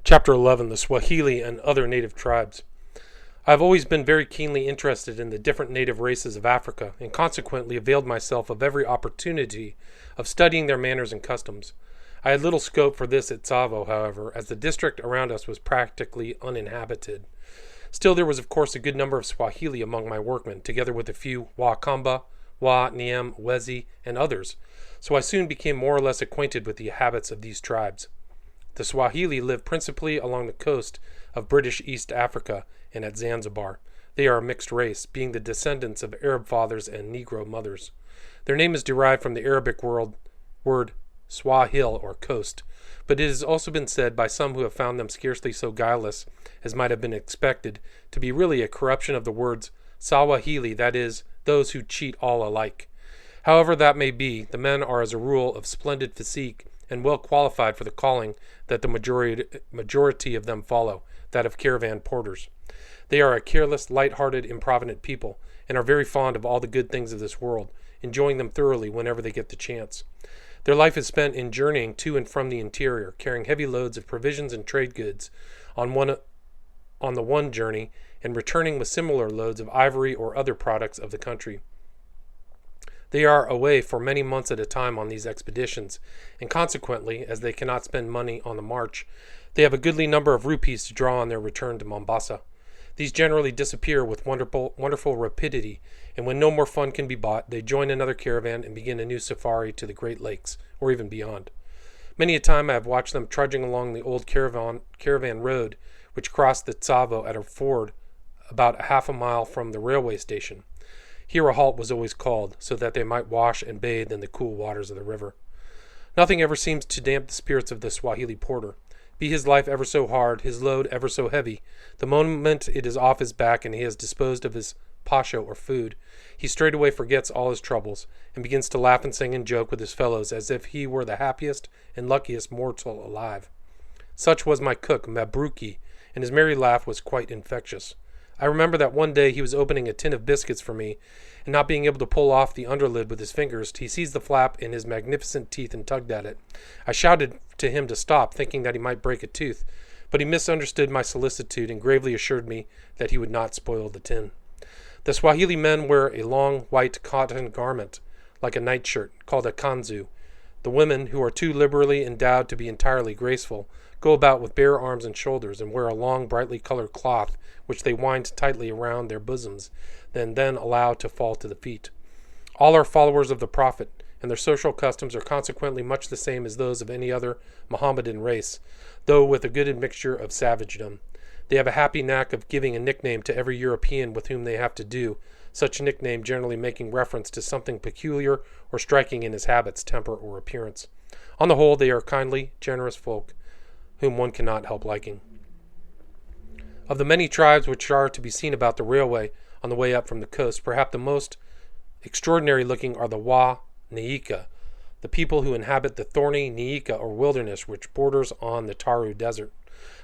Chapter 11: The Swahili and Other Native Tribes. I have always been very keenly interested in the different native races of Africa, and consequently availed myself of every opportunity of studying their manners and customs. I had little scope for this at Tsavo, however, as the district around us was practically uninhabited. Still, there was of course a good number of Swahili among my workmen, together with a few Wakamba, Wa, Niem, Wezi, and others, so I soon became more or less acquainted with the habits of these tribes. The Swahili live principally along the coast of British East Africa and at Zanzibar. They are a mixed race, being the descendants of Arab fathers and Negro mothers. Their name is derived from the Arabic word Swahil, or coast, but it has also been said by some who have found them scarcely so guileless as might have been expected to be really a corruption of the words Sawahili, that is, those who cheat all alike. However that may be, the men are as a rule of splendid physique and well qualified for the calling that the majority of them follow, that of caravan porters. They are a careless, light-hearted, improvident people, and are very fond of all the good things of this world, enjoying them thoroughly whenever they get the chance. Their life is spent in journeying to and from the interior, carrying heavy loads of provisions and trade goods on the one journey, and returning with similar loads of ivory or other products of the country. They are away for many months at a time on these expeditions, and consequently, as they cannot spend money on the march, they have a goodly number of rupees to draw on their return to Mombasa. These generally disappear with wonderful rapidity, and when no more fun can be bought, they join another caravan and begin a new safari to the Great Lakes, or even beyond. Many a time I have watched them trudging along the old caravan road, which crossed the Tsavo at a ford about half a mile from the railway station. Here a halt was always called, so that they might wash and bathe in the cool waters of the river. Nothing ever seems to damp the spirits of the Swahili porter. Be his life ever so hard, his load ever so heavy, the moment it is off his back and he has disposed of his pasho or food, he straightway forgets all his troubles, and begins to laugh and sing and joke with his fellows as if he were the happiest and luckiest mortal alive. Such was my cook, Mabruki, and his merry laugh was quite infectious. I remember that one day he was opening a tin of biscuits for me, and not being able to pull off the underlid with his fingers, he seized the flap in his magnificent teeth and tugged at it. I shouted to him to stop, thinking that he might break a tooth, but he misunderstood my solicitude and gravely assured me that he would not spoil the tin. The Swahili men wear a long white cotton garment, like a nightshirt, called a kanzu. The women, who are too liberally endowed to be entirely graceful, go about with bare arms and shoulders, and wear a long, brightly colored cloth, which they wind tightly around their bosoms, then allow to fall to the feet. All are followers of the Prophet, and their social customs are consequently much the same as those of any other Mohammedan race, though with a good admixture of savagedom. They have a happy knack of giving a nickname to every European with whom they have to do, such nickname generally making reference to something peculiar or striking in his habits, temper, or appearance. On the whole, they are kindly, generous folk, whom one cannot help liking. Of the many tribes which are to be seen about the railway on the way up from the coast, perhaps the most extraordinary looking are the Wa Niika, the people who inhabit the thorny Niika or wilderness which borders on the Taru desert.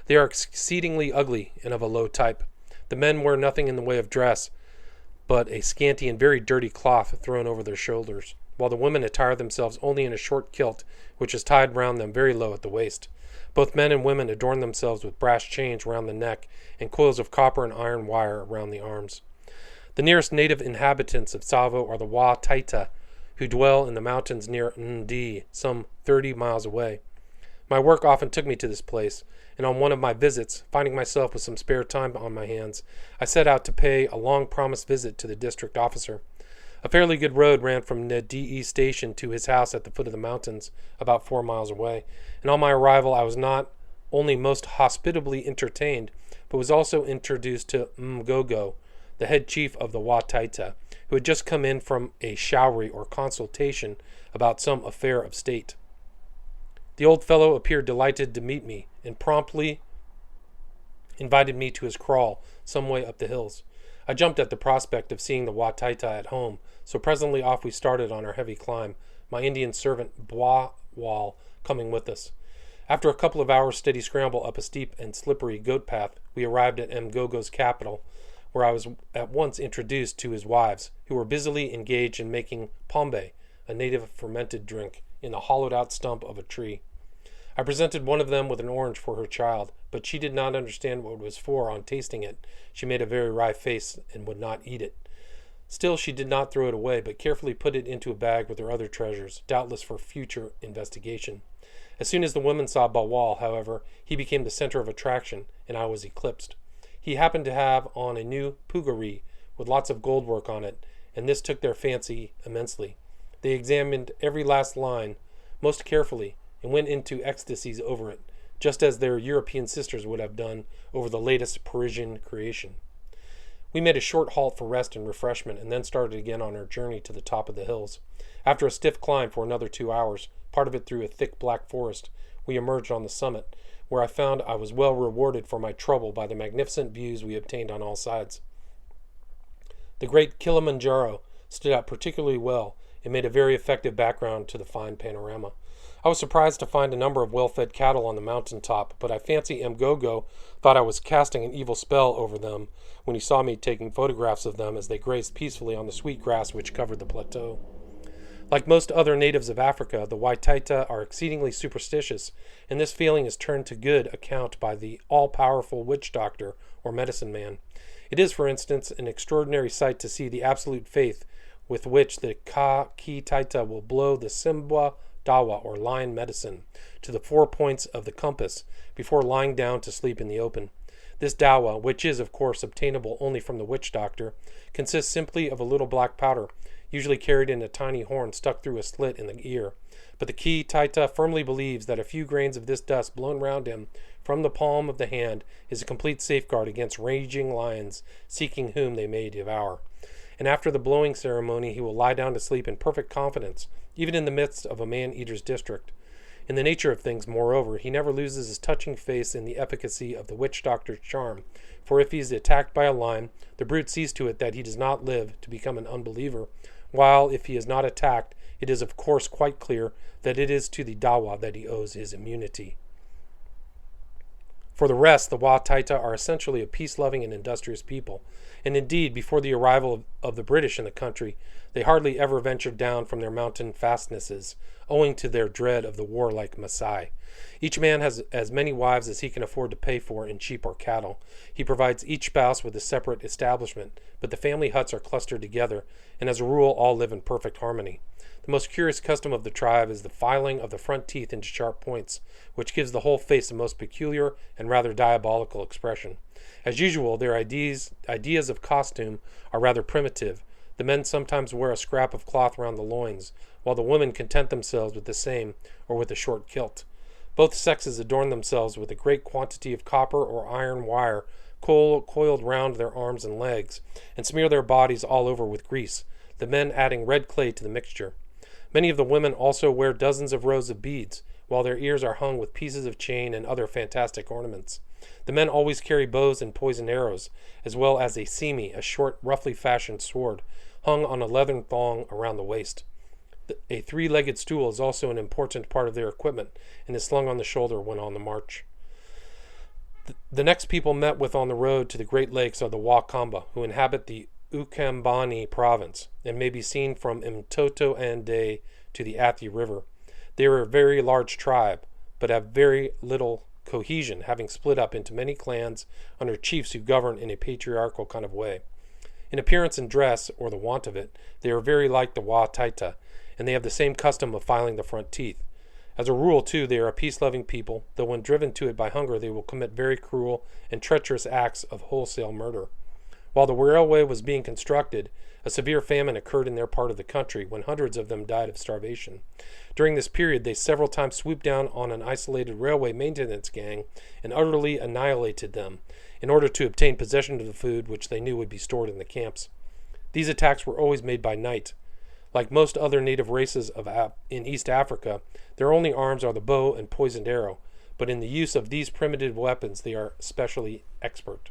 They are exceedingly ugly and of a low type. The men wear nothing in the way of dress, but a scanty and very dirty cloth thrown over their shoulders, while the women attire themselves only in a short kilt, which is tied round them very low at the waist. Both men and women adorn themselves with brass chains round the neck and coils of copper and iron wire around the arms. The nearest native inhabitants of Tsavo are the Wa Taita, who dwell in the mountains near Ndi, some 30 miles away. My work often took me to this place, and on one of my visits, finding myself with some spare time on my hands, I set out to pay a long-promised visit to the district officer. A fairly good road ran from Ndi station to his house at the foot of the mountains, about 4 miles away, and on my arrival I was not only most hospitably entertained, but was also introduced to Mgogo, the head chief of the Wa Taita, who had just come in from a showery or consultation about some affair of state. The old fellow appeared delighted to meet me, and promptly invited me to his kraal, some way up the hills. I jumped at the prospect of seeing the Wa Taita at home, so presently off we started on our heavy climb, my Indian servant Bwa Wal coming with us. After a couple of hours' steady scramble up a steep and slippery goat path, we arrived at Mgogo's capital, where I was at once introduced to his wives, who were busily engaged in making pombe, a native fermented drink, in the hollowed-out stump of a tree. I presented one of them with an orange for her child, but she did not understand what it was for. On tasting it, she made a very wry face and would not eat it. Still, she did not throw it away, but carefully put it into a bag with her other treasures, doubtless for future investigation. As soon as the women saw Bawal, however, he became the center of attraction, and I was eclipsed. He happened to have on a new puggaree with lots of gold work on it, and this took their fancy immensely. They examined every last line most carefully and went into ecstasies over it, just as their European sisters would have done over the latest Parisian creation. We made a short halt for rest and refreshment, and then started again on our journey to the top of the hills. After a stiff climb for another 2 hours, part of it through a thick black forest, we emerged on the summit, where I found I was well rewarded for my trouble by the magnificent views we obtained on all sides. The great Kilimanjaro stood out particularly well and made a very effective background to the fine panorama. I was surprised to find a number of well-fed cattle on the mountain top, but I fancy Mgogo thought I was casting an evil spell over them when he saw me taking photographs of them as they grazed peacefully on the sweet grass which covered the plateau. Like most other natives of Africa, the Waitaita are exceedingly superstitious, and this feeling is turned to good account by the all-powerful witch doctor or medicine man. It is, for instance, an extraordinary sight to see the absolute faith with which the Ki Taita will blow the Simbwa Dawa, or lion medicine, to the 4 points of the compass before lying down to sleep in the open. This dawa, which is of course obtainable only from the witch doctor, consists simply of a little black powder, usually carried in a tiny horn stuck through a slit in the ear. But the Ki Taita firmly believes that a few grains of this dust blown round him from the palm of the hand is a complete safeguard against raging lions seeking whom they may devour. And after the blowing ceremony he will lie down to sleep in perfect confidence, even in the midst of a man-eater's district. In the nature of things, moreover, he never loses his touching faith in the efficacy of the witch doctor's charm, for if he is attacked by a lion, the brute sees to it that he does not live to become an unbeliever, while if he is not attacked, it is of course quite clear that it is to the dawa that he owes his immunity. For the rest, the Wa Taita are essentially a peace-loving and industrious people, and indeed, before the arrival of the British in the country, they hardly ever ventured down from their mountain fastnesses, owing to their dread of the warlike Maasai. Each man has as many wives as he can afford to pay for in sheep or cattle. He provides each spouse with a separate establishment, but the family huts are clustered together, and as a rule all live in perfect harmony. The most curious custom of the tribe is the filing of the front teeth into sharp points, which gives the whole face a most peculiar and rather diabolical expression. As usual, their ideas of costume are rather primitive. The men sometimes wear a scrap of cloth round the loins, while the women content themselves with the same or with a short kilt. Both sexes adorn themselves with a great quantity of copper or iron wire coiled round their arms and legs, and smear their bodies all over with grease, the men adding red clay to the mixture. Many of the women also wear dozens of rows of beads, while their ears are hung with pieces of chain and other fantastic ornaments. The men always carry bows and poisoned arrows, as well as a simi, a short, roughly fashioned sword, hung on a leathern thong around the waist. A 3-legged stool is also an important part of their equipment, and is slung on the shoulder when on the march. The next people met with on the road to the Great Lakes are the Wakamba, who inhabit the Ukambani province, and may be seen from Mtoto Ande to the Athi River. They are a very large tribe, but have very little cohesion, having split up into many clans under chiefs who govern in a patriarchal kind of way. In appearance and dress, or the want of it, they are very like the Wa Taita, and they have the same custom of filing the front teeth. As a rule, too, they are a peace-loving people, though when driven to it by hunger they will commit very cruel and treacherous acts of wholesale murder. While the railway was being constructed, a severe famine occurred in their part of the country, when hundreds of them died of starvation. During this period, they several times swooped down on an isolated railway maintenance gang and utterly annihilated them, in order to obtain possession of the food which they knew would be stored in the camps. These attacks were always made by night. Like most other native races in East Africa, their only arms are the bow and poisoned arrow, but in the use of these primitive weapons they are especially expert.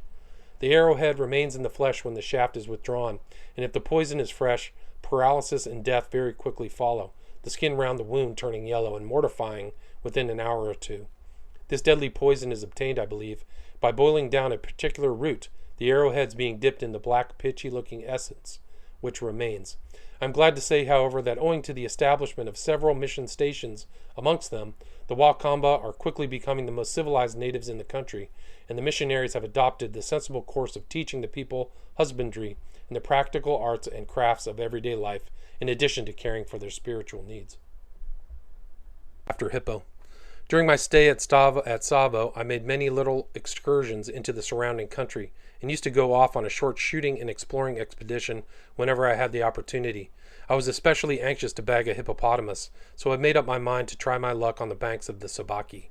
The arrowhead remains in the flesh when the shaft is withdrawn, and if the poison is fresh, paralysis and death very quickly follow, the skin round the wound turning yellow and mortifying within an hour or two. This deadly poison is obtained, I believe, by boiling down a particular root, the arrowheads being dipped in the black pitchy-looking essence, which remains. I'm glad to say, however, that owing to the establishment of several mission stations amongst them, the Wakamba are quickly becoming the most civilized natives in the country, and the missionaries have adopted the sensible course of teaching the people husbandry and the practical arts and crafts of everyday life, in addition to caring for their spiritual needs. After Hippo. During my stay at Tsavo, I made many little excursions into the surrounding country and used to go off on a short shooting and exploring expedition whenever I had the opportunity. I was especially anxious to bag a hippopotamus, so I made up my mind to try my luck on the banks of the Sabaki.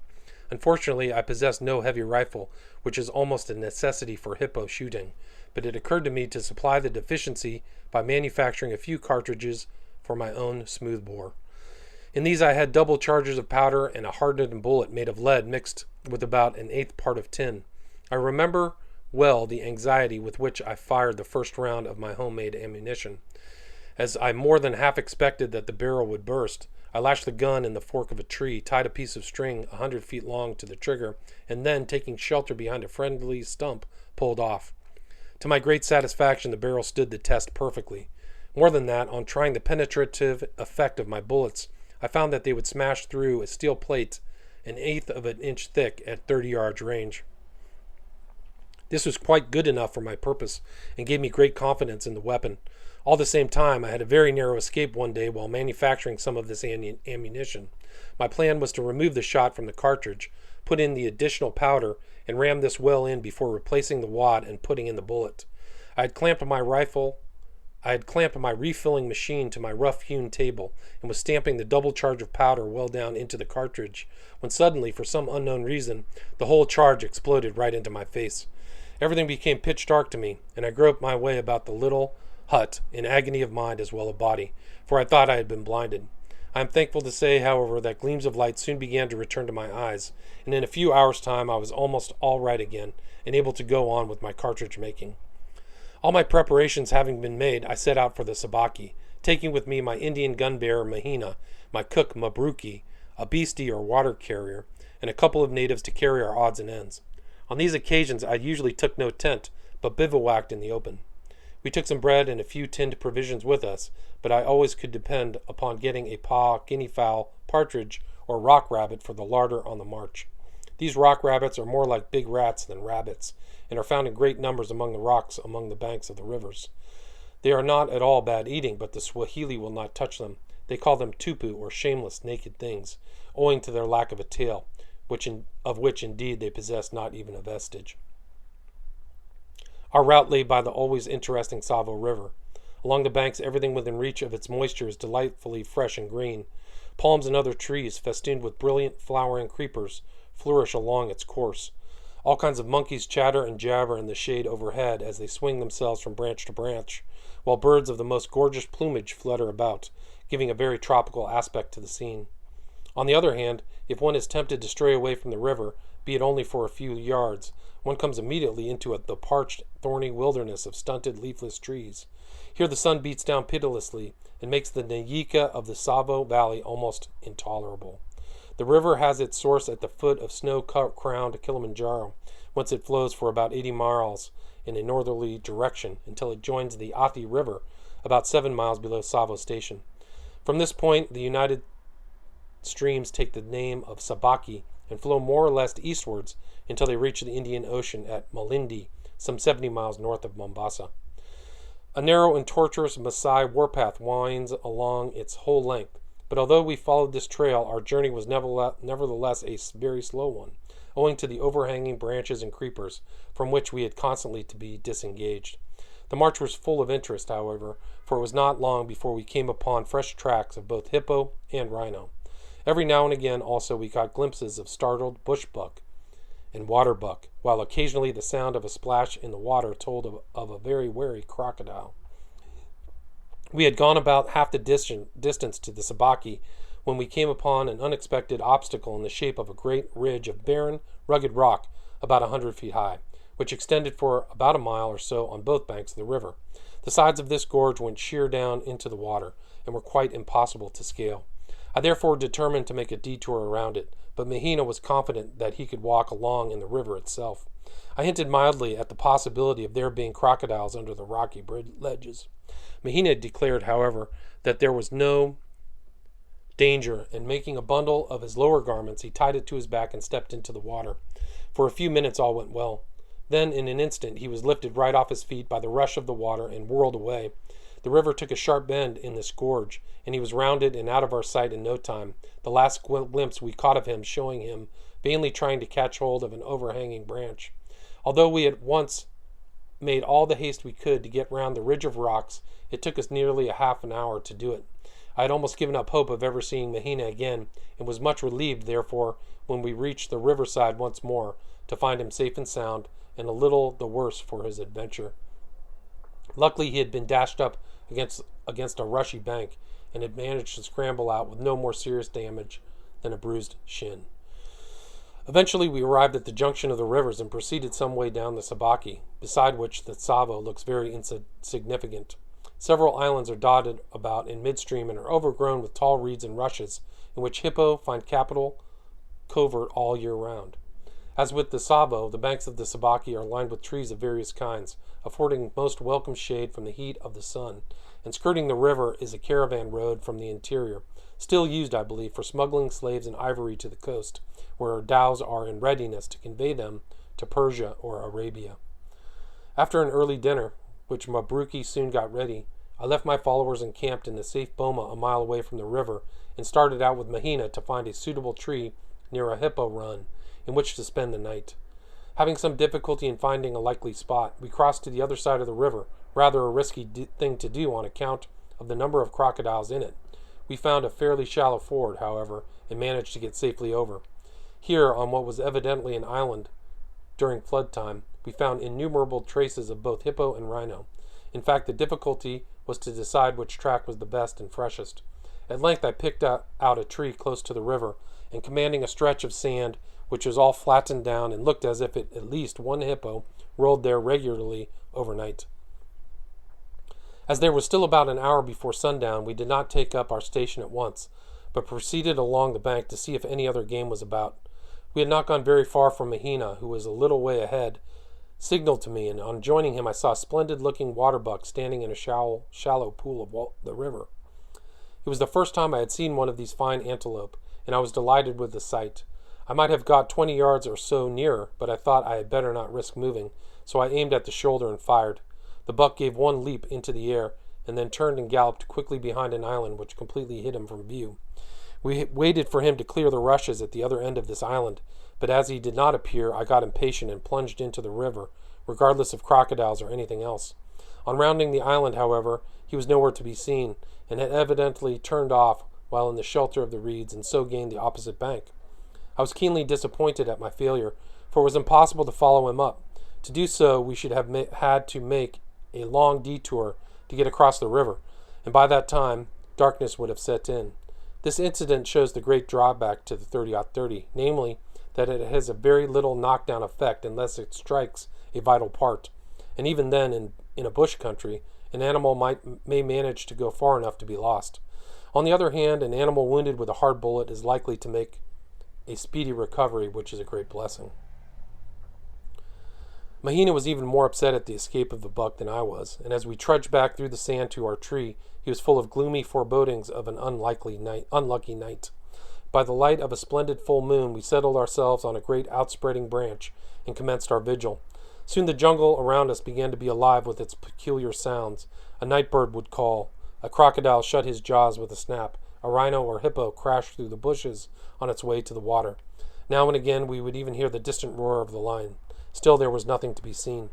Unfortunately, I possessed no heavy rifle, which is almost a necessity for hippo shooting, but it occurred to me to supply the deficiency by manufacturing a few cartridges for my own smoothbore. In these I had double charges of powder and a hardened bullet made of lead mixed with about an eighth part of tin. I remember well the anxiety with which I fired the first round of my homemade ammunition. As I more than half expected that the barrel would burst, I lashed the gun in the fork of a tree, tied a piece of string 100 feet long to the trigger, and then, taking shelter behind a friendly stump, pulled off. To my great satisfaction, the barrel stood the test perfectly. More than that, on trying the penetrative effect of my bullets, I found that they would smash through a steel plate an eighth of an inch thick at 30 yards range. This was quite good enough for my purpose and gave me great confidence in the weapon. All the same time, I had a very narrow escape one day while manufacturing some of this ammunition. My plan was to remove the shot from the cartridge, put in the additional powder, and ram this well in before replacing the wad and putting in the bullet. I had clamped my refilling machine to my rough-hewn table and was stamping the double charge of powder well down into the cartridge, when suddenly, for some unknown reason, the whole charge exploded right into my face. Everything became pitch dark to me, and I groped my way about the little hut in agony of mind as well as body, for I thought I had been blinded. I am thankful to say, however, that gleams of light soon began to return to my eyes, and in a few hours' time I was almost all right again and able to go on with my cartridge making. All my preparations having been made, I set out for the Sabaki, taking with me my Indian gun-bearer Mahina, my cook Mabruki, a beastie or water carrier, and a couple of natives to carry our odds and ends. On these occasions I usually took no tent, but bivouacked in the open. We took some bread and a few tinned provisions with us, but I always could depend upon getting a paw, guinea fowl, partridge, or rock rabbit for the larder on the march. These rock rabbits are more like big rats than rabbits, and are found in great numbers among the rocks along the banks of the rivers. They are not at all bad eating, but the Swahili will not touch them. They call them tupu, or shameless naked things, owing to their lack of a tail, of which indeed they possess not even a vestige. Our route lay by the always interesting Tsavo River. Along the banks, everything within reach of its moisture is delightfully fresh and green. Palms and other trees, festooned with brilliant flowering creepers, flourish along its course. All kinds of monkeys chatter and jabber in the shade overhead as they swing themselves from branch to branch, while birds of the most gorgeous plumage flutter about, giving a very tropical aspect to the scene. On the other hand, if one is tempted to stray away from the river, be it only for a few yards, one comes immediately into the parched, thorny wilderness of stunted, leafless trees. Here the sun beats down pitilessly and makes the Nyika of the Tsavo Valley almost intolerable. The river has its source at the foot of snow-crowned Kilimanjaro, whence it flows for about 80 miles in a northerly direction until it joins the Athi River about 7 miles below Tsavo Station. From this point, the united streams take the name of Sabaki and flow more or less eastwards until they reach the Indian Ocean at Malindi, some 70 miles north of Mombasa. A narrow and tortuous Maasai warpath winds along its whole length, but although we followed this trail, our journey was nevertheless a very slow one, owing to the overhanging branches and creepers, from which we had constantly to be disengaged. The march was full of interest, however, for it was not long before we came upon fresh tracks of both hippo and rhino. Every now and again also we caught glimpses of startled bush buck and water buck, while occasionally the sound of a splash in the water told of a very wary crocodile. We had gone about half the distance to the Sabaki when we came upon an unexpected obstacle in the shape of a great ridge of barren, rugged rock about 100 feet high, which extended for about a mile or so on both banks of the river. The sides of this gorge went sheer down into the water and were quite impossible to scale. I therefore determined to make a detour around it, but Mahina was confident that he could walk along in the river itself. I hinted mildly at the possibility of there being crocodiles under the rocky ledges. Mahina declared, however, that there was no danger, and making a bundle of his lower garments, he tied it to his back and stepped into the water. For a few minutes all went well. Then, in an instant, he was lifted right off his feet by the rush of the water and whirled away. The river took a sharp bend in this gorge, and he was rounded and out of our sight in no time, the last glimpse we caught of him showing him vainly trying to catch hold of an overhanging branch. Although we at once made all the haste we could to get round the ridge of rocks, it took us nearly a half an hour to do it. I had almost given up hope of ever seeing Mahina again, and was much relieved, therefore, when we reached the riverside once more, to find him safe and sound, and a little the worse for his adventure. Luckily he had been dashed up against a rushy bank, and had managed to scramble out with no more serious damage than a bruised shin. Eventually we arrived at the junction of the rivers and proceeded some way down the Sabaki, beside which the Tsavo looks very insignificant. Several islands are dotted about in midstream and are overgrown with tall reeds and rushes, in which hippo find capital covert all year round. As with the Tsavo, the banks of the Sabaki are lined with trees of various kinds, affording most welcome shade from the heat of the sun, and skirting the river is a caravan road from the interior, still used, I believe, for smuggling slaves and ivory to the coast, where dhows are in readiness to convey them to Persia or Arabia. After an early dinner, which Mabruki soon got ready, I left my followers encamped in the safe boma a mile away from the river, and started out with Mahina to find a suitable tree near a hippo run in which to spend the night. Having some difficulty in finding a likely spot, we crossed to the other side of the river, rather a risky thing to do on account of the number of crocodiles in it. We found a fairly shallow ford, however, and managed to get safely over. Here, on what was evidently an island during flood time, we found innumerable traces of both hippo and rhino. In fact, the difficulty was to decide which track was the best and freshest. At length I picked out a tree close to the river, and commanding a stretch of sand which was all flattened down and looked as if at least one hippo rolled there regularly overnight. As there was still about an hour before sundown, we did not take up our station at once, but proceeded along the bank to see if any other game was about. We had not gone very far from Mahina, who was a little way ahead, signaled to me, and on joining him I saw a splendid-looking waterbuck standing in a shallow pool of the river. It was the first time I had seen one of these fine antelope, and I was delighted with the sight. I might have got 20 yards or so nearer, but I thought I had better not risk moving, so I aimed at the shoulder and fired. The buck gave one leap into the air, and then turned and galloped quickly behind an island which completely hid him from view. We waited for him to clear the rushes at the other end of this island, but as he did not appear, I got impatient and plunged into the river, regardless of crocodiles or anything else. On rounding the island, however, he was nowhere to be seen, and had evidently turned off while in the shelter of the reeds, and so gained the opposite bank. I was keenly disappointed at my failure, for it was impossible to follow him up. To do so, we should have had to make a long detour to get across the river, and by that time, darkness would have set in. This incident shows the great drawback to the 30-30, namely, that it has a very little knockdown effect unless it strikes a vital part, and even then, in a bush country, an animal may manage to go far enough to be lost. On the other hand, an animal wounded with a hard bullet is likely to make a speedy recovery, which is a great blessing. Mahina was even more upset at the escape of the buck than I was, and as we trudged back through the sand to our tree, he was full of gloomy forebodings of an unlucky night. By the light of a splendid full moon, we settled ourselves on a great outspreading branch and commenced our vigil. Soon the jungle around us began to be alive with its peculiar sounds. A night bird would call, a crocodile shut his jaws with a snap, a rhino or hippo crashed through the bushes on its way to the water. Now and again we would even hear the distant roar of the lion. Still there was nothing to be seen.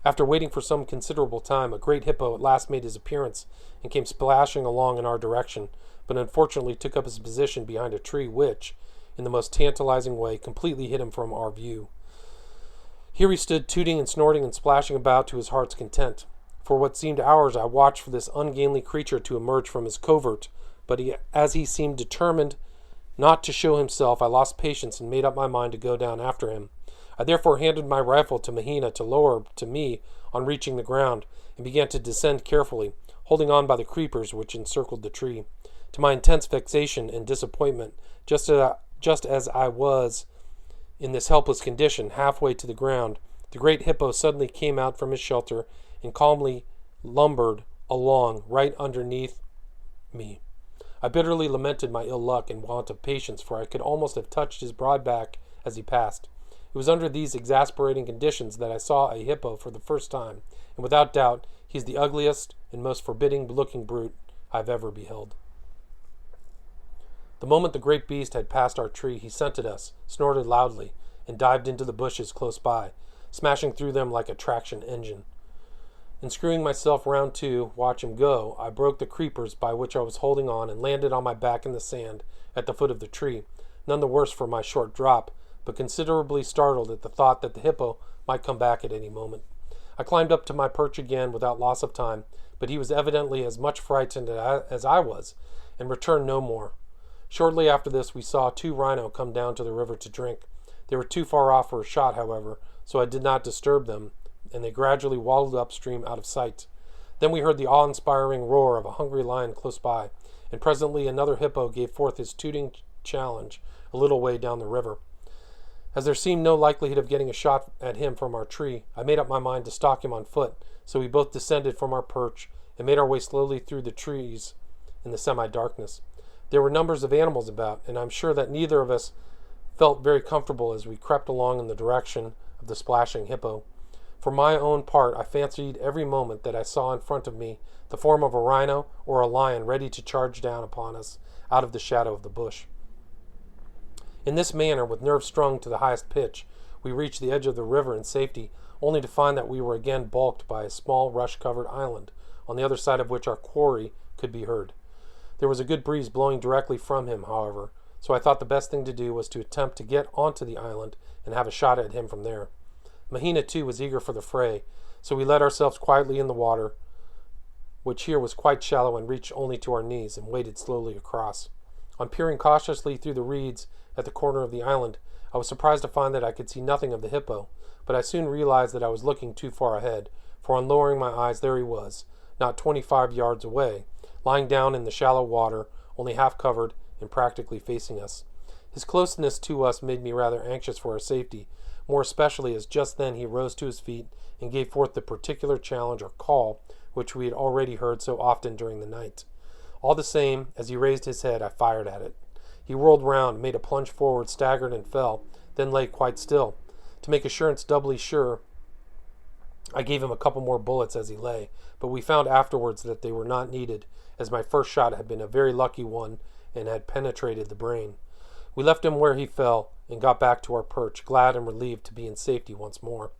After waiting for some considerable time, a great hippo at last made his appearance and came splashing along in our direction, but unfortunately took up his position behind a tree which, in the most tantalizing way, completely hid him from our view. Here he stood tooting and snorting and splashing about to his heart's content. For what seemed hours I watched for this ungainly creature to emerge from his covert, but as he seemed determined not to show himself, I lost patience and made up my mind to go down after him. I therefore handed my rifle to Mahina to lower to me on reaching the ground, and began to descend carefully, holding on by the creepers which encircled the tree. To my intense vexation and disappointment, just as I was in this helpless condition, halfway to the ground, the great hippo suddenly came out from his shelter and calmly lumbered along right underneath me. I bitterly lamented my ill luck and want of patience, for I could almost have touched his broad back as he passed. It was under these exasperating conditions that I saw a hippo for the first time, and without doubt he is the ugliest and most forbidding-looking brute I have ever beheld. The moment the great beast had passed our tree, he scented us, snorted loudly, and dived into the bushes close by, smashing through them like a traction engine. And screwing myself round to watch him go, I broke the creepers by which I was holding on and landed on my back in the sand at the foot of the tree, none the worse for my short drop, but considerably startled at the thought that the hippo might come back at any moment. I climbed up to my perch again without loss of time, but he was evidently as much frightened as I was, and returned no more. Shortly after this we saw 2 rhino come down to the river to drink. They were too far off for a shot, however, so I did not disturb them, and they gradually waddled upstream out of sight. Then we heard the awe-inspiring roar of a hungry lion close by, and presently another hippo gave forth his tooting challenge a little way down the river. As there seemed no likelihood of getting a shot at him from our tree, I made up my mind to stalk him on foot, so we both descended from our perch and made our way slowly through the trees in the semi-darkness. There were numbers of animals about, and I am sure that neither of us felt very comfortable as we crept along in the direction of the splashing hippo. For my own part, I fancied every moment that I saw in front of me the form of a rhino or a lion ready to charge down upon us out of the shadow of the bush. In this manner, with nerves strung to the highest pitch, we reached the edge of the river in safety, only to find that we were again balked by a small rush-covered island, on the other side of which our quarry could be heard. There was a good breeze blowing directly from him, however, so I thought the best thing to do was to attempt to get onto the island and have a shot at him from there. Mahina, too, was eager for the fray, so we let ourselves quietly in the water, which here was quite shallow and reached only to our knees, and waded slowly across. On peering cautiously through the reeds at the corner of the island, I was surprised to find that I could see nothing of the hippo, but I soon realized that I was looking too far ahead, for on lowering my eyes there he was, not 25 yards away, lying down in the shallow water, only half covered and practically facing us. His closeness to us made me rather anxious for our safety, more especially as just then he rose to his feet and gave forth the particular challenge or call which we had already heard so often during the night. All the same, as he raised his head, I fired at it. He whirled round, made a plunge forward, staggered and fell, then lay quite still. To make assurance doubly sure, I gave him a couple more bullets as he lay, but we found afterwards that they were not needed, as my first shot had been a very lucky one and had penetrated the brain. We left him where he fell and got back to our perch, glad and relieved to be in safety once more.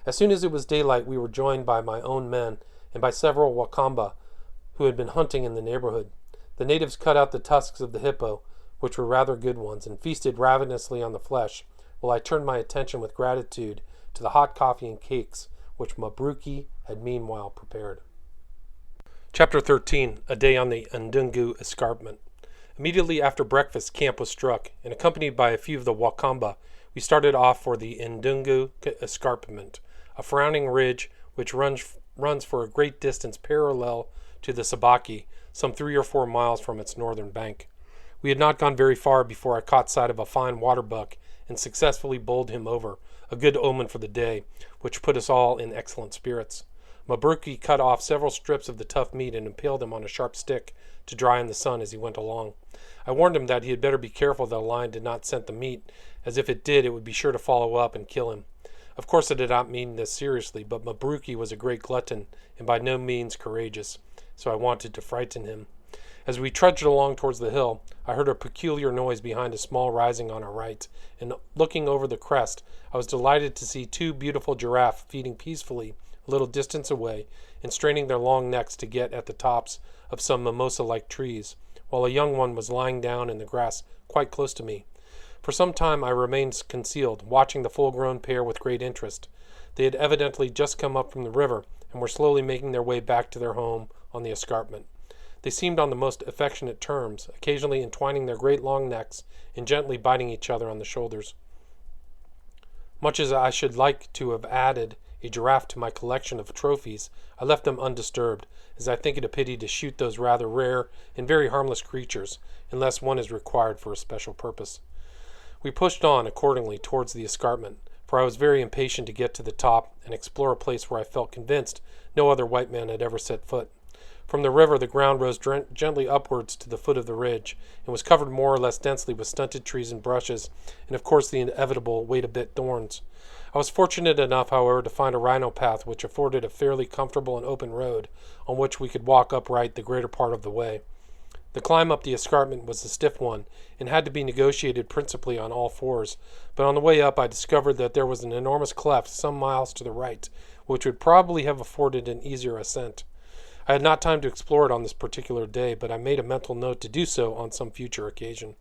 As soon as it was daylight, we were joined by my own men and by several Wakamba who had been hunting in the neighborhood. The natives cut out the tusks of the hippo, which were rather good ones, and feasted ravenously on the flesh, while I turned my attention with gratitude to the hot coffee and cakes which Mabruki had meanwhile prepared. Chapter 13. A Day on the Ndungu Escarpment. Immediately after breakfast, camp was struck, and accompanied by a few of the Wakamba, we started off for the Ndungu Escarpment, a frowning ridge which runs for a great distance parallel to the Sabaki, some 3 or 4 miles from its northern bank. We had not gone very far before I caught sight of a fine waterbuck and successfully bowled him over, a good omen for the day, which put us all in excellent spirits. Mabruki cut off several strips of the tough meat and impaled them on a sharp stick to dry in the sun as he went along. I warned him that he had better be careful that a lion did not scent the meat, as if it did, it would be sure to follow up and kill him. Of course I did not mean this seriously, but Mabruki was a great glutton and by no means courageous, so I wanted to frighten him. As we trudged along towards the hill, I heard a peculiar noise behind a small rising on our right, and looking over the crest, I was delighted to see 2 beautiful giraffes feeding peacefully a little distance away and straining their long necks to get at the tops of some mimosa-like trees, while a young one was lying down in the grass quite close to me. For some time I remained concealed, watching the full-grown pair with great interest. They had evidently just come up from the river and were slowly making their way back to their home on the escarpment. They seemed on the most affectionate terms, occasionally entwining their great long necks and gently biting each other on the shoulders. Much as I should like to have added a giraffe to my collection of trophies, I left them undisturbed, as I think it a pity to shoot those rather rare and very harmless creatures, unless one is required for a special purpose. We pushed on, accordingly, towards the escarpment, for I was very impatient to get to the top and explore a place where I felt convinced no other white man had ever set foot. From the river, the ground rose gently upwards to the foot of the ridge, and was covered more or less densely with stunted trees and brushes, and of course the inevitable wait-a-bit thorns. I was fortunate enough, however, to find a rhino path which afforded a fairly comfortable and open road, on which we could walk upright the greater part of the way. The climb up the escarpment was a stiff one, and had to be negotiated principally on all fours, but on the way up I discovered that there was an enormous cleft some miles to the right, which would probably have afforded an easier ascent. I had not time to explore it on this particular day, but I made a mental note to do so on some future occasion.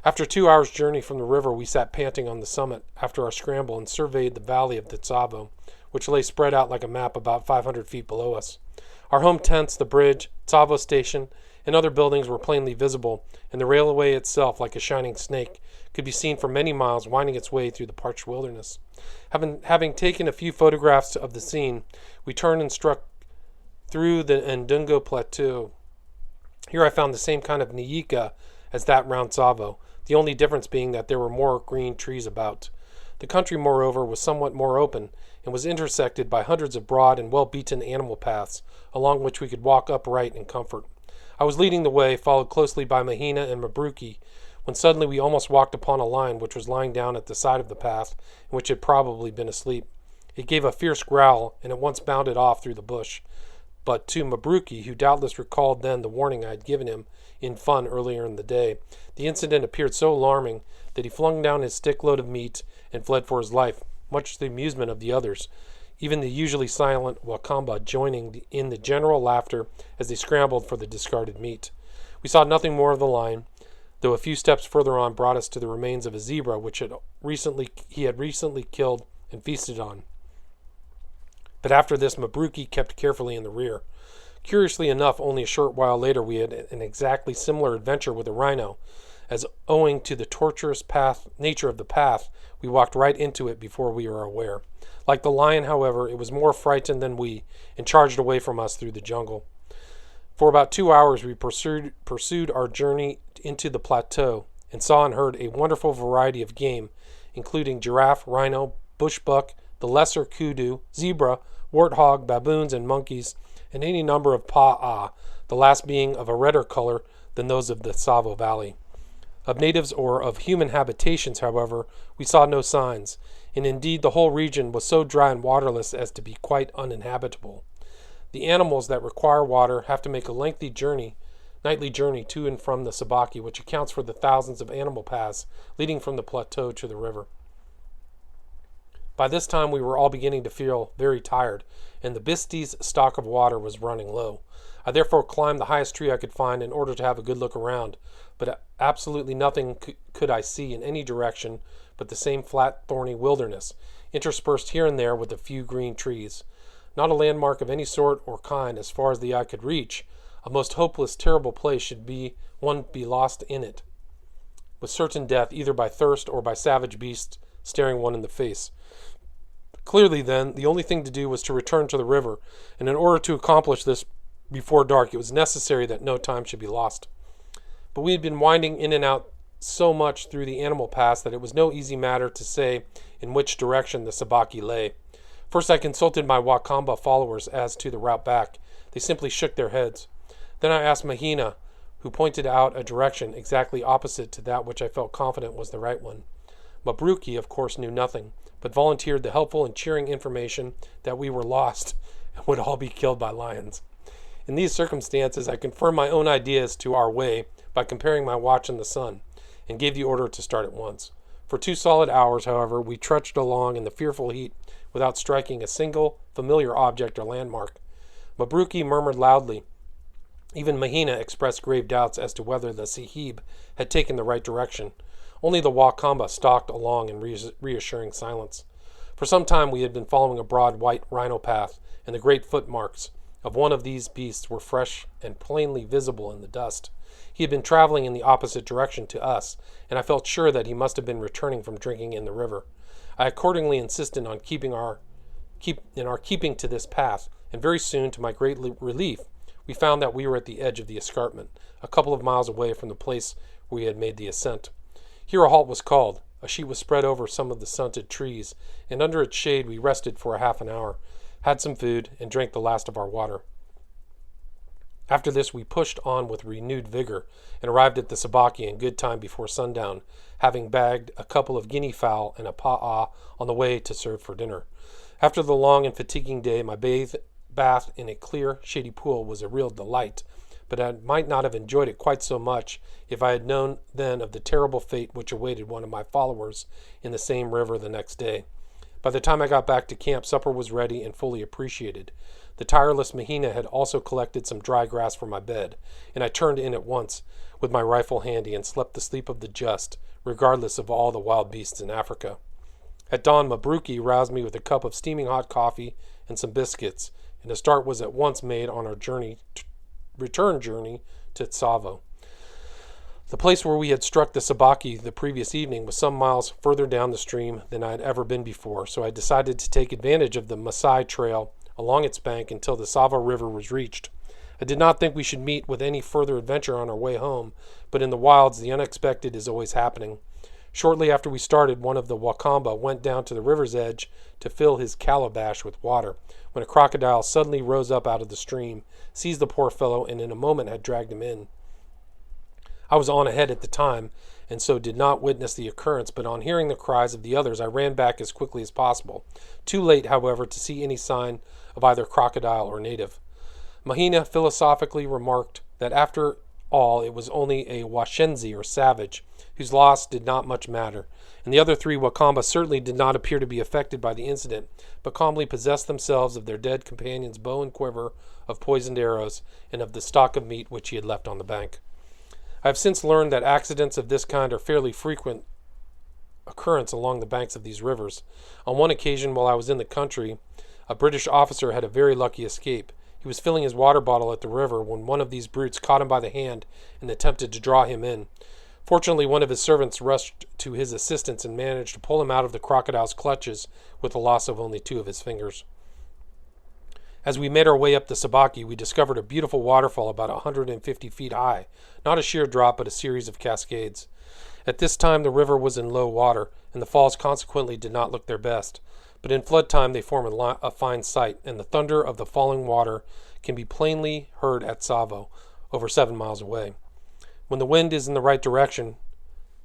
After 2 hours' journey from the river, we sat panting on the summit after our scramble and surveyed the valley of the Tsavo, which lay spread out like a map about 500 feet below us. Our home tents, the bridge, Tsavo station, and other buildings were plainly visible, and the railway itself, like a shining snake, could be seen for many miles winding its way through the parched wilderness. Having taken a few photographs of the scene, we turned and struck through the Ndungo Plateau. Here I found the same kind of nyika as that round Tsavo, the only difference being that there were more green trees about. The country, moreover, was somewhat more open, and was intersected by hundreds of broad and well-beaten animal paths, along which we could walk upright in comfort. I was leading the way, followed closely by Mahina and Mabruki, when suddenly we almost walked upon a lion which was lying down at the side of the path, and which had probably been asleep. It gave a fierce growl, and at once bounded off through the bush. But to Mabruki, who doubtless recalled then the warning I had given him in fun earlier in the day, the incident appeared so alarming that he flung down his stick-load of meat and fled for his life, much to the amusement of the others, even the usually silent Wakamba joining in the general laughter as they scrambled for the discarded meat. We saw nothing more of the lion, though a few steps further on brought us to the remains of a zebra which he had recently killed and feasted on. But after this, Mabruki kept carefully in the rear. Curiously enough, only a short while later we had an exactly similar adventure with a rhino, as owing to the tortuous nature of the path, we walked right into it before we were aware. Like the lion, however, it was more frightened than we, and charged away from us through the jungle. For about 2 hours we pursued our journey into the plateau, and saw and heard a wonderful variety of game, including giraffe, rhino, bushbuck, the lesser kudu, zebra, warthog, baboons, and monkeys, and any number of pa'a, the last being of a redder color than those of the Tsavo Valley. Of natives or of human habitations, however, we saw no signs, and indeed the whole region was so dry and waterless as to be quite uninhabitable. The animals that require water have to make a lengthy nightly journey to and from the Sabaki, which accounts for the thousands of animal paths leading from the plateau to the river. By this time we were all beginning to feel very tired, and the Bisti's stock of water was running low. I therefore climbed the highest tree I could find in order to have a good look around, but absolutely nothing could I see in any direction but the same flat, thorny wilderness, interspersed here and there with a few green trees. Not a landmark of any sort or kind as far as the eye could reach. A most hopeless, terrible place should one be lost in it, with certain death either by thirst or by savage beasts staring one in the face. Clearly, then, the only thing to do was to return to the river, and in order to accomplish this before dark, it was necessary that no time should be lost. But we had been winding in and out so much through the animal paths that it was no easy matter to say in which direction the Sabaki lay. First I consulted my Wakamba followers as to the route back. They simply shook their heads. Then I asked Mahina, who pointed out a direction exactly opposite to that which I felt confident was the right one. Mabruki, of course, knew nothing, but volunteered the helpful and cheering information that we were lost and would all be killed by lions. In these circumstances, I confirmed my own ideas to our way by comparing my watch and the sun, and gave the order to start at once. For 2 solid hours, however, we trudged along in the fearful heat without striking a single familiar object or landmark. Mabruki murmured loudly. Even Mahina expressed grave doubts as to whether the Sahib had taken the right direction. Only the Wakamba stalked along in reassuring silence. For some time we had been following a broad white rhino path, and the great footmarks of one of these beasts were fresh and plainly visible in the dust. He had been traveling in the opposite direction to us, and I felt sure that he must have been returning from drinking in the river. I accordingly insisted on keeping our keeping to this path, and very soon, to my great relief, we found that we were at the edge of the escarpment, a couple of miles away from the place where we had made the ascent. Here a halt was called. A sheet was spread over some of the stunted trees, and under its shade we rested for a half an hour, had some food, and drank the last of our water. After this we pushed on with renewed vigor, and arrived at the Sabaki in good time before sundown, having bagged a couple of guinea fowl and a pa'a on the way to serve for dinner. After the long and fatiguing day, my bath in a clear, shady pool was a real delight, but I might not have enjoyed it quite so much if I had known then of the terrible fate which awaited one of my followers in the same river the next day. By the time I got back to camp, supper was ready and fully appreciated. The tireless Mahina had also collected some dry grass for my bed, and I turned in at once, with my rifle handy, and slept the sleep of the just, regardless of all the wild beasts in Africa. At dawn, Mabruki roused me with a cup of steaming hot coffee and some biscuits, and a start was at once made on our return journey to Tsavo. The place where we had struck the Sabaki the previous evening was some miles further down the stream than I had ever been before, so I decided to take advantage of the Masai Trail along its bank until the Tsavo River was reached. I did not think we should meet with any further adventure on our way home, but in the wilds the unexpected is always happening. Shortly after we started, one of the Wakamba went down to the river's edge to fill his calabash with water, when a crocodile suddenly rose up out of the stream, seized the poor fellow, and in a moment had dragged him in. I was on ahead at the time, and so did not witness the occurrence, but on hearing the cries of the others I ran back as quickly as possible, too late, however, to see any sign of either crocodile or native. Mahina philosophically remarked that after all it was only a Washenzi or savage, whose loss did not much matter, and the other three Wakamba certainly did not appear to be affected by the incident, but calmly possessed themselves of their dead companion's bow and quiver, of poisoned arrows, and of the stock of meat which he had left on the bank. I have since learned that accidents of this kind are fairly frequent occurrence along the banks of these rivers. On one occasion, while I was in the country, a British officer had a very lucky escape. He was filling his water bottle at the river when one of these brutes caught him by the hand and attempted to draw him in. Fortunately, one of his servants rushed to his assistance and managed to pull him out of the crocodile's clutches with the loss of only 2 of his fingers. As we made our way up the Sabaki, we discovered a beautiful waterfall about 150 feet high, not a sheer drop, but a series of cascades. At this time the river was in low water, and the falls consequently did not look their best, but in flood time they form a fine sight, and the thunder of the falling water can be plainly heard at Tsavo, over 7 miles away. When the wind is in the right direction,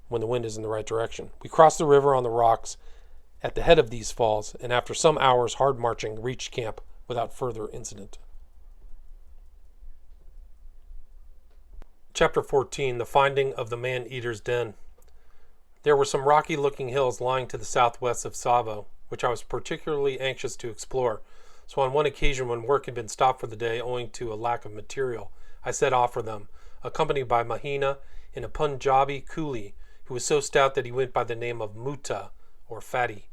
we crossed the river on the rocks at the head of these falls, and after some hours' hard marching reached camp without further incident. Chapter 14. The Finding of the Man-Eater's Den. There were some rocky-looking hills lying to the southwest of Tsavo, which I was particularly anxious to explore, so on one occasion when work had been stopped for the day owing to a lack of material, I set off for them, accompanied by Mahina and a Punjabi coolie, who was so stout that he went by the name of Mutta, or Fatty.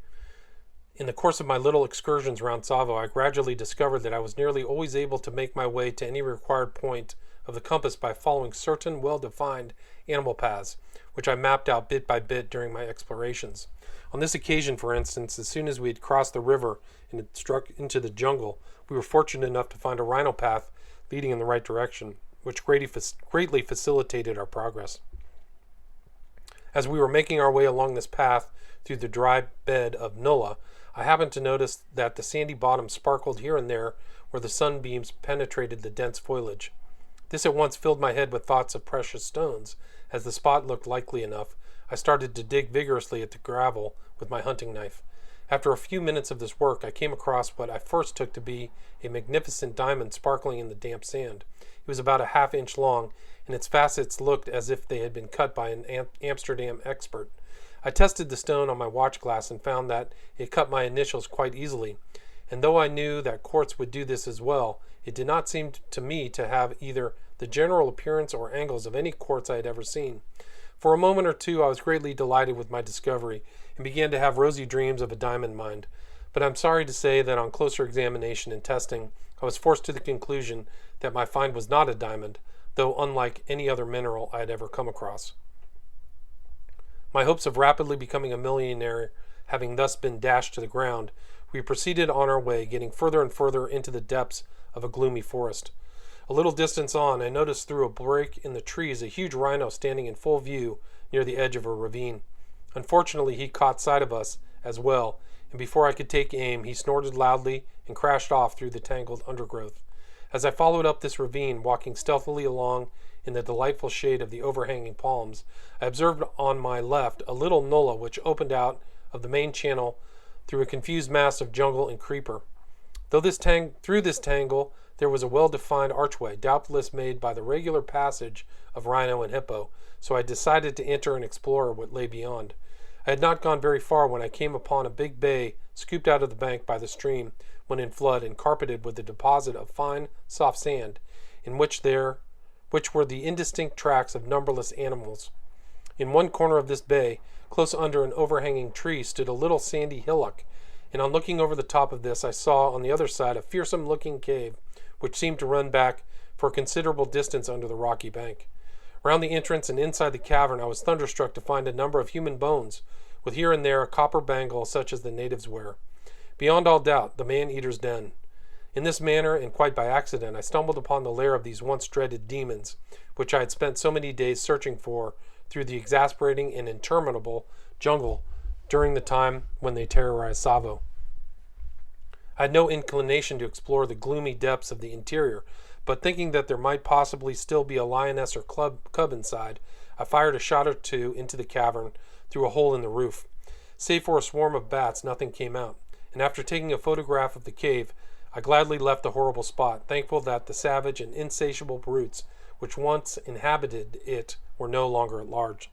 In the course of my little excursions round Tsavo, I gradually discovered that I was nearly always able to make my way to any required point of the compass by following certain well-defined animal paths, which I mapped out bit by bit during my explorations. On this occasion, for instance, as soon as we had crossed the river and had struck into the jungle, we were fortunate enough to find a rhino path leading in the right direction, which greatly facilitated our progress. As we were making our way along this path through the dry bed of Nulla, I happened to notice that the sandy bottom sparkled here and there where the sunbeams penetrated the dense foliage. This at once filled my head with thoughts of precious stones. As the spot looked likely enough, I started to dig vigorously at the gravel with my hunting knife. After a few minutes of this work, I came across what I first took to be a magnificent diamond sparkling in the damp sand. It was about a half-inch long, and its facets looked as if they had been cut by an Amsterdam expert. I tested the stone on my watch glass and found that it cut my initials quite easily, and though I knew that quartz would do this as well, it did not seem to me to have either the general appearance or angles of any quartz I had ever seen. For a moment or two I was greatly delighted with my discovery and began to have rosy dreams of a diamond mine, but I'm sorry to say that on closer examination and testing I was forced to the conclusion that my find was not a diamond, though unlike any other mineral I had ever come across. My hopes of rapidly becoming a millionaire having thus been dashed to the ground, We proceeded on our way, getting further and further into the depths of a gloomy forest. A little distance on, I noticed through a break in the trees a huge rhino standing in full view near the edge of a ravine. Unfortunately, he caught sight of us as well, and before I could take aim, he snorted loudly and crashed off through the tangled undergrowth. As I followed up this ravine, walking stealthily along in the delightful shade of the overhanging palms, I observed on my left a little nullah which opened out of the main channel through a confused mass of jungle and creeper. Through this tangle there was a well-defined archway, doubtless made by the regular passage of rhino and hippo, so I decided to enter and explore what lay beyond. I had not gone very far when I came upon a big bay scooped out of the bank by the stream when in flood and carpeted with a deposit of fine, soft sand, in which were the indistinct tracks of numberless animals. In one corner of this bay, close under an overhanging tree, stood a little sandy hillock, and on looking over the top of this I saw on the other side a fearsome-looking cave, which seemed to run back for a considerable distance under the rocky bank. Round the entrance and inside the cavern I was thunderstruck to find a number of human bones, with here and there a copper bangle such as the natives wear. Beyond all doubt, the man-eater's den. In this manner, and quite by accident, I stumbled upon the lair of these once dreaded demons, which I had spent so many days searching for through the exasperating and interminable jungle during the time when they terrorized Tsavo. I had no inclination to explore the gloomy depths of the interior, but thinking that there might possibly still be a lioness or cub inside, I fired a shot or two into the cavern through a hole in the roof. Save for a swarm of bats, nothing came out, and after taking a photograph of the cave, I gladly left the horrible spot, thankful that the savage and insatiable brutes which once inhabited it were no longer at large.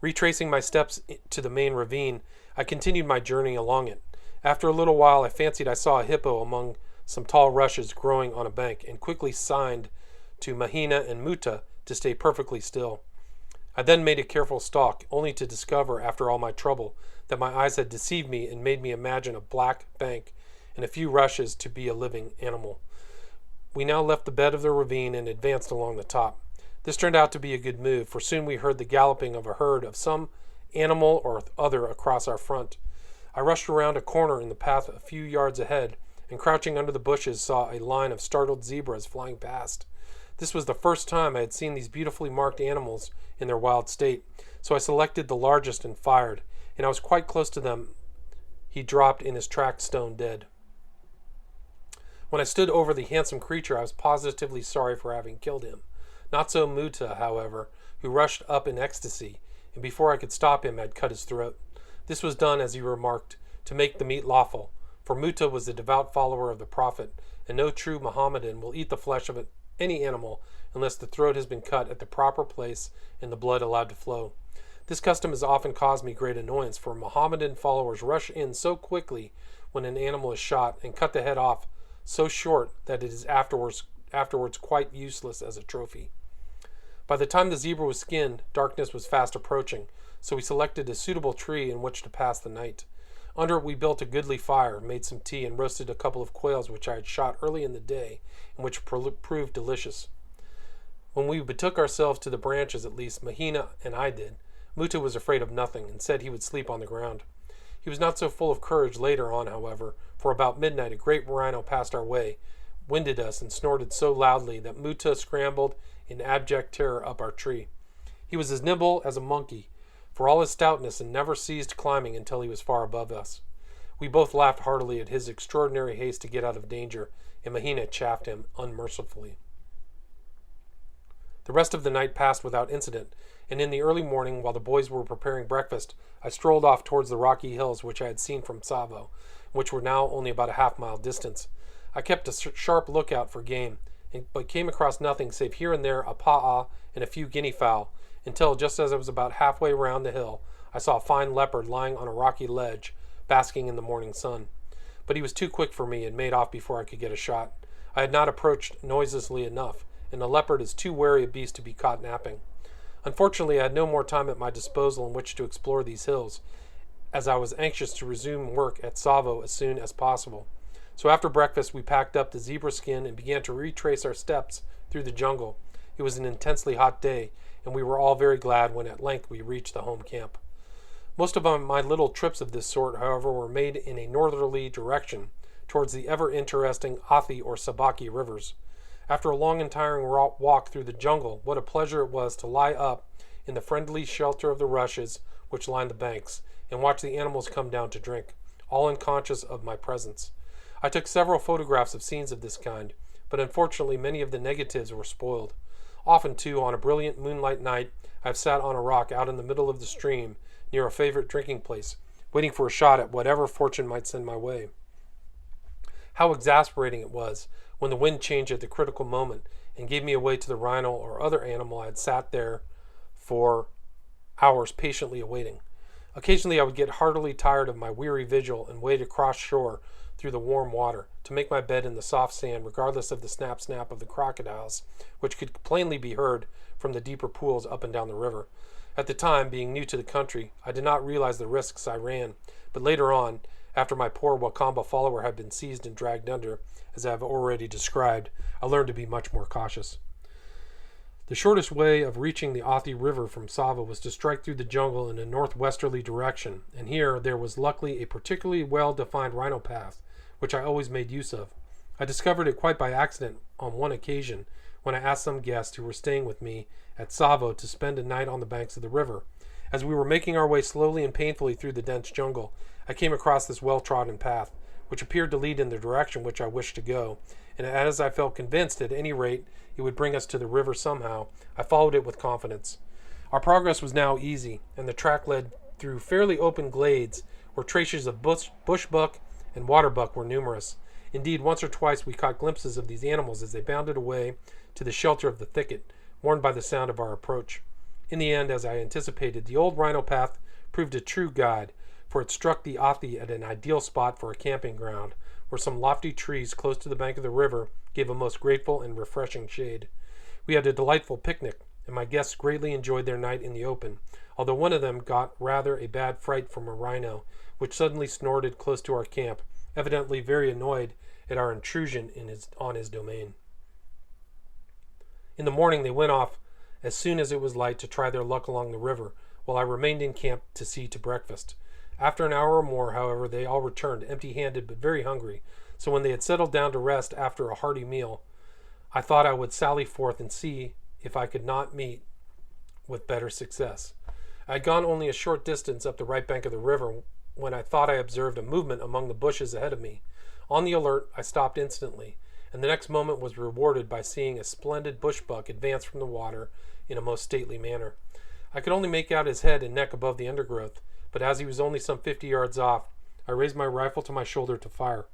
Retracing my steps to the main ravine, I continued my journey along it. After a little while, I fancied I saw a hippo among some tall rushes growing on a bank, and quickly signed to Mahina and Muta to stay perfectly still. I then made a careful stalk, only to discover, after all my trouble, that my eyes had deceived me and made me imagine a black bank and a few rushes to be a living animal. We now left the bed of the ravine and advanced along the top. This turned out to be a good move, for soon we heard the galloping of a herd of some animal or other across our front. I rushed around a corner in the path a few yards ahead, and crouching under the bushes saw a line of startled zebras flying past. This was the first time I had seen these beautifully marked animals in their wild state, so I selected the largest and fired, and I was quite close to them. He dropped in his tracks stone dead. When I stood over the handsome creature, I was positively sorry for having killed him. Not so Muta, however, who rushed up in ecstasy, and before I could stop him had cut his throat. This was done, as he remarked, to make the meat lawful, for Muta was a devout follower of the Prophet, and no true Mohammedan will eat the flesh of any animal unless the throat has been cut at the proper place and the blood allowed to flow. This custom has often caused me great annoyance, for Mohammedan followers rush in so quickly when an animal is shot and cut the head off so short that it is afterwards quite useless as a trophy. By the time the zebra was skinned, darkness was fast approaching, so we selected a suitable tree in which to pass the night. Under it we built a goodly fire, made some tea, and roasted a couple of quails which I had shot early in the day, and which proved delicious. When we betook ourselves to the branches, at least Mahina and I did, Muta was afraid of nothing, and said he would sleep on the ground. He was not so full of courage later on, however, for about midnight a great rhino passed our way, winded us, and snorted so loudly that Muta scrambled in abject terror up our tree. He was as nimble as a monkey, for all his stoutness, and never ceased climbing until he was far above us. We both laughed heartily at his extraordinary haste to get out of danger, and Mahina chaffed him unmercifully. The rest of the night passed without incident, and in the early morning, while the boys were preparing breakfast, I strolled off towards the rocky hills which I had seen from Tsavo, which were now only about a half-mile distance. I kept a sharp lookout for game, but came across nothing save here and there a pa'a and a few guinea fowl, until, just as I was about halfway round the hill, I saw a fine leopard lying on a rocky ledge, basking in the morning sun. But he was too quick for me, and made off before I could get a shot. I had not approached noiselessly enough, and the leopard is too wary a beast to be caught napping. Unfortunately, I had no more time at my disposal in which to explore these hills, as I was anxious to resume work at Tsavo as soon as possible. So after breakfast we packed up the zebra skin and began to retrace our steps through the jungle. It was an intensely hot day, and we were all very glad when at length we reached the home camp. Most of my little trips of this sort, however, were made in a northerly direction, towards the ever-interesting Athi or Sabaki rivers. After a long and tiring walk through the jungle, what a pleasure it was to lie up in the friendly shelter of the rushes which lined the banks, and watch the animals come down to drink, all unconscious of my presence. I took several photographs of scenes of this kind, but unfortunately many of the negatives were spoiled. Often, too, on a brilliant moonlight night, I have sat on a rock out in the middle of the stream, near a favorite drinking place, waiting for a shot at whatever fortune might send my way. How exasperating it was when the wind changed at the critical moment and gave me away to the rhino or other animal I had sat there for hours patiently awaiting. Occasionally I would get heartily tired of my weary vigil and wade across shore through the warm water to make my bed in the soft sand, regardless of the snap-snap of the crocodiles, which could plainly be heard from the deeper pools up and down the river. At the time, being new to the country, I did not realize the risks I ran, but later on, after my poor Wakamba follower had been seized and dragged under, as I have already described, I learned to be much more cautious. The shortest way of reaching the Athi River from Tsavo was to strike through the jungle in a northwesterly direction, and here there was luckily a particularly well-defined rhino path, which I always made use of. I discovered it quite by accident on one occasion, when I asked some guests who were staying with me at Tsavo to spend a night on the banks of the river. As we were making our way slowly and painfully through the dense jungle, I came across this well-trodden path, which appeared to lead in the direction which I wished to go, and as I felt convinced at any rate it would bring us to the river somehow, I followed it with confidence. Our progress was now easy, and the track led through fairly open glades where traces of bushbuck and waterbuck were numerous. Indeed, once or twice we caught glimpses of these animals as they bounded away to the shelter of the thicket, warned by the sound of our approach. In the end, as I anticipated, the old rhino path proved a true guide, for it struck the Athi at an ideal spot for a camping ground, where some lofty trees close to the bank of the river gave a most grateful and refreshing shade. We had a delightful picnic, and my guests greatly enjoyed their night in the open, although one of them got rather a bad fright from a rhino, which suddenly snorted close to our camp, evidently very annoyed at our intrusion on his domain. In the morning they went off as soon as it was light to try their luck along the river, while I remained in camp to see to breakfast. After an hour or more, however, they all returned, empty-handed but very hungry, so when they had settled down to rest after a hearty meal, I thought I would sally forth and see if I could not meet with better success. I had gone only a short distance up the right bank of the river when I thought I observed a movement among the bushes ahead of me. On the alert, I stopped instantly, and the next moment was rewarded by seeing a splendid bushbuck advance from the water in a most stately manner. I could only make out his head and neck above the undergrowth, but as he was only some 50 yards off, I raised my rifle to my shoulder to fire.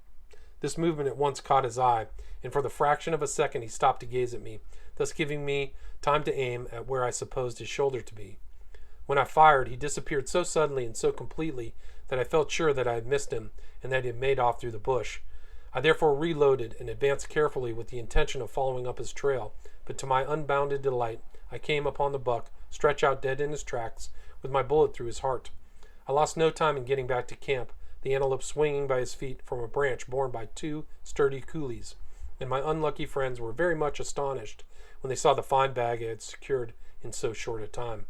This movement at once caught his eye, and for the fraction of a second he stopped to gaze at me, thus giving me time to aim at where I supposed his shoulder to be. When I fired, he disappeared so suddenly and so completely that I felt sure that I had missed him and that he had made off through the bush. I therefore reloaded and advanced carefully with the intention of following up his trail, but to my unbounded delight, I came upon the buck, stretched out dead in his tracks, with my bullet through his heart. I lost no time in getting back to camp, the antelope swinging by his feet from a branch borne by two sturdy coolies, and my unlucky friends were very much astonished when they saw the fine bag I had secured in so short a time.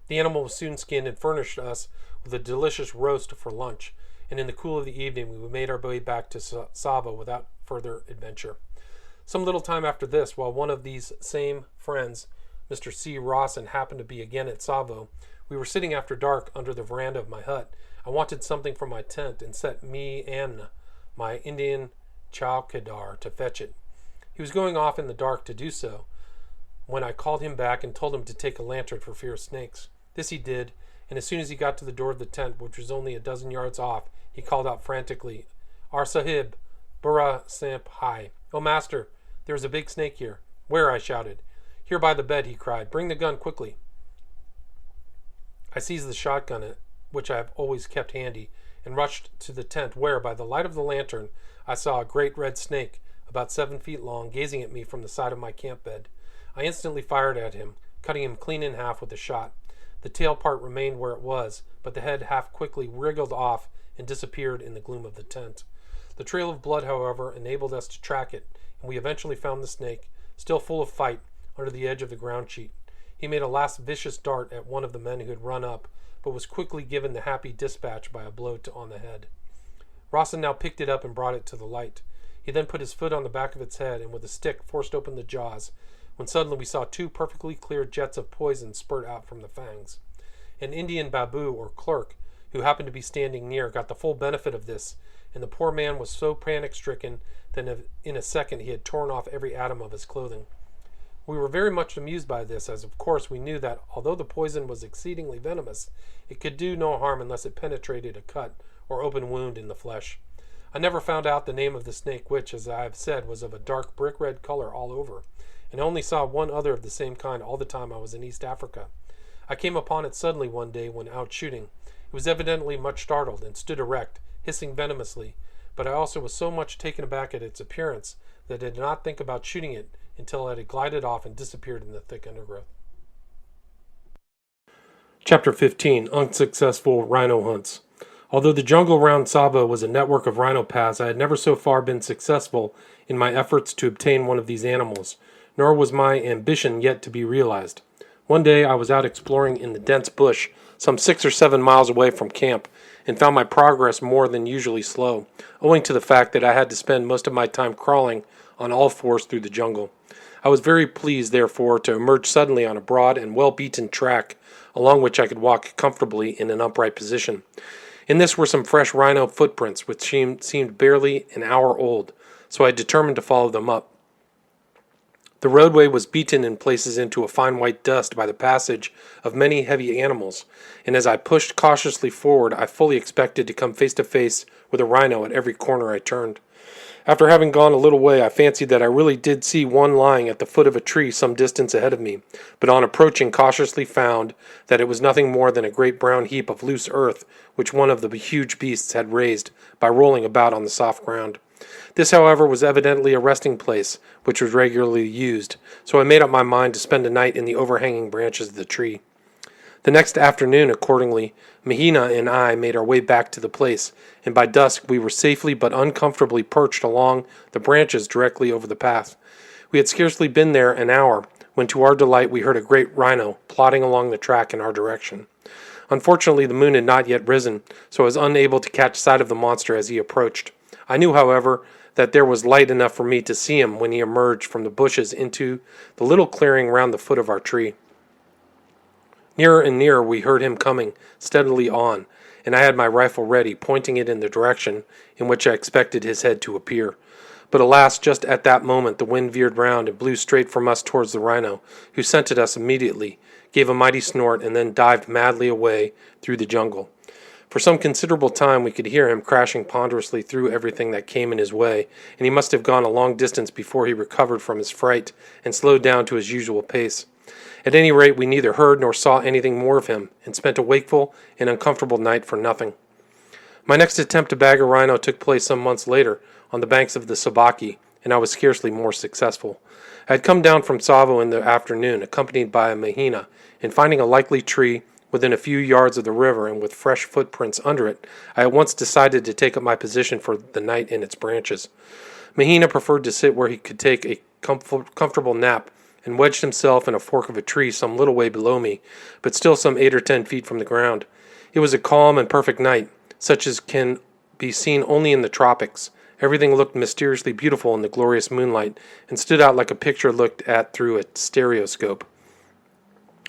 The animal was soon skinned and furnished us with a delicious roast for lunch, and in the cool of the evening we made our way back to Tsavo without further adventure. Some little time after this, while one of these same friends, Mr. C. Rawson, happened to be again at Tsavo, we were sitting after dark under the veranda of my hut. I wanted something from my tent and set me and my Indian chowkidar to fetch it. He was going off in the dark to do so, when I called him back and told him to take a lantern for fear of snakes. This he did, and as soon as he got to the door of the tent, which was only a dozen yards off, he called out frantically, "Ar Sahib, Burra Samp Hai. Oh, master, there is a big snake here." "Where?" I shouted. "Here by the bed," he cried. "Bring the gun quickly." I seized the shotgun, which I have always kept handy, and rushed to the tent where, by the light of the lantern, I saw a great red snake, about 7 feet long, gazing at me from the side of my camp bed. I instantly fired at him, cutting him clean in half with a shot. The tail part remained where it was, but the head half quickly wriggled off and disappeared in the gloom of the tent. The trail of blood, however, enabled us to track it, and we eventually found the snake, still full of fight, under the edge of the ground sheet. He made a last vicious dart at one of the men who had run up, but was quickly given the happy dispatch by a blow on the head. Rawson now picked it up and brought it to the light. He then put his foot on the back of its head and with a stick forced open the jaws, when suddenly we saw 2 perfectly clear jets of poison spurt out from the fangs. An Indian babu or clerk, who happened to be standing near, got the full benefit of this, and the poor man was so panic-stricken that in a second he had torn off every atom of his clothing. We were very much amused by this, as of course we knew that although the poison was exceedingly venomous, it could do no harm unless it penetrated a cut or open wound in the flesh. I never found out the name of the snake, which, as I have said, was of a dark brick-red color all over, and I only saw one other of the same kind all the time I was in East Africa. I came upon it suddenly one day when out shooting. It was evidently much startled and stood erect, hissing venomously, but I also was so much taken aback at its appearance that I did not think about shooting it until it had glided off and disappeared in the thick undergrowth. Chapter 15. Unsuccessful Rhino Hunts. Although the jungle around Tsavo was a network of rhino paths, I had never so far been successful in my efforts to obtain one of these animals, nor was my ambition yet to be realized. One day I was out exploring in the dense bush, some 6 or 7 miles away from camp, and found my progress more than usually slow, owing to the fact that I had to spend most of my time crawling on all fours through the jungle. I was very pleased, therefore, to emerge suddenly on a broad and well-beaten track, along which I could walk comfortably in an upright position. In this were some fresh rhino footprints, which seemed barely an hour old, so I determined to follow them up. The roadway was beaten in places into a fine white dust by the passage of many heavy animals, and as I pushed cautiously forward, I fully expected to come face to face with a rhino at every corner I turned. After having gone a little way, I fancied that I really did see one lying at the foot of a tree some distance ahead of me, but on approaching cautiously found that it was nothing more than a great brown heap of loose earth which one of the huge beasts had raised by rolling about on the soft ground. This, however, was evidently a resting place, which was regularly used, so I made up my mind to spend a night in the overhanging branches of the tree. The next afternoon, accordingly, Mahina and I made our way back to the place, and by dusk we were safely but uncomfortably perched along the branches directly over the path. We had scarcely been there an hour, when to our delight we heard a great rhino plodding along the track in our direction. Unfortunately, the moon had not yet risen, so I was unable to catch sight of the monster as he approached. I knew, however, that there was light enough for me to see him when he emerged from the bushes into the little clearing round the foot of our tree. Nearer and nearer we heard him coming steadily on, and I had my rifle ready, pointing it in the direction in which I expected his head to appear. But alas, just at that moment the wind veered round and blew straight from us towards the rhino, who scented us immediately, gave a mighty snort, and then dived madly away through the jungle. For some considerable time we could hear him crashing ponderously through everything that came in his way, and he must have gone a long distance before he recovered from his fright and slowed down to his usual pace. At any rate, we neither heard nor saw anything more of him, and spent a wakeful and uncomfortable night for nothing. My next attempt to bag a rhino took place some months later, on the banks of the Sabaki, and I was scarcely more successful. I had come down from Tsavo in the afternoon, accompanied by a Mahina, and finding a likely tree within a few yards of the river and with fresh footprints under it, I at once decided to take up my position for the night in its branches. Mahina preferred to sit where he could take a comfortable nap, and wedged himself in a fork of a tree some little way below me, but still some 8 or 10 feet from the ground. It was a calm and perfect night, such as can be seen only in the tropics. Everything looked mysteriously beautiful in the glorious moonlight, and stood out like a picture looked at through a stereoscope.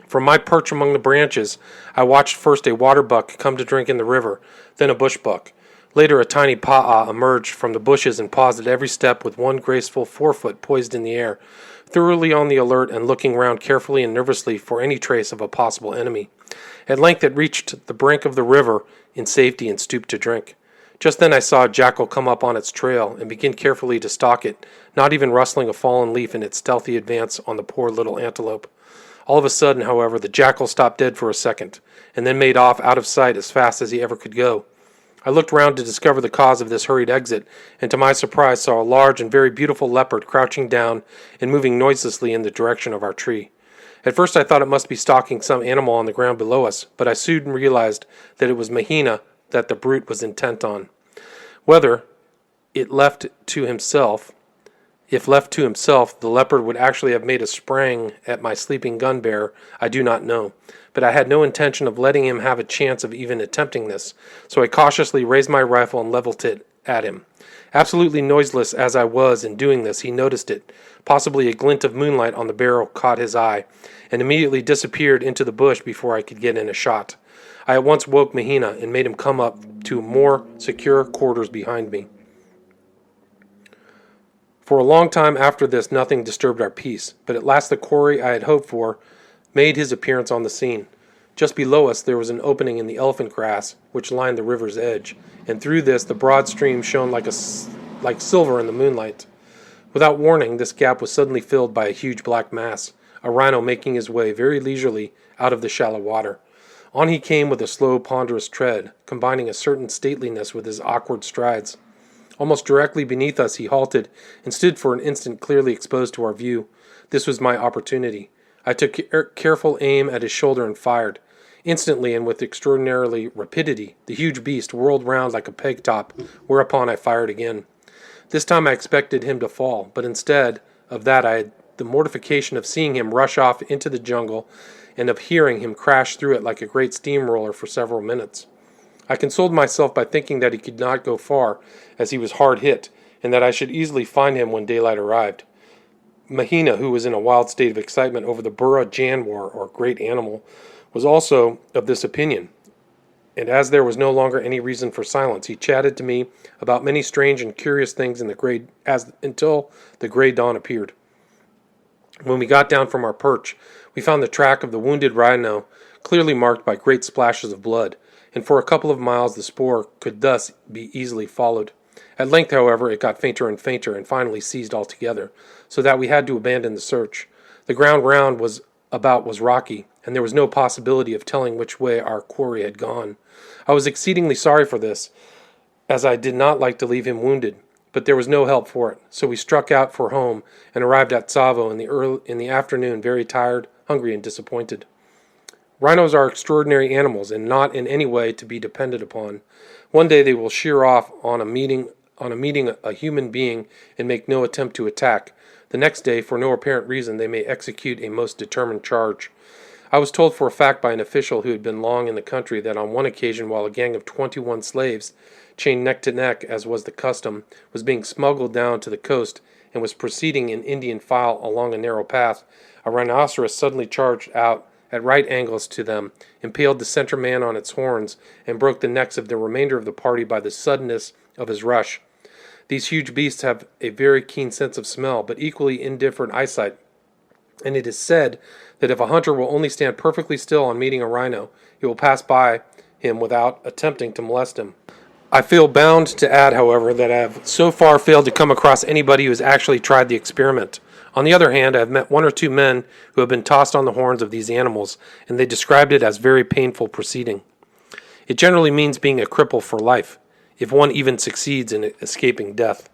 From my perch among the branches, I watched first a water buck come to drink in the river, then a bush buck. Later, a tiny pa'a emerged from the bushes and paused at every step with one graceful forefoot poised in the air, thoroughly on the alert and looking round carefully and nervously for any trace of a possible enemy. At length it reached the brink of the river in safety and stooped to drink. Just then I saw a jackal come up on its trail and begin carefully to stalk it, not even rustling a fallen leaf in its stealthy advance on the poor little antelope. All of a sudden, however, the jackal stopped dead for a second, and then made off out of sight as fast as he ever could go. I looked round to discover the cause of this hurried exit, and to my surprise saw a large and very beautiful leopard crouching down and moving noiselessly in the direction of our tree. At first I thought it must be stalking some animal on the ground below us, but I soon realized that it was Mahina that the brute was intent on. Whether it left to himself If left to himself, the leopard would actually have made a spring at my sleeping gun bearer, I do not know. But I had no intention of letting him have a chance of even attempting this, so I cautiously raised my rifle and leveled it at him. Absolutely noiseless as I was in doing this, he noticed it. Possibly a glint of moonlight on the barrel caught his eye, and immediately disappeared into the bush before I could get in a shot. I at once woke Mahina and made him come up to more secure quarters behind me. For a long time after this, nothing disturbed our peace, but at last the quarry I had hoped for made his appearance on the scene. Just below us there was an opening in the elephant grass which lined the river's edge, and through this the broad stream shone like silver in the moonlight. Without warning, this gap was suddenly filled by a huge black mass, a rhino making his way very leisurely out of the shallow water. On he came with a slow, ponderous tread, combining a certain stateliness with his awkward strides. Almost directly beneath us he halted and stood for an instant clearly exposed to our view. This was my opportunity. I took careful aim at his shoulder and fired. Instantly and with extraordinary rapidity, the huge beast whirled round like a peg top, whereupon I fired again. This time I expected him to fall, but instead of that I had the mortification of seeing him rush off into the jungle and of hearing him crash through it like a great steamroller for several minutes. I consoled myself by thinking that he could not go far, as he was hard hit, and that I should easily find him when daylight arrived. Mahina, who was in a wild state of excitement over the burra jaguar, or great animal, was also of this opinion, and as there was no longer any reason for silence, he chatted to me about many strange and curious things until the gray dawn appeared. When we got down from our perch, we found the track of the wounded rhino clearly marked by great splashes of blood, and for a couple of miles the spoor could thus be easily followed. At length, however, it got fainter and fainter, and finally ceased altogether, so that we had to abandon the search. The ground round was rocky, and there was no possibility of telling which way our quarry had gone. I was exceedingly sorry for this, as I did not like to leave him wounded, but there was no help for it, so we struck out for home and arrived at Tsavo in the afternoon, very tired, hungry, and disappointed. Rhinos are extraordinary animals, and not in any way to be depended upon. One day they will sheer off on meeting a human being and make no attempt to attack. The next day, for no apparent reason, they may execute a most determined charge. I was told for a fact by an official who had been long in the country that on one occasion, while a gang of 21 slaves, chained neck to neck as was the custom, was being smuggled down to the coast and was proceeding in Indian file along a narrow path, a rhinoceros suddenly charged out at right angles to them, impaled the center man on its horns, and broke the necks of the remainder of the party by the suddenness of his rush. These huge beasts have a very keen sense of smell, but equally indifferent eyesight, and it is said that if a hunter will only stand perfectly still on meeting a rhino, he will pass by him without attempting to molest him. I feel bound to add, however, that I have so far failed to come across anybody who has actually tried the experiment. On the other hand, I have met one or two men who have been tossed on the horns of these animals, and they described it as very painful proceeding. It generally means being a cripple for life, if one even succeeds in escaping death.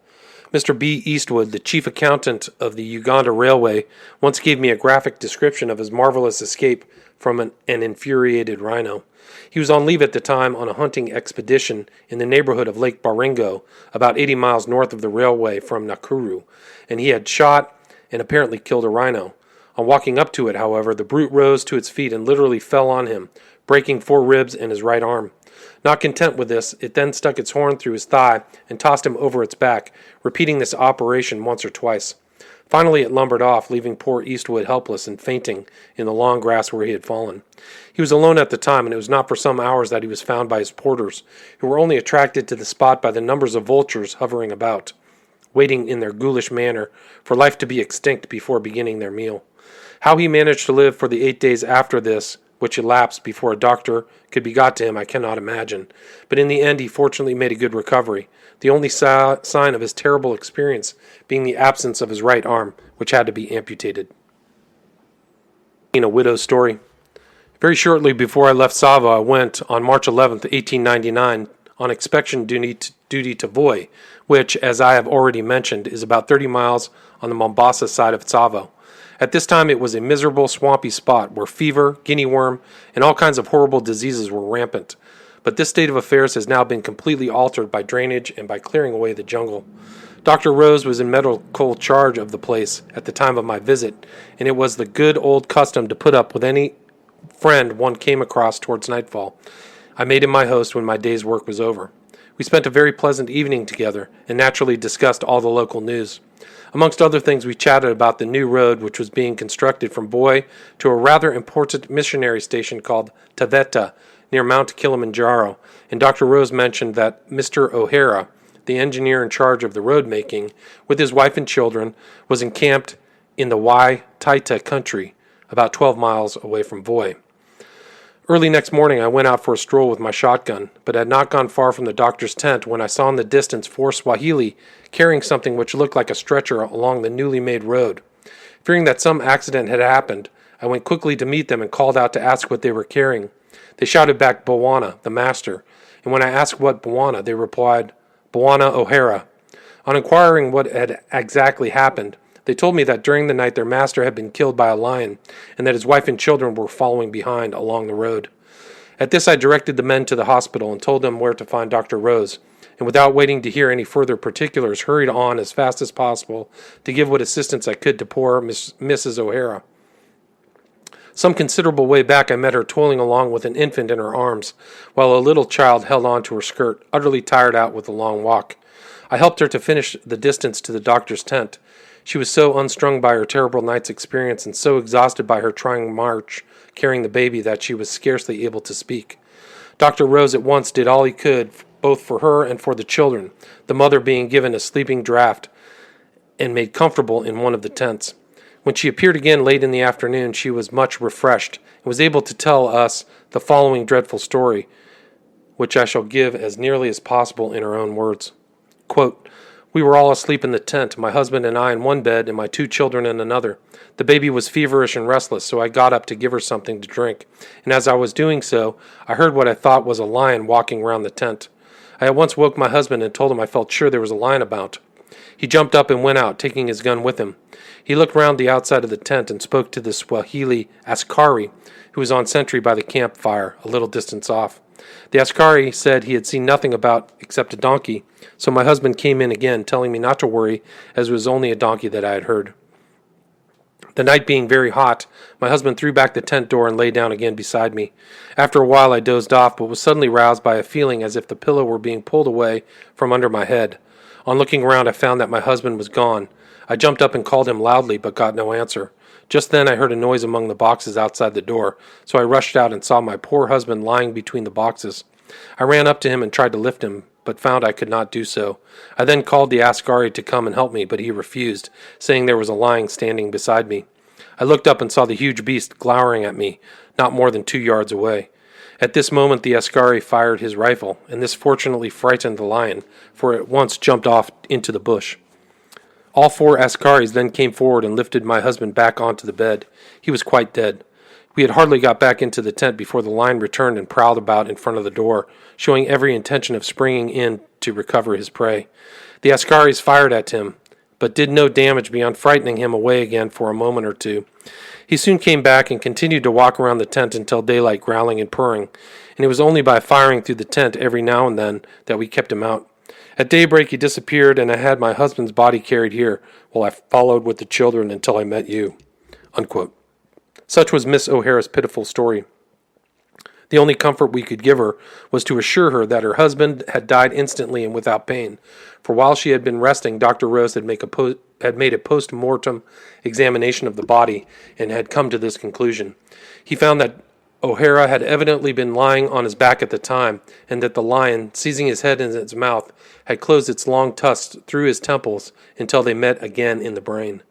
Mr. B. Eastwood, the chief accountant of the Uganda Railway, once gave me a graphic description of his marvelous escape from an infuriated rhino. He was on leave at the time on a hunting expedition in the neighborhood of Lake Baringo, about 80 miles north of the railway from Nakuru, and he had shot and apparently killed a rhino. On walking up to it, however, the brute rose to its feet and literally fell on him, breaking 4 ribs and his right arm. Not content with this, it then stuck its horn through his thigh and tossed him over its back, repeating this operation once or twice. Finally it lumbered off, leaving poor Eastwood helpless and fainting in the long grass where he had fallen. He was alone at the time, and it was not for some hours that he was found by his porters, who were only attracted to the spot by the numbers of vultures hovering about, waiting in their ghoulish manner for life to be extinct before beginning their meal. How he managed to live for the 8 days after this, which elapsed before a doctor could be got to him, I cannot imagine. But in the end he fortunately made a good recovery, the only sign of his terrible experience being the absence of his right arm, which had to be amputated. In a widow's story. Very shortly before I left Tsavo, I went, on March 11th, 1899, on inspection duty to Voi, which, as I have already mentioned, is about 30 miles on the Mombasa side of Tsavo. At this time it was a miserable, swampy spot where fever, guinea worm, and all kinds of horrible diseases were rampant. But this state of affairs has now been completely altered by drainage and by clearing away the jungle. Dr. Rose was in medical charge of the place at the time of my visit, and it was the good old custom to put up with any friend one came across towards nightfall. I made him my host when my day's work was over. We spent a very pleasant evening together, and naturally discussed all the local news. Amongst other things, we chatted about the new road which was being constructed from Voi to a rather important missionary station called Taveta, near Mount Kilimanjaro, and Dr. Rose mentioned that Mr. O'Hara, the engineer in charge of the road making, with his wife and children, was encamped in the Wai-Taita country, about 12 miles away from Voi. Early next morning I went out for a stroll with my shotgun, but had not gone far from the doctor's tent when I saw in the distance 4 Swahili carrying something which looked like a stretcher along the newly made road. Fearing that some accident had happened, I went quickly to meet them and called out to ask what they were carrying. They shouted back Bwana, the master, and when I asked what Bwana, they replied, Bwana O'Hara. On inquiring what had exactly happened, they told me that during the night their master had been killed by a lion, and that his wife and children were following behind along the road. At this I directed the men to the hospital and told them where to find Dr. Rose, and without waiting to hear any further particulars, hurried on as fast as possible to give what assistance I could to poor Mrs. O'Hara. Some considerable way back I met her toiling along with an infant in her arms, while a little child held on to her skirt, utterly tired out with the long walk. I helped her to finish the distance to the doctor's tent. She was so unstrung by her terrible night's experience and so exhausted by her trying march carrying the baby that she was scarcely able to speak. Dr. Rose at once did all he could, both for her and for the children, the mother being given a sleeping draught and made comfortable in one of the tents. When she appeared again late in the afternoon, she was much refreshed and was able to tell us the following dreadful story, which I shall give as nearly as possible in her own words. Quote, We were all asleep in the tent, my husband and I in one bed and my 2 children in another. The baby was feverish and restless, so I got up to give her something to drink, and as I was doing so, I heard what I thought was a lion walking round the tent. I at once woke my husband and told him I felt sure there was a lion about. He jumped up and went out, taking his gun with him. He looked round the outside of the tent and spoke to the Swahili askari, who was on sentry by the campfire a little distance off. The askari said he had seen nothing about except a donkey, so my husband came in again, telling me not to worry, as it was only a donkey that I had heard. The night being very hot, my husband threw back the tent door and lay down again beside me. After a while I dozed off, but was suddenly roused by a feeling as if the pillow were being pulled away from under my head. On looking around, I found that my husband was gone. I jumped up and called him loudly, but got no answer. Just then I heard a noise among the boxes outside the door, so I rushed out and saw my poor husband lying between the boxes. I ran up to him and tried to lift him, but found I could not do so. I then called the askari to come and help me, but he refused, saying there was a lion standing beside me. I looked up and saw the huge beast glowering at me, not more than 2 yards away. At this moment the askari fired his rifle, and this fortunately frightened the lion, for it at once jumped off into the bush. All 4 askaris then came forward and lifted my husband back onto the bed. He was quite dead. We had hardly got back into the tent before the lion returned and prowled about in front of the door, showing every intention of springing in to recover his prey. The askaris fired at him, but did no damage beyond frightening him away again for a moment or two. He soon came back and continued to walk around the tent until daylight, growling and purring, and it was only by firing through the tent every now and then that we kept him out. At daybreak he disappeared, and I had my husband's body carried here, while I followed with the children until I met you." Unquote. Such was Miss O'Hara's pitiful story. The only comfort we could give her was to assure her that her husband had died instantly and without pain, for while she had been resting, Dr. Rose had made a post-mortem examination of the body and had come to this conclusion. He found that O'Hara had evidently been lying on his back at the time, and that the lion, seizing his head in its mouth, had closed its long tusks through his temples until they met again in the brain.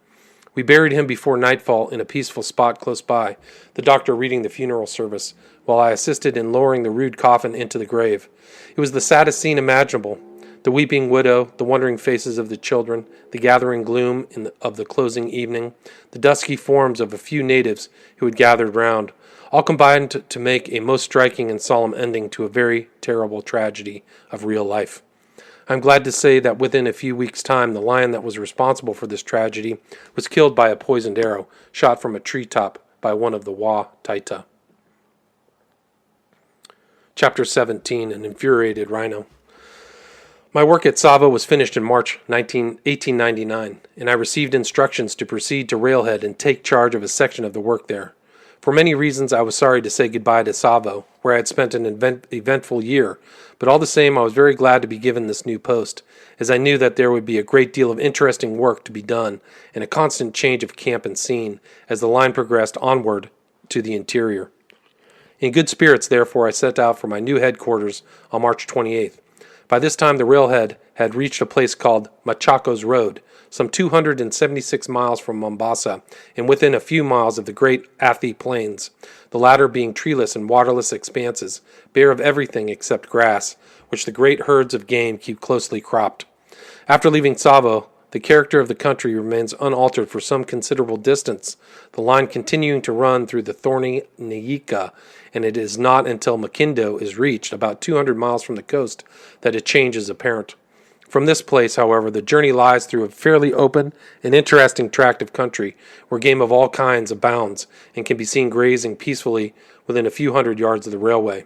We buried him before nightfall in a peaceful spot close by, the doctor reading the funeral service, while I assisted in lowering the rude coffin into the grave. It was the saddest scene imaginable. The weeping widow, the wondering faces of the children, the gathering gloom of the closing evening, the dusky forms of a few natives who had gathered round, all combined to make a most striking and solemn ending to a very terrible tragedy of real life. I am glad to say that within a few weeks' time, the lion that was responsible for this tragedy was killed by a poisoned arrow, shot from a treetop by one of the Wa-Taita. Chapter 17, An Infuriated Rhino. My work at Tsavo was finished in March 1899, and I received instructions to proceed to Railhead and take charge of a section of the work there. For many reasons, I was sorry to say goodbye to Tsavo, where I had spent an eventful year, but all the same, I was very glad to be given this new post, as I knew that there would be a great deal of interesting work to be done and a constant change of camp and scene as the line progressed onward to the interior. In good spirits, therefore, I set out for my new headquarters on March 28th. By this time, the railhead had reached a place called Machakos Road, some 276 miles from Mombasa, and within a few miles of the great Athi Plains, the latter being treeless and waterless expanses, bare of everything except grass, which the great herds of game keep closely cropped. After leaving Tsavo, the character of the country remains unaltered for some considerable distance, the line continuing to run through the thorny Nyika, and it is not until Makindo is reached, about 200 miles from the coast, that a change is apparent. From this place, however, the journey lies through a fairly open and interesting tract of country, where game of all kinds abounds, and can be seen grazing peacefully within a few hundred yards of the railway.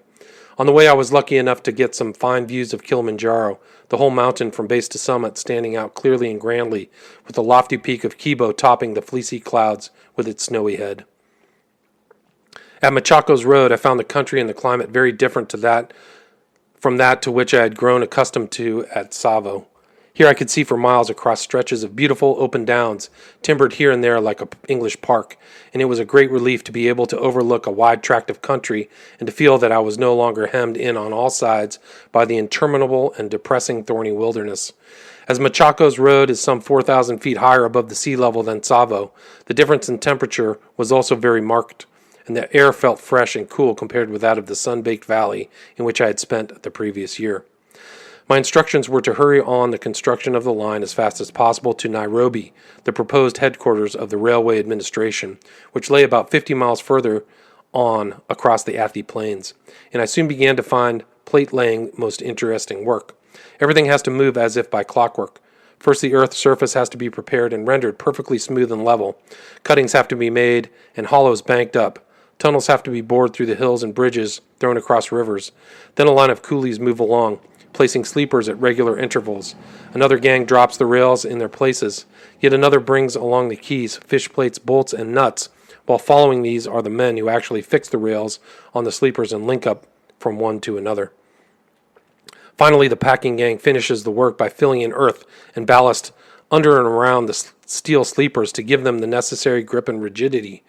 On the way, I was lucky enough to get some fine views of Kilimanjaro, the whole mountain from base to summit standing out clearly and grandly, with the lofty peak of Kibo topping the fleecy clouds with its snowy head. At Machakos Road, I found the country and the climate very different from that to which I had grown accustomed to at Tsavo. Here I could see for miles across stretches of beautiful open downs, timbered here and there like an English park, and it was a great relief to be able to overlook a wide tract of country and to feel that I was no longer hemmed in on all sides by the interminable and depressing thorny wilderness. As Machakos Road is some 4,000 feet higher above the sea level than Tsavo, the difference in temperature was also very marked, and the air felt fresh and cool compared with that of the sun-baked valley in which I had spent the previous year. My instructions were to hurry on the construction of the line as fast as possible to Nairobi, the proposed headquarters of the railway administration, which lay about 50 miles further on across the Athi Plains, and I soon began to find plate-laying most interesting work. Everything has to move as if by clockwork. First, the earth's surface has to be prepared and rendered perfectly smooth and level. Cuttings have to be made and hollows banked up. Tunnels have to be bored through the hills and bridges thrown across rivers. Then a line of coolies move along, placing sleepers at regular intervals. Another gang drops the rails in their places. Yet another brings along the keys, fish plates, bolts, and nuts, while following these are the men who actually fix the rails on the sleepers and link up from one to another. Finally, the packing gang finishes the work by filling in earth and ballast under and around the steel sleepers to give them the necessary grip and rigidity.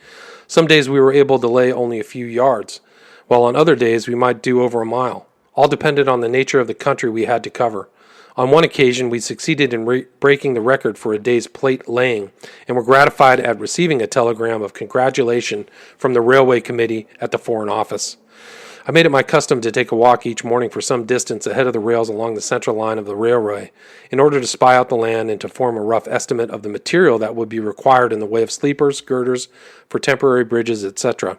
Some days we were able to lay only a few yards, while on other days we might do over a mile. All depended on the nature of the country we had to cover. On one occasion, we succeeded in breaking the record for a day's plate laying, and were gratified at receiving a telegram of congratulation from the Railway Committee at the Foreign Office. I made it my custom to take a walk each morning for some distance ahead of the rails along the central line of the railway, in order to spy out the land and to form a rough estimate of the material that would be required in the way of sleepers, girders, for temporary bridges, etc.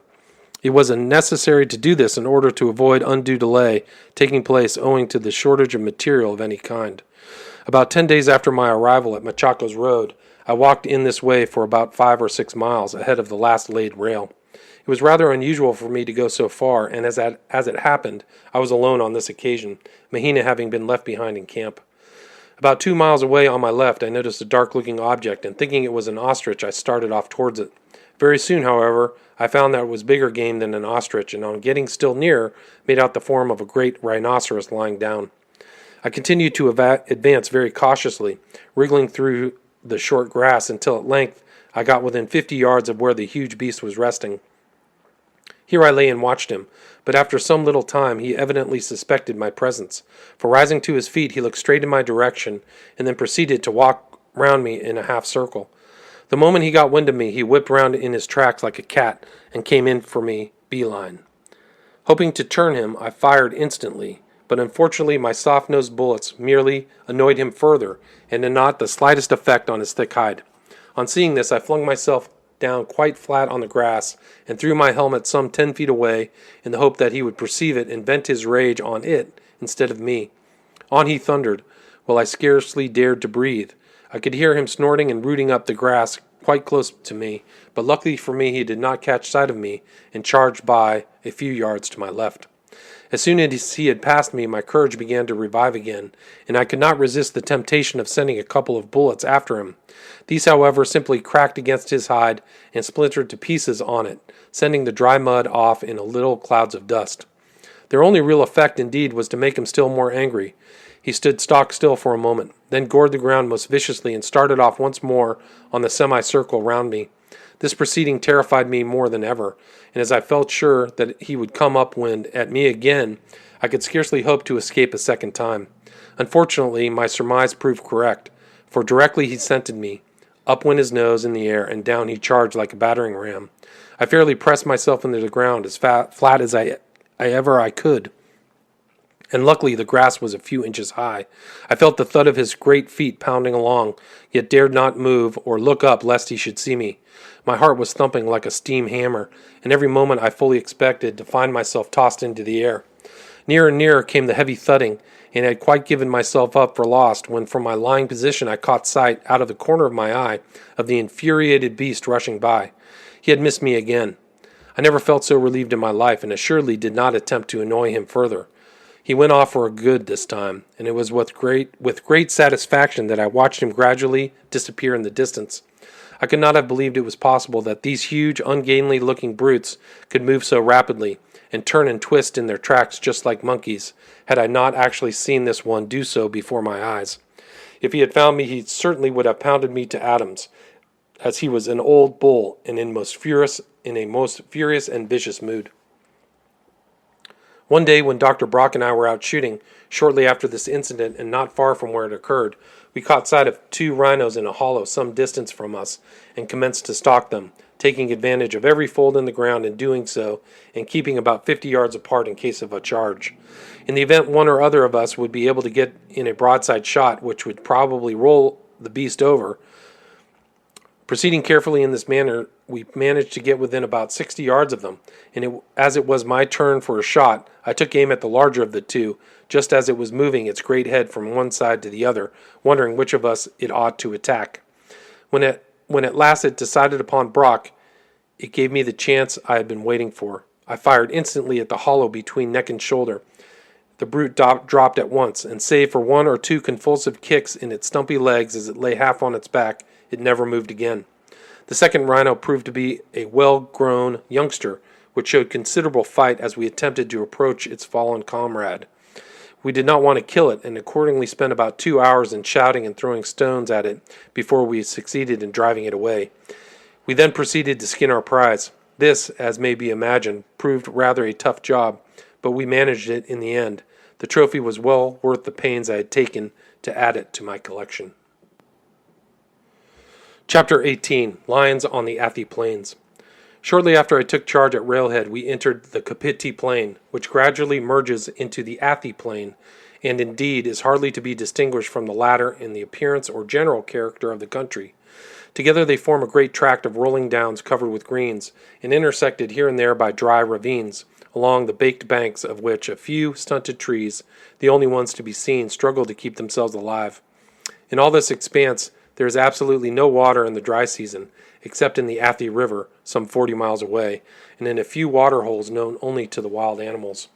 It was necessary to do this in order to avoid undue delay taking place owing to the shortage of material of any kind. About 10 days after my arrival at Machakos Road, I walked in this way for about 5 or 6 miles ahead of the last laid rail. It was rather unusual for me to go so far, and as it happened, I was alone on this occasion, Mahina having been left behind in camp. About 2 miles away on my left, I noticed a dark-looking object, and thinking it was an ostrich, I started off towards it. Very soon, however, I found that it was bigger game than an ostrich, and on getting still nearer, made out the form of a great rhinoceros lying down. I continued to advance very cautiously, wriggling through the short grass until at length I got within 50 yards of where the huge beast was resting. Here I lay and watched him, but after some little time he evidently suspected my presence, for rising to his feet he looked straight in my direction, and then proceeded to walk round me in a half circle. The moment he got wind of me, he whipped round in his tracks like a cat, and came in for me beeline. Hoping to turn him, I fired instantly, but unfortunately my soft-nosed bullets merely annoyed him further, and had not the slightest effect on his thick hide. On seeing this, I flung myself down quite flat on the grass, and threw my helmet some 10 feet away, in the hope that he would perceive it and vent his rage on it instead of me. On he thundered, while I scarcely dared to breathe. I could hear him snorting and rooting up the grass quite close to me, but luckily for me he did not catch sight of me, and charged by a few yards to my left. As soon as he had passed me, my courage began to revive again, and I could not resist the temptation of sending a couple of bullets after him. These, however, simply cracked against his hide and splintered to pieces on it, sending the dry mud off in little clouds of dust. Their only real effect, indeed, was to make him still more angry. He stood stock still for a moment, then gored the ground most viciously and started off once more on the semicircle round me. This proceeding terrified me more than ever, and as I felt sure that he would come upwind at me again, I could scarcely hope to escape a second time. Unfortunately, my surmise proved correct, for directly he scented me. Up went his nose in the air, and down he charged like a battering ram. I fairly pressed myself into the ground as flat as I ever could, and luckily the grass was a few inches high. I felt the thud of his great feet pounding along, yet dared not move or look up lest he should see me. My heart was thumping like a steam hammer, and every moment I fully expected to find myself tossed into the air. Nearer and nearer came the heavy thudding, and I had quite given myself up for lost when from my lying position I caught sight, out of the corner of my eye, of the infuriated beast rushing by. He had missed me again. I never felt so relieved in my life, and assuredly did not attempt to annoy him further. He went off for good this time, and it was with great satisfaction that I watched him gradually disappear in the distance. I could not have believed it was possible that these huge, ungainly-looking brutes could move so rapidly, and turn and twist in their tracks just like monkeys, had I not actually seen this one do so before my eyes. If he had found me, he certainly would have pounded me to atoms, as he was an old bull and in a most furious and vicious mood. One day when Dr. Brock and I were out shooting, shortly after this incident and not far from where it occurred, we caught sight of 2 rhinos in a hollow some distance from us and commenced to stalk them, taking advantage of every fold in the ground in doing so and keeping about 50 yards apart in case of a charge. In the event one or other of us would be able to get in a broadside shot which would probably roll the beast over. Proceeding carefully in this manner, we managed to get within about 60 yards of them, and as it was my turn for a shot, I took aim at the larger of the 2, just as it was moving its great head from one side to the other, wondering which of us it ought to attack. When at last it decided upon Brock, it gave me the chance I had been waiting for. I fired instantly at the hollow between neck and shoulder. The brute dropped at once, and save for 1 or 2 convulsive kicks in its stumpy legs as it lay half on its back, it never moved again. The second rhino proved to be a well-grown youngster, which showed considerable fight as we attempted to approach its fallen comrade. We did not want to kill it, and accordingly spent about 2 hours in shouting and throwing stones at it before we succeeded in driving it away. We then proceeded to skin our prize. This, as may be imagined, proved rather a tough job, but we managed it in the end. The trophy was well worth the pains I had taken to add it to my collection. Chapter 18. Lions on the Athi Plains. Shortly after I took charge at Railhead, we entered the Kapiti Plain, which gradually merges into the Athi Plain, and indeed is hardly to be distinguished from the latter in the appearance or general character of the country. Together they form a great tract of rolling downs covered with greens, and intersected here and there by dry ravines, along the baked banks of which a few stunted trees, the only ones to be seen, struggle to keep themselves alive. In all this expanse there is absolutely no water in the dry season, except in the Athi River, some 40 miles away, and in a few water holes known only to the wild animals.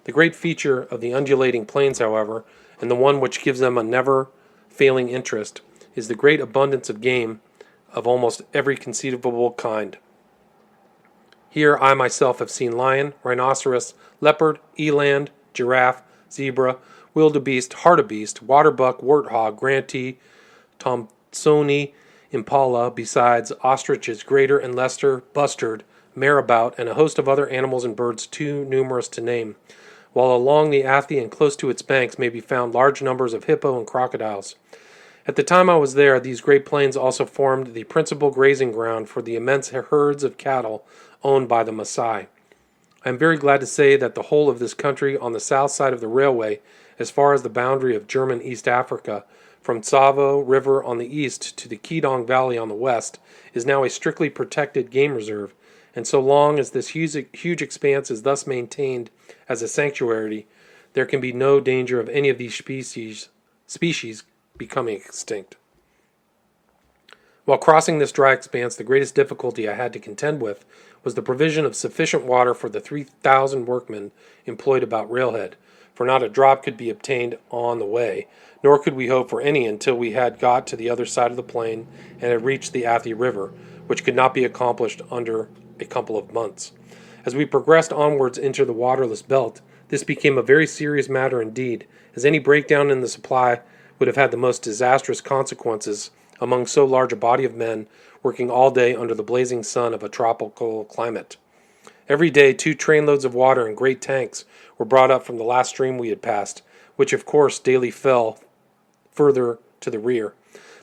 The great feature of the undulating plains, however, and the one which gives them a never-failing interest, is the great abundance of game of almost every conceivable kind. Here I myself have seen lion, rhinoceros, leopard, eland, giraffe, zebra, wildebeest, hartebeest, waterbuck, warthog, grantee, Thomsoni, impala, besides ostriches greater and lesser, bustard, marabout, and a host of other animals and birds too numerous to name, while along the Athi and close to its banks may be found large numbers of hippo and crocodiles. At the time I was there, these great plains also formed the principal grazing ground for the immense herds of cattle owned by the Maasai. I am very glad to say that the whole of this country on the south side of the railway, as far as the boundary of German East Africa, from Tsavo River on the east to the Kedong Valley on the west, is now a strictly protected game reserve, and so long as this huge expanse is thus maintained as a sanctuary, there can be no danger of any of these species becoming extinct. While crossing this dry expanse, the greatest difficulty I had to contend with was the provision of sufficient water for the 3,000 workmen employed about Railhead, for not a drop could be obtained on the way, nor could we hope for any until we had got to the other side of the plain and had reached the Athi River, which could not be accomplished under a couple of months. As we progressed onwards into the waterless belt, this became a very serious matter indeed, as any breakdown in the supply would have had the most disastrous consequences among so large a body of men working all day under the blazing sun of a tropical climate. Every day 2 trainloads of water in great tanks were brought up from the last stream we had passed, which of course daily fell further to the rear.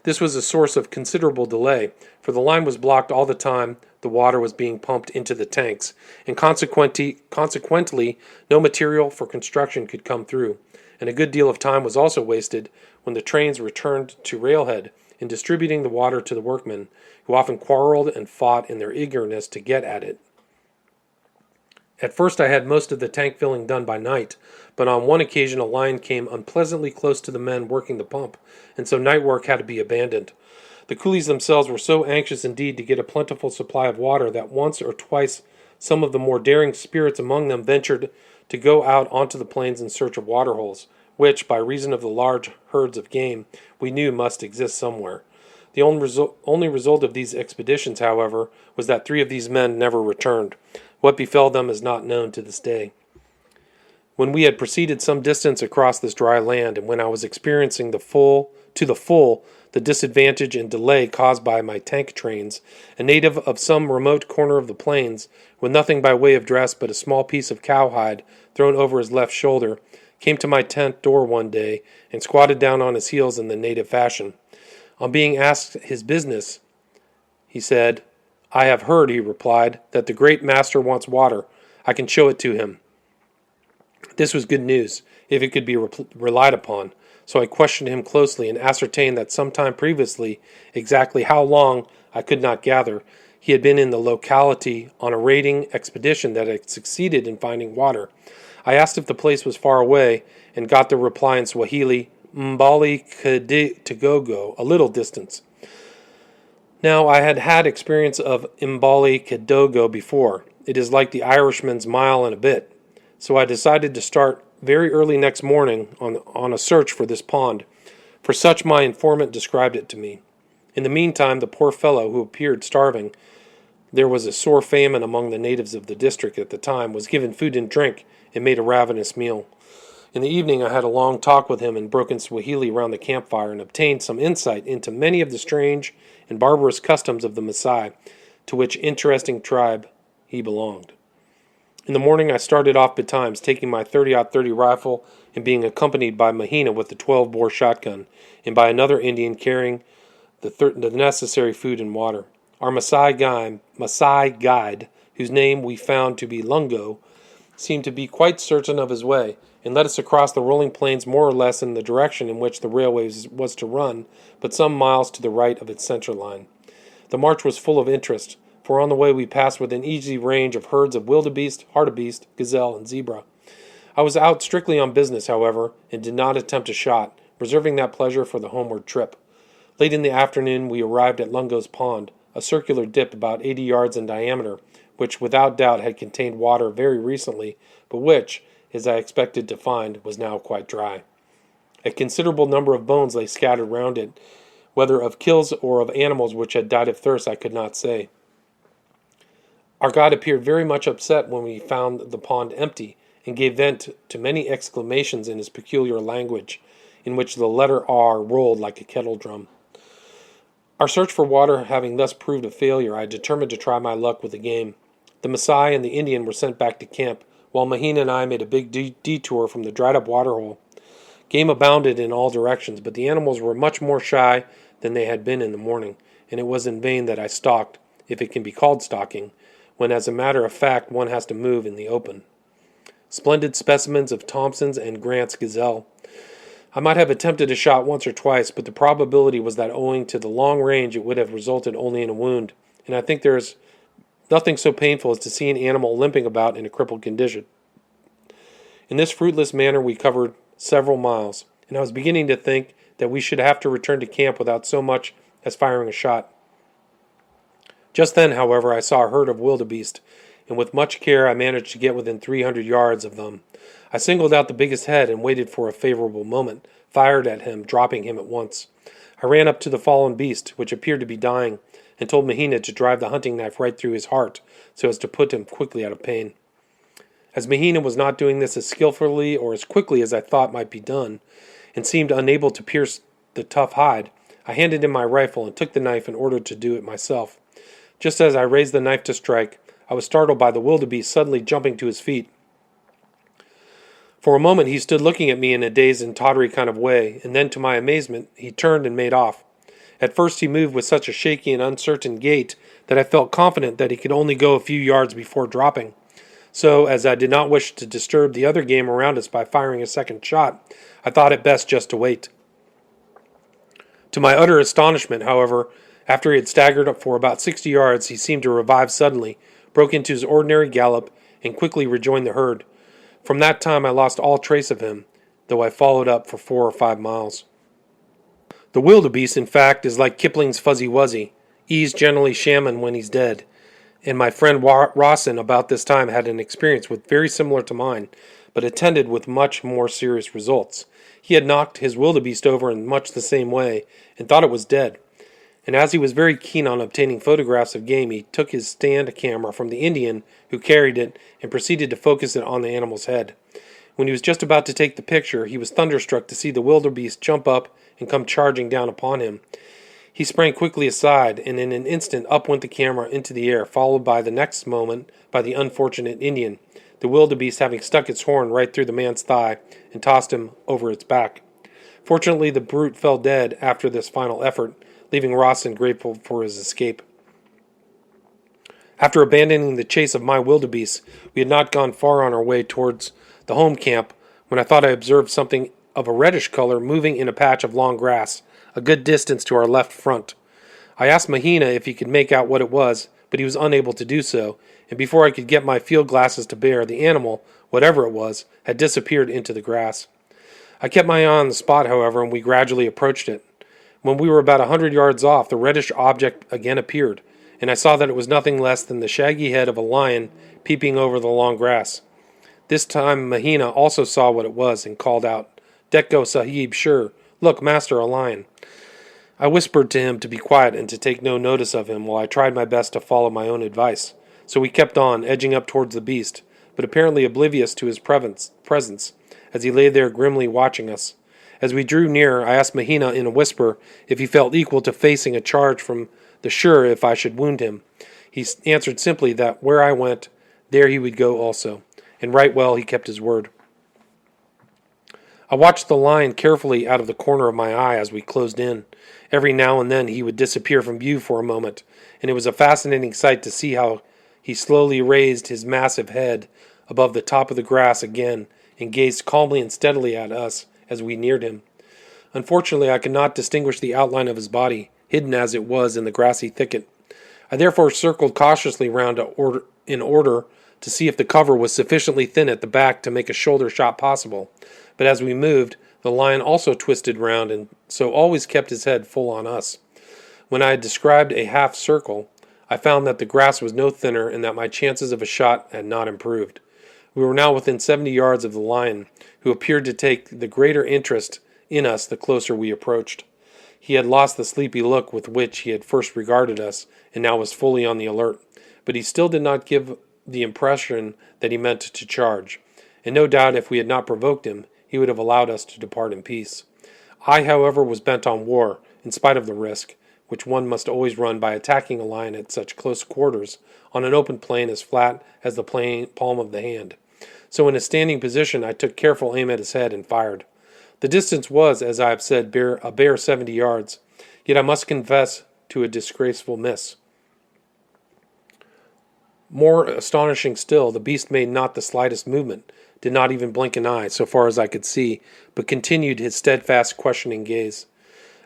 This was a source of considerable delay, for the line was blocked all the time the water was being pumped into the tanks, and consequently no material for construction could come through, and a good deal of time was also wasted when the trains returned to Railhead in distributing the water to the workmen, who often quarreled and fought in their eagerness to get at it. At first I had most of the tank filling done by night, but on one occasion a line came unpleasantly close to the men working the pump, and so night work had to be abandoned. The coolies themselves were so anxious indeed to get a plentiful supply of water that once or twice some of the more daring spirits among them ventured to go out onto the plains in search of water holes, which, by reason of the large herds of game, we knew must exist somewhere. The only result of these expeditions, however, was that 3 of these men never returned. What befell them is not known to this day. When we had proceeded some distance across this dry land, and when I was experiencing to the full the disadvantage and delay caused by my tank trains, a native of some remote corner of the plains, with nothing by way of dress but a small piece of cowhide thrown over his left shoulder, came to my tent door one day and squatted down on his heels in the native fashion. On being asked his business, he said, "I have heard," he replied, "that the great master wants water. I can show it to him." This was good news, if it could be relied upon, so I questioned him closely and ascertained that some time previously, exactly how long I could not gather, he had been in the locality on a raiding expedition that had succeeded in finding water. I asked if the place was far away, and got the reply in Swahili, "Mbali Kidogo, a little distance." Now, I had had experience of Mbali Kidogo before. It is like the Irishman's mile and a bit. So I decided to start very early next morning on a search for this pond, for such my informant described it to me. In the meantime, the poor fellow, who appeared starving, there was a sore famine among the natives of the district at the time, was given food and drink, and made a ravenous meal. In the evening I had a long talk with him in broken Swahili round the campfire, and obtained some insight into many of the strange and barbarous customs of the Maasai, to which interesting tribe he belonged. In the morning I started off betimes, taking my 30-30 rifle and being accompanied by Mahina with the 12-bore shotgun, and by another Indian carrying the necessary food and water. Our Maasai guide, whose name we found to be Lungo, seemed to be quite certain of his way, and led us across the rolling plains more or less in the direction in which the railway was to run, but some miles to the right of its center line. The march was full of interest, for on the way we passed within easy range of herds of wildebeest, hartebeest, gazelle, and zebra. I was out strictly on business, however, and did not attempt a shot, reserving that pleasure for the homeward trip. Late in the afternoon we arrived at Lungo's Pond, a circular dip about 80 yards in diameter, which without doubt had contained water very recently, but which, as I expected to find, was now quite dry. A considerable number of bones lay scattered round it, whether of kills or of animals which had died of thirst I could not say. Our guide appeared very much upset when we found the pond empty, and gave vent to many exclamations in his peculiar language, in which the letter R rolled like a kettle drum. Our search for water having thus proved a failure, I determined to try my luck with the game. The Maasai and the Indian were sent back to camp, while Mahina and I made a big detour from the dried-up waterhole. Game abounded in all directions, but the animals were much more shy than they had been in the morning, and it was in vain that I stalked, if it can be called stalking, when as a matter of fact one has to move in the open. Splendid specimens of Thompson's and Grant's gazelle. I might have attempted a shot once or twice, but the probability was that owing to the long range it would have resulted only in a wound, and I think there is nothing so painful as to see an animal limping about in a crippled condition. In this fruitless manner we covered several miles, and I was beginning to think that we should have to return to camp without so much as firing a shot. Just then, however, I saw a herd of wildebeest, and with much care I managed to get within 300 yards of them. I singled out the biggest head and waited for a favorable moment, fired at him, dropping him at once. I ran up to the fallen beast, which appeared to be dying, and told Mahina to drive the hunting knife right through his heart, so as to put him quickly out of pain. As Mahina was not doing this as skillfully or as quickly as I thought might be done, and seemed unable to pierce the tough hide, I handed him my rifle and took the knife in order to do it myself. Just as I raised the knife to strike, I was startled by the wildebeest suddenly jumping to his feet. For a moment he stood looking at me in a dazed and tottery kind of way, and then to my amazement he turned and made off. At first he moved with such a shaky and uncertain gait that I felt confident that he could only go a few yards before dropping. So, as I did not wish to disturb the other game around us by firing a second shot, I thought it best just to wait. To my utter astonishment, however, after he had staggered up for about 60 yards, he seemed to revive suddenly, broke into his ordinary gallop, and quickly rejoined the herd. From that time I lost all trace of him, though I followed up for 4 or 5 miles. The wildebeest, in fact, is like Kipling's Fuzzy Wuzzy. He's generally shaman when he's dead. And my friend Rawson about this time had an experience very similar to mine, but attended with much more serious results. He had knocked his wildebeest over in much the same way, and thought it was dead. And as he was very keen on obtaining photographs of game, he took his stand camera from the Indian who carried it and proceeded to focus it on the animal's head. When he was just about to take the picture, he was thunderstruck to see the wildebeest jump up and come charging down upon him. He sprang quickly aside, and in an instant up went the camera into the air, followed by the next moment by the unfortunate Indian, the wildebeest having stuck its horn right through the man's thigh and tossed him over its back. Fortunately, the brute fell dead after this final effort, leaving Rawson grateful for his escape. After abandoning the chase of my wildebeest, we had not gone far on our way towards the home camp when I thought I observed something of a reddish color moving in a patch of long grass, a good distance to our left front. I asked Mahina if he could make out what it was, but he was unable to do so, and before I could get my field glasses to bear, the animal, whatever it was, had disappeared into the grass. I kept my eye on the spot, however, and we gradually approached it. When we were about 100 yards off, the reddish object again appeared, and I saw that it was nothing less than the shaggy head of a lion peeping over the long grass. This time Mahina also saw what it was and called out, "Dekko Sahib, sure. Look, master, a lion." I whispered to him to be quiet and to take no notice of him while I tried my best to follow my own advice. So we kept on, edging up towards the beast, but apparently oblivious to his presence, as he lay there grimly watching us. As we drew near, I asked Mahina in a whisper if he felt equal to facing a charge from the sure if I should wound him. He answered simply that where I went, there he would go also, and right well he kept his word. I watched the lion carefully out of the corner of my eye as we closed in. Every now and then he would disappear from view for a moment, and it was a fascinating sight to see how he slowly raised his massive head above the top of the grass again and gazed calmly and steadily at us as we neared him. Unfortunately, I could not distinguish the outline of his body, hidden as it was in the grassy thicket. I therefore circled cautiously round in order to see if the cover was sufficiently thin at the back to make a shoulder shot possible. But as we moved, the lion also twisted round and so always kept his head full on us. When I had described a half circle, I found that the grass was no thinner and that my chances of a shot had not improved. We were now within 70 yards of the lion, who appeared to take the greater interest in us the closer we approached. He had lost the sleepy look with which he had first regarded us, and now was fully on the alert. But he still did not give the impression that he meant to charge, and no doubt if we had not provoked him, he would have allowed us to depart in peace. I, however, was bent on war, in spite of the risk, which one must always run by attacking a lion at such close quarters, on an open plain as flat as the palm of the hand. So in a standing position, I took careful aim at his head and fired. The distance was, as I have said, a bare 70 yards, yet I must confess to a disgraceful miss. More astonishing still, the beast made not the slightest movement, did not even blink an eye, so far as I could see, but continued his steadfast, questioning gaze.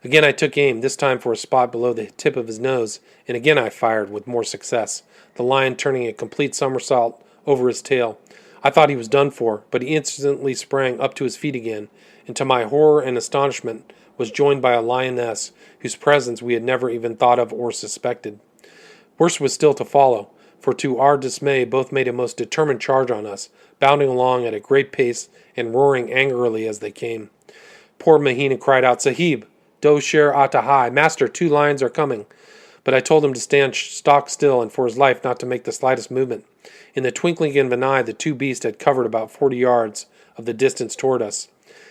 Again I took aim, this time for a spot below the tip of his nose, and again I fired with more success, the lion turning a complete somersault over his tail. I thought he was done for, but he instantly sprang up to his feet again, and to my horror and astonishment was joined by a lioness whose presence we had never even thought of or suspected. Worse was still to follow, for to our dismay both made a most determined charge on us, bounding along at a great pace and roaring angrily as they came. Poor Mahina cried out, "Sahib, do sher atahai, master, 2 lions are coming." But I told him to stand stock still and for his life not to make the slightest movement. In the twinkling of an eye, the 2 beasts had covered about 40 yards of the distance toward us.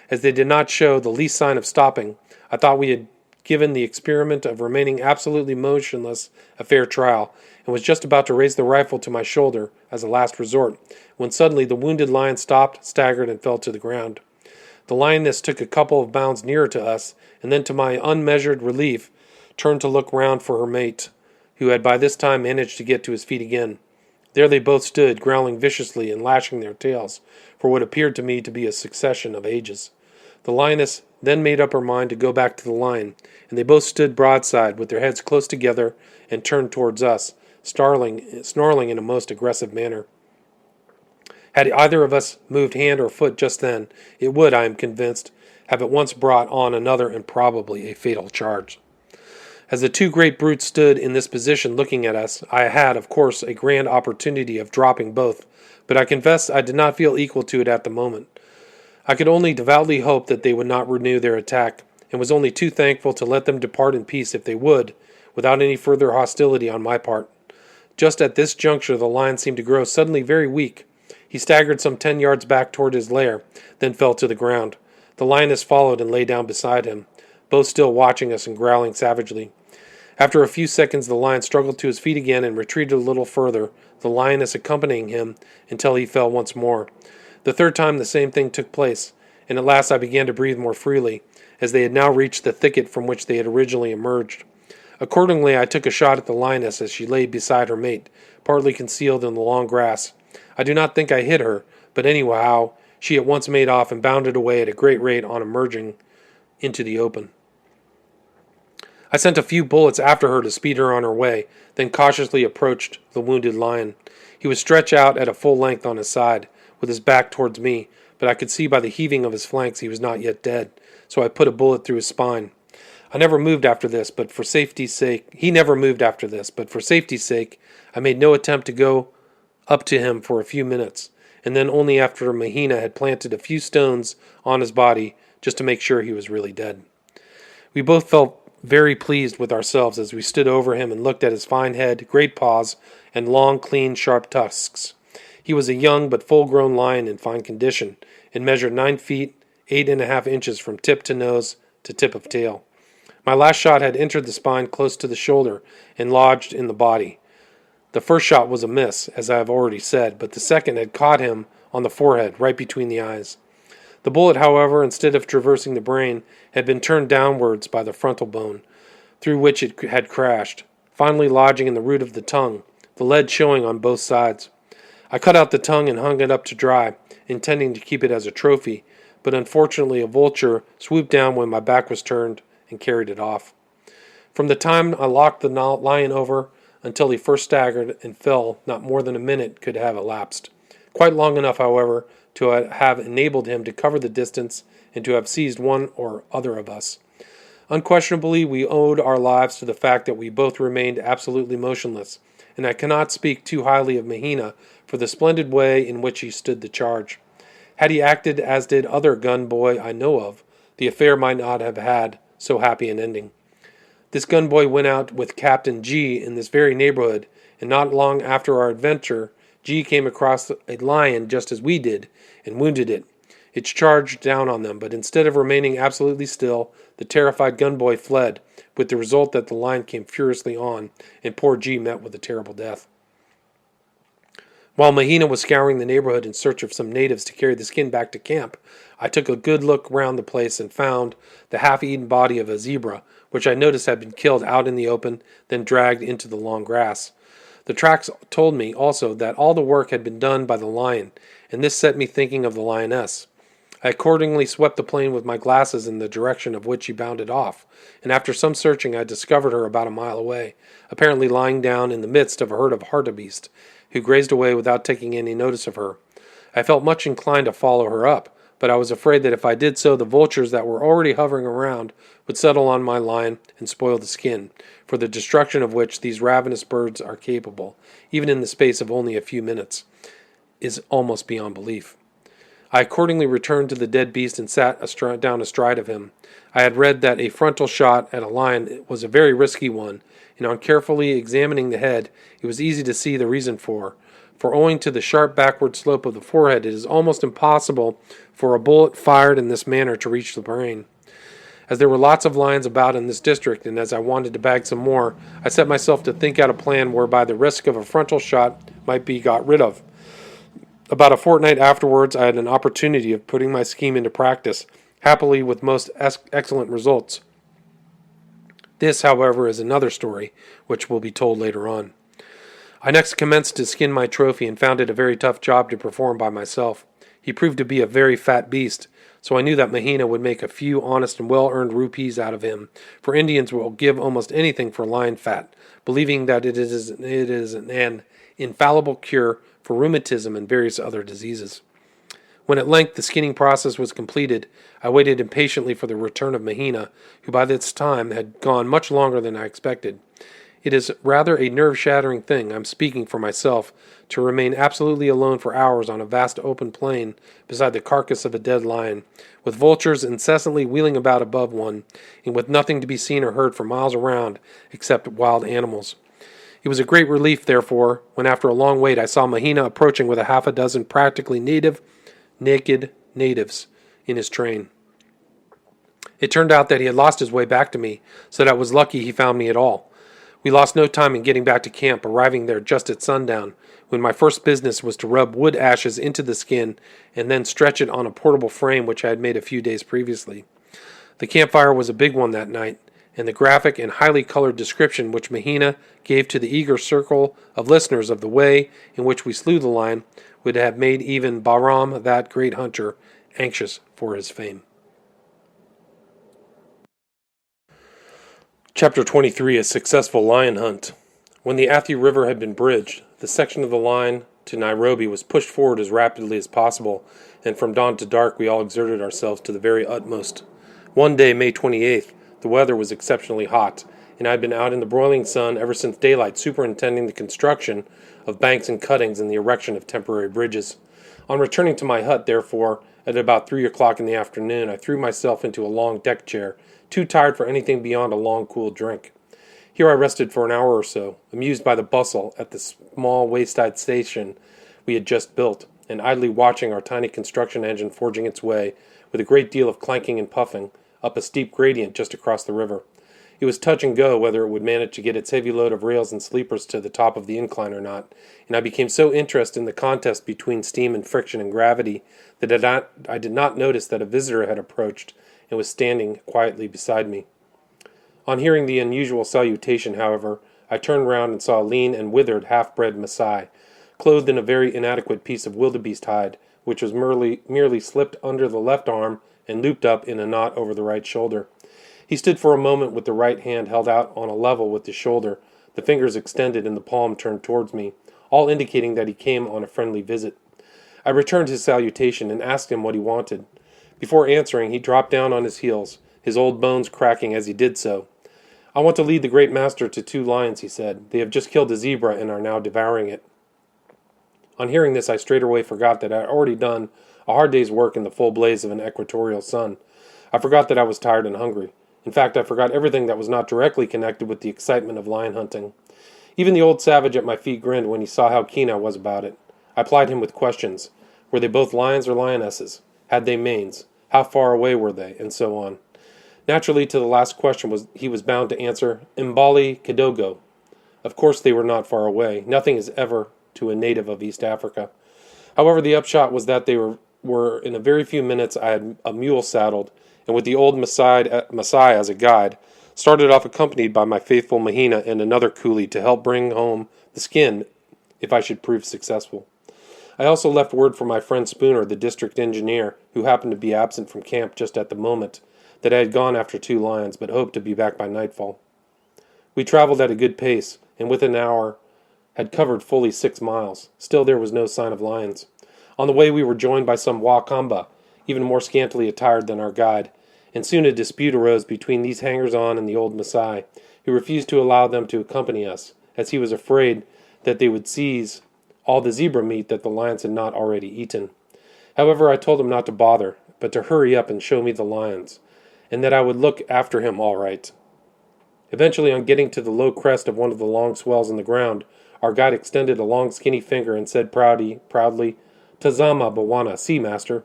As they did not show the least sign of stopping, I thought we had given the experiment of remaining absolutely motionless a fair trial, and was just about to raise the rifle to my shoulder as a last resort, when suddenly the wounded lion stopped, staggered, and fell to the ground. The lioness took a couple of bounds nearer to us, and then, to my unmeasured relief, turned to look round for her mate, who had by this time managed to get to his feet again. There they both stood, growling viciously and lashing their tails, for what appeared to me to be a succession of ages. The lioness then made up her mind to go back to the lion, and they both stood broadside, with their heads close together and turned towards us, snarling in a most aggressive manner. Had either of us moved hand or foot just then, it would, I am convinced, have at once brought on another and probably a fatal charge. As the 2 great brutes stood in this position looking at us, I had, of course, a grand opportunity of dropping both, but I confess I did not feel equal to it at the moment. I could only devoutly hope that they would not renew their attack, and was only too thankful to let them depart in peace if they would, without any further hostility on my part. Just at this juncture the lion seemed to grow suddenly very weak. He staggered some 10 yards back toward his lair, then fell to the ground. The lioness followed and lay down beside him, both still watching us and growling savagely. After a few seconds the lion struggled to his feet again and retreated a little further, the lioness accompanying him until he fell once more. The 3rd time the same thing took place, and at last I began to breathe more freely, as they had now reached the thicket from which they had originally emerged. Accordingly I took a shot at the lioness as she lay beside her mate, partly concealed in the long grass. I do not think I hit her, but anyhow she at once made off and bounded away at a great rate on emerging into the open. I sent a few bullets after her to speed her on her way, then cautiously approached the wounded lion. He was stretched out at a full length on his side, with his back towards me, but I could see by the heaving of his flanks he was not yet dead, so I put a bullet through his spine. He never moved after this, but for safety's sake, I made no attempt to go up to him for a few minutes, and then only after Mahina had planted a few stones on his body, just to make sure he was really dead. We both felt very pleased with ourselves as we stood over him and looked at his fine head, great paws, and long, clean, sharp tusks. He was a young but full-grown lion in fine condition, and measured 9 feet, 8.5 inches from tip to nose to tip of tail. My last shot had entered the spine close to the shoulder and lodged in the body. The first shot was a miss, as I have already said, but the second had caught him on the forehead, right between the eyes. The bullet, however, instead of traversing the brain, had been turned downwards by the frontal bone, through which it had crashed, finally lodging in the root of the tongue, the lead showing on both sides. I cut out the tongue and hung it up to dry, intending to keep it as a trophy, but unfortunately a vulture swooped down when my back was turned and carried it off. From the time I locked the lion over until he first staggered and fell, not more than a minute could have elapsed. Quite long enough, however, to have enabled him to cover the distance and to have seized one or other of us. Unquestionably, we owed our lives to the fact that we both remained absolutely motionless, and I cannot speak too highly of Mahina for the splendid way in which he stood the charge. Had he acted as did other gun boy I know of, the affair might not have had so happy an ending. This gun boy went out with Captain G in this very neighborhood, and not long after our adventure, G came across a lion just as we did, and wounded it. It charged down on them, but instead of remaining absolutely still, the terrified gun boy fled, with the result that the lion came furiously on, and poor G met with a terrible death. While Mahina was scouring the neighborhood in search of some natives to carry the skin back to camp, I took a good look round the place and found the half-eaten body of a zebra, which I noticed had been killed out in the open, then dragged into the long grass. The tracks told me also that all the work had been done by the lion, and this set me thinking of the lioness. I accordingly swept the plain with my glasses in the direction of which she bounded off, and after some searching I discovered her about a mile away, apparently lying down in the midst of a herd of hartebeest, who grazed away without taking any notice of her. I felt much inclined to follow her up, but I was afraid that if I did so, the vultures that were already hovering around would settle on my line and spoil the skin, for the destruction of which these ravenous birds are capable, even in the space of only a few minutes, is almost beyond belief. I accordingly returned to the dead beast and sat down astride of him. I had read that a frontal shot at a lion was a very risky one, and on carefully examining the head, it was easy to see the reason for owing to the sharp backward slope of the forehead, it is almost impossible for a bullet fired in this manner to reach the brain. As there were lots of lions about in this district, and as I wanted to bag some more, I set myself to think out a plan whereby the risk of a frontal shot might be got rid of. About a fortnight afterwards, I had an opportunity of putting my scheme into practice, happily with most excellent results. This, however, is another story, which will be told later on. I next commenced to skin my trophy and found it a very tough job to perform by myself. He proved to be a very fat beast, so I knew that Mahina would make a few honest and well-earned rupees out of him, for Indians will give almost anything for lion fat, believing that it is an infallible cure for rheumatism and various other diseases. When at length the skinning process was completed, I waited impatiently for the return of Mahina, who by this time had gone much longer than I expected. It is rather a nerve-shattering thing, I'm speaking for myself, to remain absolutely alone for hours on a vast open plain beside the carcass of a dead lion, with vultures incessantly wheeling about above one, and with nothing to be seen or heard for miles around except wild animals. It was a great relief, therefore, when after a long wait I saw Mahina approaching with a half a dozen practically naked natives in his train. It turned out that he had lost his way back to me, so that it was lucky he found me at all. We lost no time in getting back to camp, arriving there just at sundown, when my first business was to rub wood ashes into the skin and then stretch it on a portable frame which I had made a few days previously. The campfire was a big one that night, and the graphic and highly colored description which Mahina gave to the eager circle of listeners of the way in which we slew the lion would have made even Bahram, that great hunter, anxious for his fame. Chapter 23, A Successful Lion Hunt. When the Athi River had been bridged, the section of the line to Nairobi was pushed forward as rapidly as possible, and from dawn to dark we all exerted ourselves to the very utmost. One day, May 28th, the weather was exceptionally hot, and I had been out in the broiling sun ever since daylight superintending the construction of banks and cuttings and the erection of temporary bridges. On returning to my hut, therefore, at about 3 o'clock in the afternoon, I threw myself into a long deck chair, too tired for anything beyond a long, cool drink. Here I rested for an hour or so, amused by the bustle at the small wayside station we had just built, and idly watching our tiny construction engine forging its way, with a great deal of clanking and puffing, up a steep gradient just across the river. It was touch and go whether it would manage to get its heavy load of rails and sleepers to the top of the incline or not, and I became so interested in the contest between steam and friction and gravity that I did not notice that a visitor had approached and was standing quietly beside me. On hearing the unusual salutation, however, I turned round and saw a lean and withered half-bred Maasai, clothed in a very inadequate piece of wildebeest hide, which was merely slipped under the left arm and looped up in a knot over the right shoulder. He stood for a moment with the right hand held out on a level with the shoulder, the fingers extended and the palm turned towards me, all indicating that he came on a friendly visit. I returned his salutation and asked him what he wanted. Before answering, he dropped down on his heels, his old bones cracking as he did so. "I want to lead the great master to 2 lions," he said. "They have just killed a zebra and are now devouring it." On hearing this, I straightway forgot that I had already done a hard day's work in the full blaze of an equatorial sun. I forgot that I was tired and hungry. In fact, I forgot everything that was not directly connected with the excitement of lion hunting. Even the old savage at my feet grinned when he saw how keen I was about it. I plied him with questions. Were they both lions or lionesses? Had they manes? How far away were they? And so on. Naturally, to the last question he was bound to answer, "Mbali Kidogo." Of course they were not far away. Nothing is ever to a native of East Africa. However, the upshot was that they were in a very few minutes I had a mule saddled, and with the old Maasai as a guide, started off accompanied by my faithful Mahina and another coolie to help bring home the skin if I should prove successful. I also left word for my friend Spooner, the district engineer, who happened to be absent from camp just at the moment, that I had gone after 2 lions, but hoped to be back by nightfall. We traveled at a good pace, and within an hour had covered fully 6 miles. Still there was no sign of lions. On the way we were joined by some Wakamba, even more scantily attired than our guide, and soon a dispute arose between these hangers-on and the old Masai, who refused to allow them to accompany us, as he was afraid that they would seize all the zebra meat that the lions had not already eaten. However, I told him not to bother, but to hurry up and show me the lions, and that I would look after him all right. Eventually, on getting to the low crest of one of the long swells in the ground, our guide extended a long skinny finger and said proudly, "Tazama Bawana, see, master."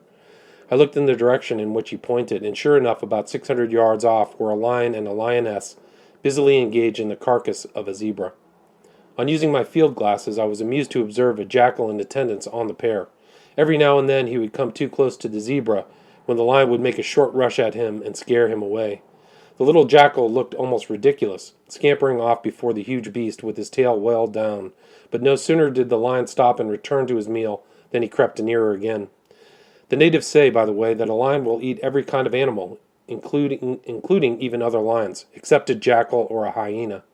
I looked in the direction in which he pointed, and sure enough, about 600 yards off were a lion and a lioness busily engaged in the carcass of a zebra. On using my field glasses, I was amused to observe a jackal in attendance on the pair. Every now and then he would come too close to the zebra, when the lion would make a short rush at him and scare him away. The little jackal looked almost ridiculous, scampering off before the huge beast with his tail well down, but no sooner did the lion stop and return to his meal than he crept nearer again. The natives say, by the way, that a lion will eat every kind of animal, including even other lions, except a jackal or a hyena.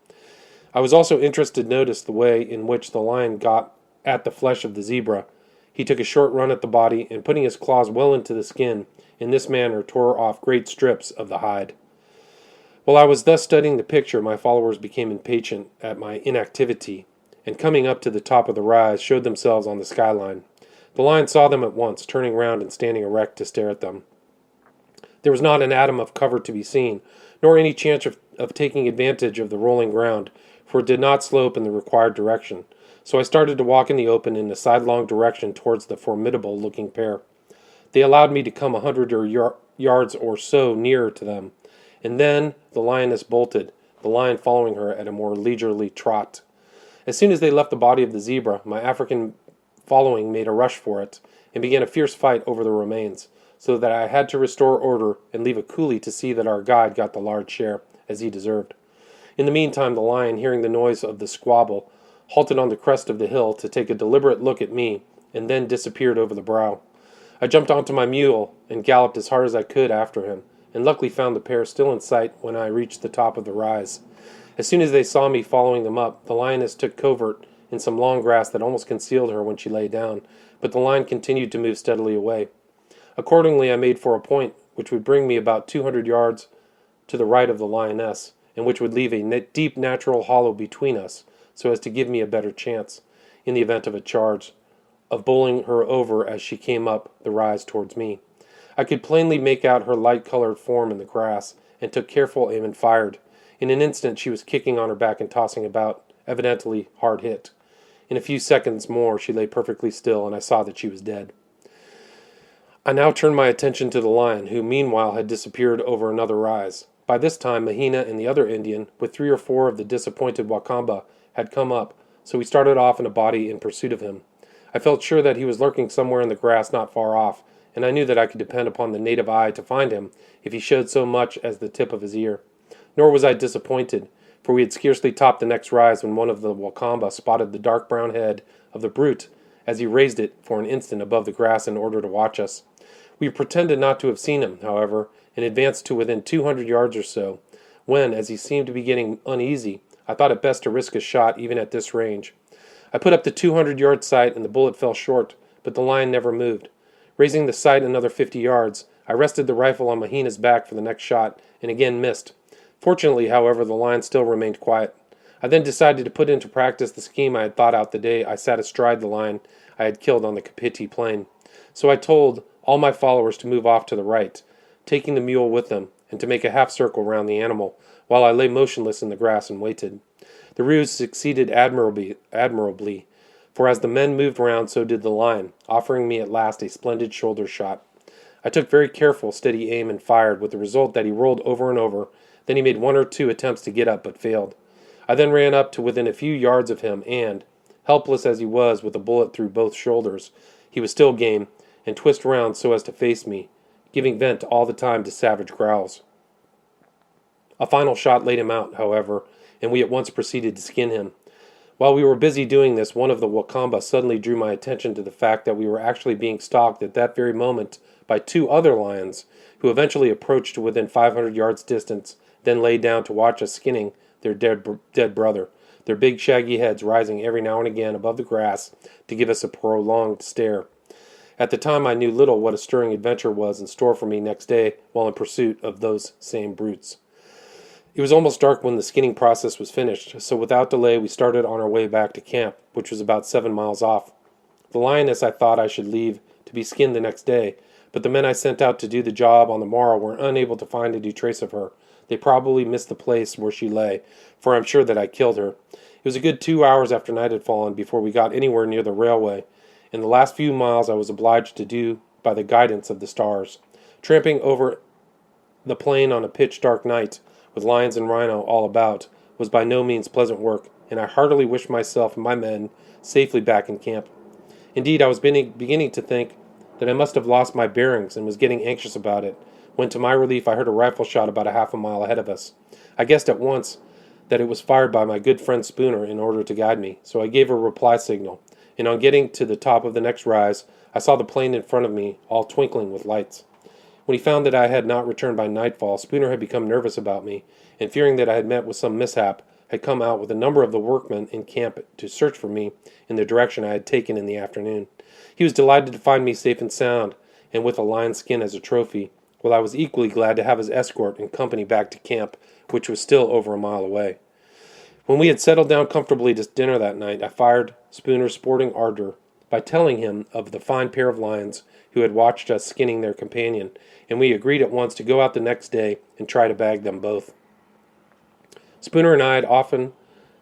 I was also interested to notice the way in which the lion got at the flesh of the zebra. He took a short run at the body, and putting his claws well into the skin, in this manner tore off great strips of the hide. While I was thus studying the picture, my followers became impatient at my inactivity, and coming up to the top of the rise, showed themselves on the skyline. The lion saw them at once, turning round and standing erect to stare at them. There was not an atom of cover to be seen, nor any chance of taking advantage of the rolling ground, for it did not slope in the required direction. So I started to walk in the open in a sidelong direction towards the formidable-looking pair. They allowed me to come 100 yards or so nearer to them, and then the lioness bolted, the lion following her at a more leisurely trot. As soon as they left the body of the zebra, my African following made a rush for it, and began a fierce fight over the remains, so that I had to restore order and leave a coolie to see that our guide got the large share, as he deserved. In the meantime, the lion, hearing the noise of the squabble, halted on the crest of the hill to take a deliberate look at me, and then disappeared over the brow. I jumped onto my mule and galloped as hard as I could after him, and luckily found the pair still in sight when I reached the top of the rise. As soon as they saw me following them up, the lioness took covert in some long grass that almost concealed her when she lay down, but the lion continued to move steadily away. Accordingly, I made for a point which would bring me about 200 yards to the right of the lioness, and which would leave a deep natural hollow between us, so as to give me a better chance, in the event of a charge, of bowling her over as she came up the rise towards me. I could plainly make out her light-colored form in the grass, and took careful aim and fired. In an instant she was kicking on her back and tossing about, evidently hard hit. In a few seconds more she lay perfectly still, and I saw that she was dead. I now turned my attention to the lion, who meanwhile had disappeared over another rise. By this time Mahina and the other Indian, with 3 or 4 of the disappointed Wakamba, had come up, so we started off in a body in pursuit of him. I felt sure that he was lurking somewhere in the grass not far off, and I knew that I could depend upon the native eye to find him if he showed so much as the tip of his ear. Nor was I disappointed, for we had scarcely topped the next rise when one of the Wakamba spotted the dark brown head of the brute as he raised it for an instant above the grass in order to watch us. We pretended not to have seen him, however, and advanced to within 200 yards or so, when, as he seemed to be getting uneasy, I thought it best to risk a shot even at this range. I put up the 200-yard sight, and the bullet fell short, but the lion never moved. Raising the sight another 50 yards, I rested the rifle on Mahina's back for the next shot, and again missed. Fortunately, however, the lion still remained quiet. I then decided to put into practice the scheme I had thought out the day I sat astride the lion I had killed on the Kapiti plain. So I told all my followers to move off to the right, taking the mule with them, and to make a half-circle round the animal, while I lay motionless in the grass and waited. The ruse succeeded admirably, for as the men moved round, so did the lion, offering me at last a splendid shoulder shot. I took very careful, steady aim and fired, with the result that he rolled over and over. Then he made 1 or 2 attempts to get up, but failed. I then ran up to within a few yards of him, and, helpless as he was with a bullet through both shoulders, he was still game, and twisted round so as to face me, giving vent all the time to savage growls. A final shot laid him out, however, and we at once proceeded to skin him. While we were busy doing this, one of the Wakamba suddenly drew my attention to the fact that we were actually being stalked at that very moment by 2 other lions, who eventually approached to within 500 yards distance, then lay down to watch us skinning their dead brother, their big shaggy heads rising every now and again above the grass to give us a prolonged stare. At the time I knew little what a stirring adventure was in store for me next day while in pursuit of those same brutes. It was almost dark when the skinning process was finished, so without delay we started on our way back to camp, which was about 7 miles off. The lioness I thought I should leave to be skinned the next day, but the men I sent out to do the job on the morrow were unable to find any trace of her. They probably missed the place where she lay, for I'm sure that I killed her. It was a good 2 hours after night had fallen before we got anywhere near the railway. In the last few miles I was obliged to do by the guidance of the stars. Tramping over the plain on a pitch-dark night, with lions and rhino all about, was by no means pleasant work, and I heartily wished myself and my men safely back in camp. Indeed, I was beginning to think that I must have lost my bearings and was getting anxious about it, when to my relief I heard a rifle shot about a half a mile ahead of us. I guessed at once that it was fired by my good friend Spooner in order to guide me, so I gave a reply signal, and on getting to the top of the next rise, I saw the plain in front of me, all twinkling with lights. When he found that I had not returned by nightfall, Spooner had become nervous about me, and fearing that I had met with some mishap, had come out with a number of the workmen in camp to search for me in the direction I had taken in the afternoon. He was delighted to find me safe and sound, and with a lion skin as a trophy, while I was equally glad to have his escort and company back to camp, which was still over a mile away. When we had settled down comfortably to dinner that night, I fired Spooner's sporting ardor by telling him of the fine pair of lions who had watched us skinning their companion, and we agreed at once to go out the next day and try to bag them both. Spooner and I had often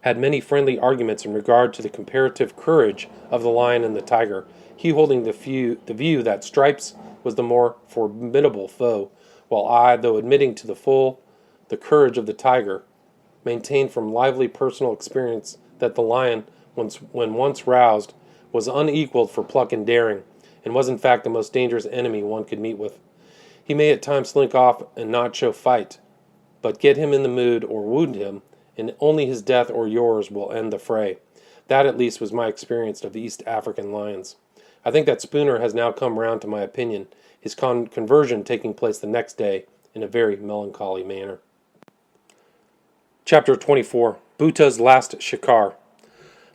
had many friendly arguments in regard to the comparative courage of the lion and the tiger, he holding the view that Stripes was the more formidable foe, while I, though admitting to the full the courage of the tiger, maintained from lively personal experience that the lion, when once roused, was unequaled for pluck and daring, and was in fact the most dangerous enemy one could meet with. He may at times slink off and not show fight, but get him in the mood or wound him, and only his death or yours will end the fray. That at least was my experience of the East African lions. I think that Spooner has now come round to my opinion, his conversion taking place the next day in a very melancholy manner. Chapter 24. Bhuta's Last Shikar.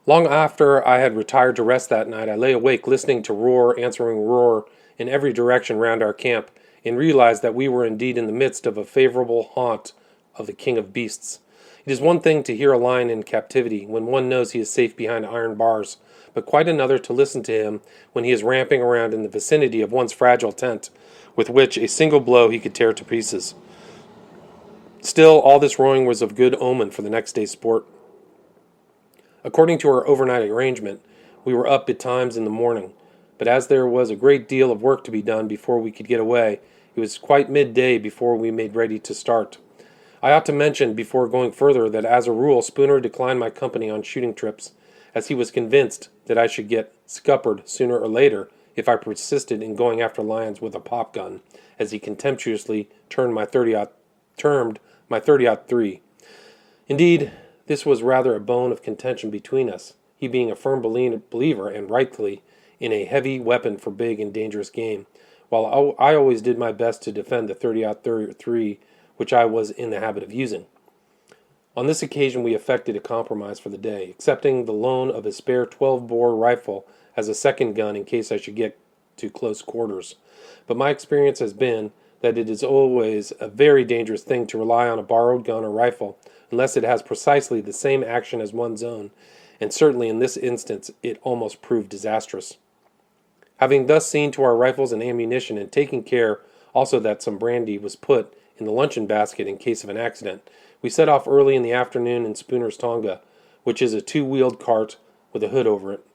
Long after I had retired to rest that night, I lay awake listening to roar answering roar in every direction round our camp, and realized that we were indeed in the midst of a favorable haunt of the king of beasts. It is one thing to hear a lion in captivity when one knows he is safe behind iron bars, but quite another to listen to him when he is ramping around in the vicinity of one's fragile tent, with which a single blow he could tear to pieces. Still, all this roaring was of good omen for the next day's sport. According to our overnight arrangement, we were up betimes in the morning, but as there was a great deal of work to be done before we could get away, it was quite midday before we made ready to start. I ought to mention before going further that as a rule Spooner declined my company on shooting trips, as he was convinced that I should get scuppered sooner or later if I persisted in going after lions with a pop gun, as he contemptuously termed my 30-03. Indeed, this was rather a bone of contention between us, he being a firm believer, and rightly, in a heavy weapon for big and dangerous game, while I always did my best to defend the 30-03, which I was in the habit of using. On this occasion we effected a compromise for the day, accepting the loan of a spare 12-bore rifle as a second gun in case I should get to close quarters. But my experience has been that it is always a very dangerous thing to rely on a borrowed gun or rifle unless it has precisely the same action as one's own, and certainly in this instance it almost proved disastrous. Having thus seen to our rifles and ammunition, and taking care also that some brandy was put in the luncheon basket in case of an accident, we set off early in the afternoon in Spooner's Tonga, which is a two-wheeled cart with a hood over it.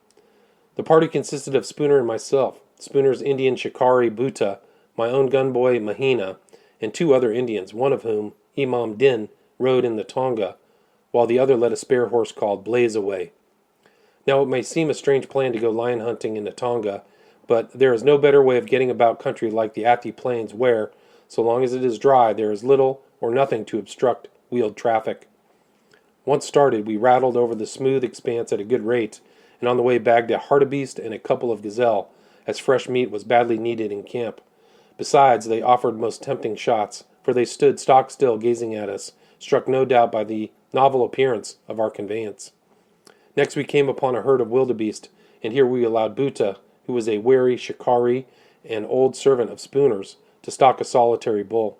The party consisted of Spooner and myself, Spooner's Indian shikari Bhuta, my own gunboy Mahina, and two other Indians, one of whom, Imam Din, rode in the Tonga, while the other led a spare horse called Blaze Away. Now it may seem a strange plan to go lion hunting in the Tonga, but there is no better way of getting about country like the Athi Plains where, so long as it is dry, there is little or nothing to obstruct wheeled traffic. Once started, we rattled over the smooth expanse at a good rate, and on the way bagged a hartebeest and a couple of gazelle, as fresh meat was badly needed in camp. Besides, they offered most tempting shots, for they stood stock still gazing at us, struck no doubt by the novel appearance of our conveyance. Next we came upon a herd of wildebeest, and here we allowed Bhuta, who was a wary shikari and old servant of Spooner's, to stalk a solitary bull.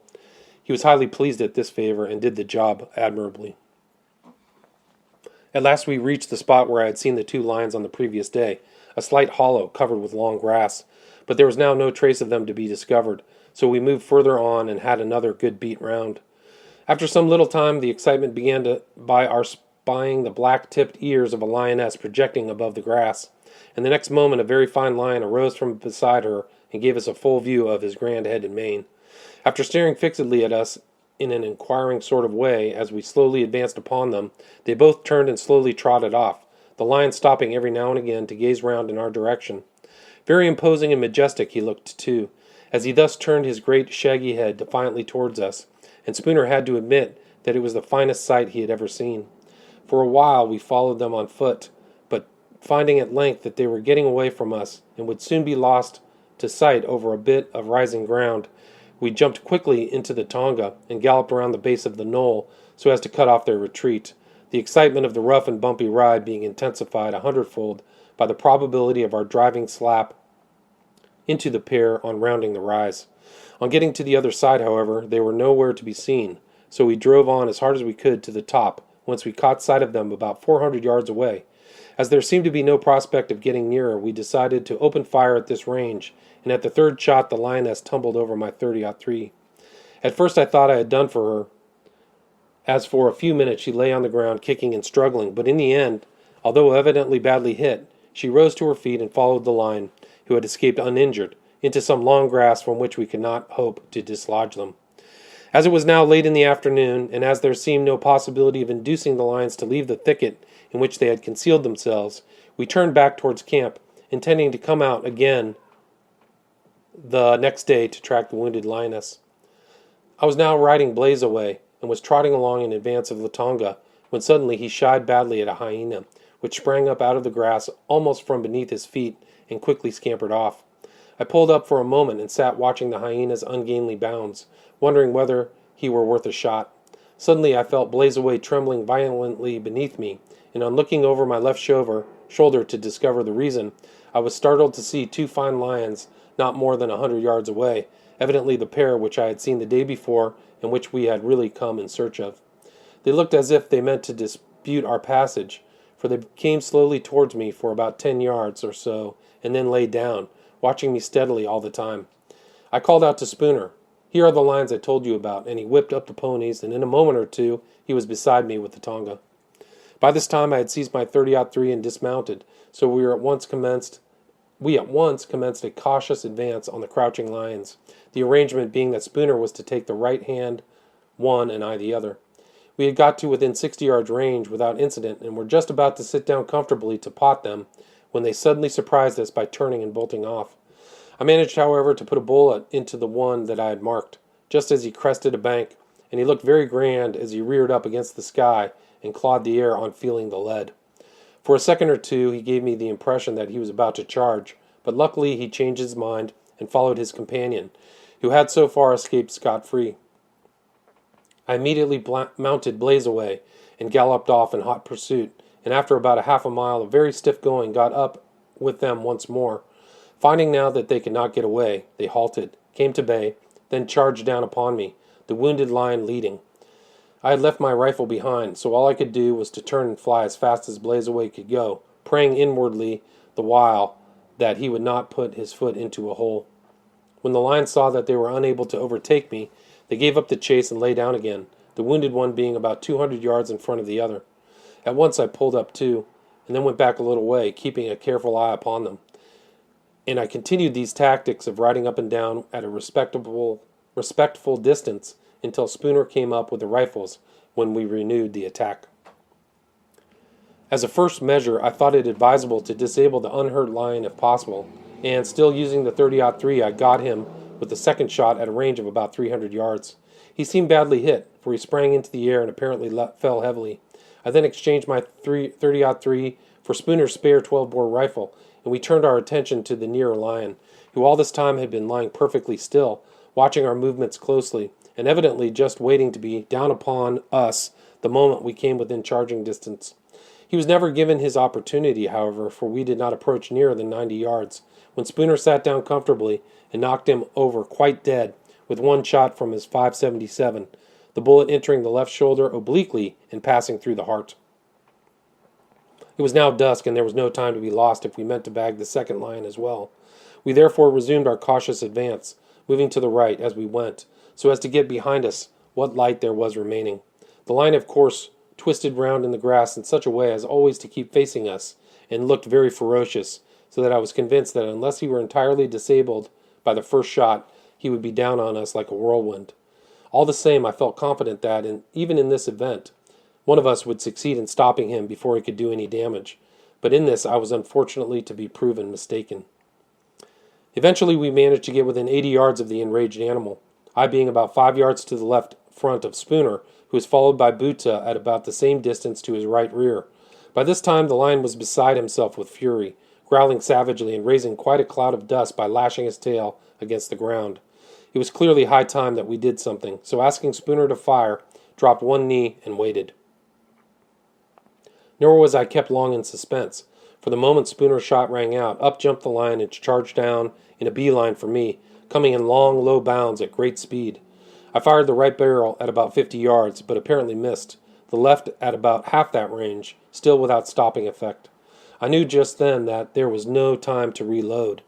He was highly pleased at this favor and did the job admirably. At last we reached the spot where I had seen the 2 lions on the previous day, a slight hollow covered with long grass, but there was now no trace of them to be discovered, so we moved further on and had another good beat round. After some little time, the excitement began by our spying the black-tipped ears of a lioness projecting above the grass, and the next moment a very fine lion arose from beside her and gave us a full view of his grand head and mane. After staring fixedly at us in an inquiring sort of way as we slowly advanced upon them, they both turned and slowly trotted off, the lion stopping every now and again to gaze round in our direction. Very imposing and majestic he looked, too, as he thus turned his great shaggy head defiantly towards us, and Spooner had to admit that it was the finest sight he had ever seen. For a while we followed them on foot, but finding at length that they were getting away from us and would soon be lost to sight over a bit of rising ground, we jumped quickly into the tonga and galloped around the base of the knoll so as to cut off their retreat, the excitement of the rough and bumpy ride being intensified 100-fold by the probability of our driving slap into the pair on rounding the rise. On getting to the other side, however, they were nowhere to be seen, so we drove on as hard as we could to the top, whence we caught sight of them about 400 yards away. As there seemed to be no prospect of getting nearer, we decided to open fire at this range, and at the third shot the lioness tumbled over my .30-03. At first I thought I had done for her, as for a few minutes she lay on the ground kicking and struggling, but in the end, although evidently badly hit, she rose to her feet and followed the lion, who had escaped uninjured, into some long grass from which we could not hope to dislodge them. As it was now late in the afternoon, and as there seemed no possibility of inducing the lions to leave the thicket in which they had concealed themselves, we turned back towards camp, intending to come out again the next day to track the wounded lioness. I was now riding Blaze away, and was trotting along in advance of Latonga, when suddenly he shied badly at a hyena, which sprang up out of the grass almost from beneath his feet and quickly scampered off. I pulled up for a moment and sat watching the hyena's ungainly bounds, wondering whether he were worth a shot. Suddenly I felt Blaze away trembling violently beneath me, and on looking over my left shoulder to discover the reason, I was startled to see 2 fine lions not more than 100 yards away, evidently the pair which I had seen the day before and which we had really come in search of. They looked as if they meant to dispute our passage, for they came slowly towards me for about 10 yards or so, and then lay down, watching me steadily all the time. I called out to Spooner, "Here are the lions I told you about," and he whipped up the ponies, and in a moment or two he was beside me with the tonga. By this time I had seized my .30-03 and dismounted, so we at once commenced a cautious advance on the crouching lions, the arrangement being that Spooner was to take the right hand one and I the other. We had got to within 60 yards range without incident, and were just about to sit down comfortably to pot them, when they suddenly surprised us by turning and bolting off. I managed, however, to put a bullet into the one that I had marked, just as he crested a bank, and he looked very grand as he reared up against the sky and clawed the air on feeling the lead. For a second or two he gave me the impression that he was about to charge, but luckily he changed his mind and followed his companion, who had so far escaped scot-free. I immediately mounted Blaze away and galloped off in hot pursuit, and after about a half a mile of very stiff going got up with them once more. Finding now that they could not get away, they halted, came to bay, then charged down upon me, the wounded lion leading. I had left my rifle behind, so all I could do was to turn and fly as fast as Blaze away could go, praying inwardly the while that he would not put his foot into a hole. When the lions saw that they were unable to overtake me, they gave up the chase and lay down again, the wounded one being about 200 yards in front of the other. At once I pulled up too, and then went back a little way, keeping a careful eye upon them. And I continued these tactics of riding up and down at a respectful distance until Spooner came up with the rifles, when we renewed the attack. As a first measure, I thought it advisable to disable the unhurt lion if possible, and still using the .30-03, I got him with the second shot at a range of about 300 yards. He seemed badly hit, for he sprang into the air and apparently fell heavily. I then exchanged my .30-03 for Spooner's spare 12-bore rifle, and we turned our attention to the nearer lion, who all this time had been lying perfectly still, watching our movements closely, and evidently just waiting to be down upon us the moment we came within charging distance. He was never given his opportunity, however, for we did not approach nearer than 90 yards, When Spooner sat down comfortably and knocked him over quite dead with one shot from his .577, the bullet entering the left shoulder obliquely and passing through the heart. It was now dusk, and there was no time to be lost if we meant to bag the second lion as well. We therefore resumed our cautious advance, moving to the right as we went, so as to get behind us what light there was remaining. The lion, of course, twisted round in the grass in such a way as always to keep facing us, and looked very ferocious, so that I was convinced that unless he were entirely disabled by the first shot, he would be down on us like a whirlwind. All the same, I felt confident that, even in this event, one of us would succeed in stopping him before he could do any damage, but in this I was unfortunately to be proven mistaken. Eventually we managed to get within 80 yards of the enraged animal, I being about 5 yards to the left front of Spooner, who was followed by Buta at about the same distance to his right rear. By this time the lion was beside himself with fury, growling savagely and raising quite a cloud of dust by lashing his tail against the ground. It was clearly high time that we did something, so asking Spooner to fire, dropped one knee and waited. Nor was I kept long in suspense, for the moment Spooner's shot rang out, up jumped the lion and charged down in a beeline for me, coming in long, low bounds at great speed. I fired the right barrel at about 50 yards, but apparently missed, the left at about half that range, still without stopping effect. I knew just then that there was no time to reload,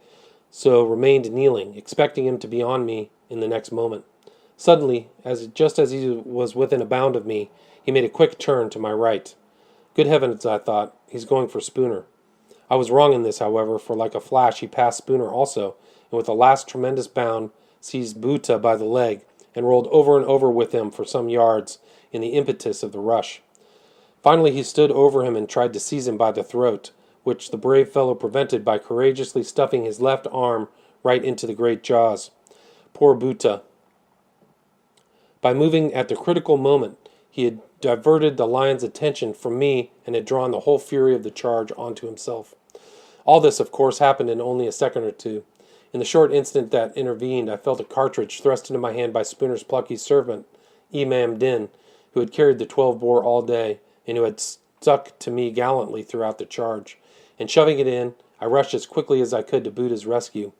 so remained kneeling, expecting him to be on me in the next moment. Suddenly, just as he was within a bound of me, he made a quick turn to my right. Good heavens, I thought, he's going for Spooner. I was wrong in this, however, for like a flash he passed Spooner also, and with a last tremendous bound seized Buta by the leg and rolled over and over with him for some yards in the impetus of the rush. Finally he stood over him and tried to seize him by the throat, which the brave fellow prevented by courageously stuffing his left arm right into the great jaws. Poor Buta. By moving at the critical moment, he had diverted the lion's attention from me and had drawn the whole fury of the charge onto himself. All this, of course, happened in only a second or two. In the short instant that intervened, I felt a cartridge thrust into my hand by Spooner's plucky servant, Imam Din, who had carried the 12-bore all day, and who had stuck to me gallantly throughout the charge. And shoving it in, I rushed as quickly as I could to Buddha's rescue.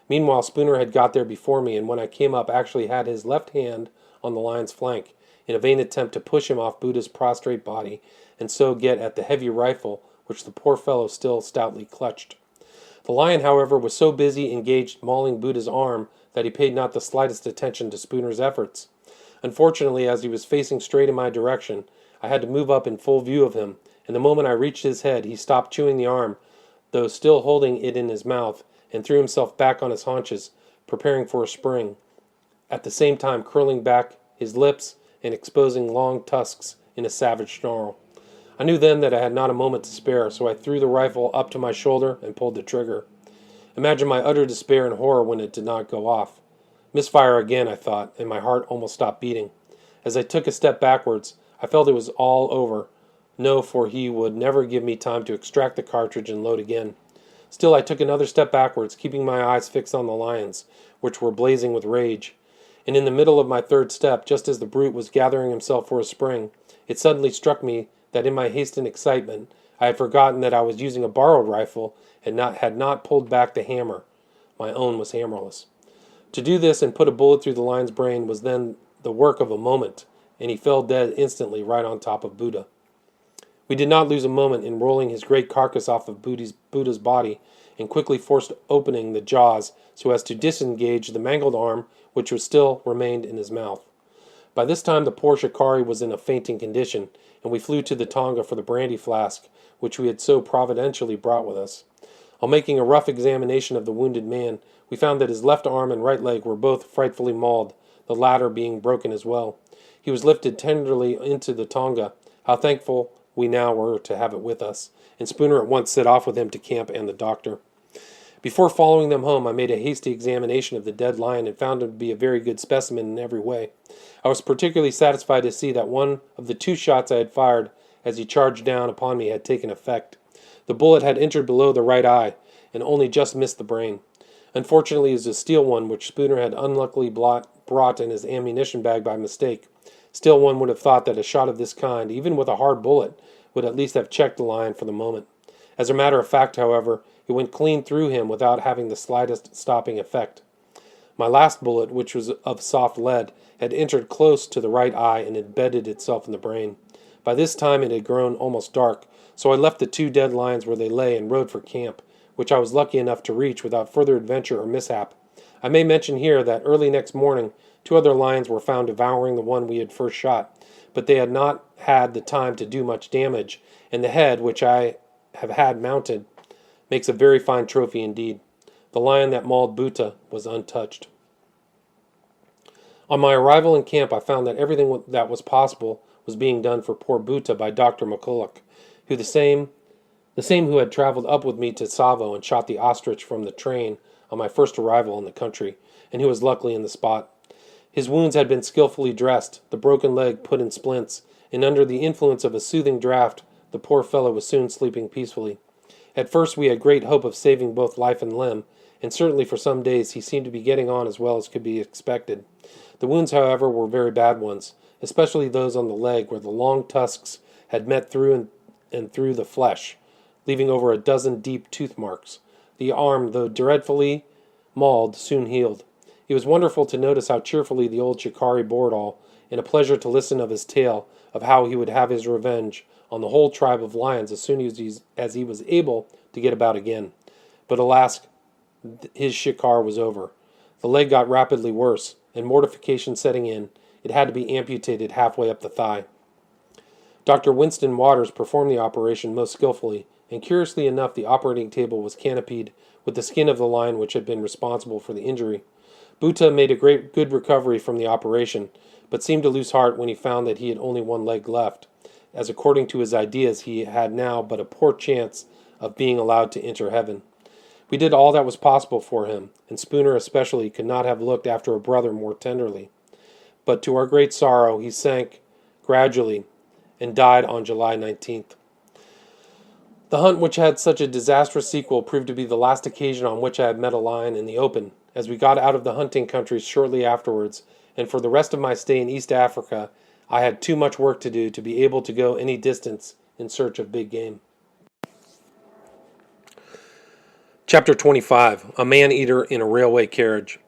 Meanwhile, Spooner had got there before me, and when I came up actually had his left hand on the lion's flank, in a vain attempt to push him off Buddha's prostrate body, and so get at the heavy rifle which the poor fellow still stoutly clutched. The lion, however, was so busy engaged mauling Buddha's arm that he paid not the slightest attention to Spooner's efforts. Unfortunately, as he was facing straight in my direction, I had to move up in full view of him, and the moment I reached his head, he stopped chewing the arm, though still holding it in his mouth, and threw himself back on his haunches, preparing for a spring, at the same time curling back his lips and exposing long tusks in a savage snarl. I knew then that I had not a moment to spare, so I threw the rifle up to my shoulder and pulled the trigger. Imagine my utter despair and horror when it did not go off. Misfire again, I thought, and my heart almost stopped beating. As I took a step backwards, I felt it was all over. No, for he would never give me time to extract the cartridge and load again. Still, I took another step backwards, keeping my eyes fixed on the lions, which were blazing with rage. And in the middle of my third step, just as the brute was gathering himself for a spring, it suddenly struck me that in my haste and excitement, I had forgotten that I was using a borrowed rifle and had not pulled back the hammer. My own was hammerless. To do this and put a bullet through the lion's brain was then the work of a moment, and he fell dead instantly right on top of Buddha. We did not lose a moment in rolling his great carcass off of Buddha's body and quickly forced opening the jaws so as to disengage the mangled arm which still remained in his mouth. By this time the poor shikari was in a fainting condition, and we flew to the tonga for the brandy flask which we had so providentially brought with us. On making a rough examination of the wounded man, we found that his left arm and right leg were both frightfully mauled, the latter being broken as well. He was lifted tenderly into the tonga. How thankful we now were to have it with us, and Spooner at once set off with him to camp and the doctor. Before following them home, I made a hasty examination of the dead lion and found him to be a very good specimen in every way. I was particularly satisfied to see that one of the 2 shots I had fired as he charged down upon me had taken effect. The bullet had entered below the right eye, and only just missed the brain. Unfortunately, it was a steel one which Spooner had unluckily brought in his ammunition bag by mistake. Still, one would have thought that a shot of this kind, even with a hard bullet, would at least have checked the lion for the moment. As a matter of fact, however, It went clean through him without having the slightest stopping effect. My last bullet, which was of soft lead, had entered close to the right eye and embedded itself in the brain. By this time it had grown almost dark, so I left the 2 dead lions where they lay and rode for camp, which I was lucky enough to reach without further adventure or mishap. I may mention here that early next morning 2 other lions were found devouring the one we had first shot, but they had not had the time to do much damage, and the head, which I have had mounted, makes a very fine trophy indeed. The lion that mauled Buta was untouched. On my arrival in camp, I found that everything that was possible was being done for poor Buta by Dr. McCulloch, who the same who had traveled up with me to Tsavo and shot the ostrich from the train on my first arrival in the country, and who was luckily in the spot. His wounds had been skillfully dressed, the broken leg put in splints, and under the influence of a soothing draught, the poor fellow was soon sleeping peacefully. At first we had great hope of saving both life and limb, and certainly for some days he seemed to be getting on as well as could be expected. The wounds, however, were very bad ones, especially those on the leg where the long tusks had met through and through the flesh, leaving over a dozen deep tooth marks. The arm, though dreadfully mauled, soon healed. It was wonderful to notice how cheerfully the old shikari bore it all, and a pleasure to listen of his tale of how he would have his revenge on the whole tribe of lions as soon as he was able to get about again. But alas, his shikar was over. The leg got rapidly worse, and mortification setting in, it had to be amputated halfway up the thigh. Dr. Winston Waters performed the operation most skillfully, and curiously enough the operating table was canopied with the skin of the lion which had been responsible for the injury. Buta made a good recovery from the operation, but seemed to lose heart when he found that he had only one leg left, as according to his ideas he had now but a poor chance of being allowed to enter heaven. We did all that was possible for him, and Spooner especially could not have looked after a brother more tenderly. But to our great sorrow he sank gradually and died on July 19th. The hunt which had such a disastrous sequel proved to be the last occasion on which I had met a lion in the open, as we got out of the hunting country shortly afterwards, and for the rest of my stay in East Africa I had too much work to do to be able to go any distance in search of big game. Chapter 25. A Man-Eater in a Railway Carriage.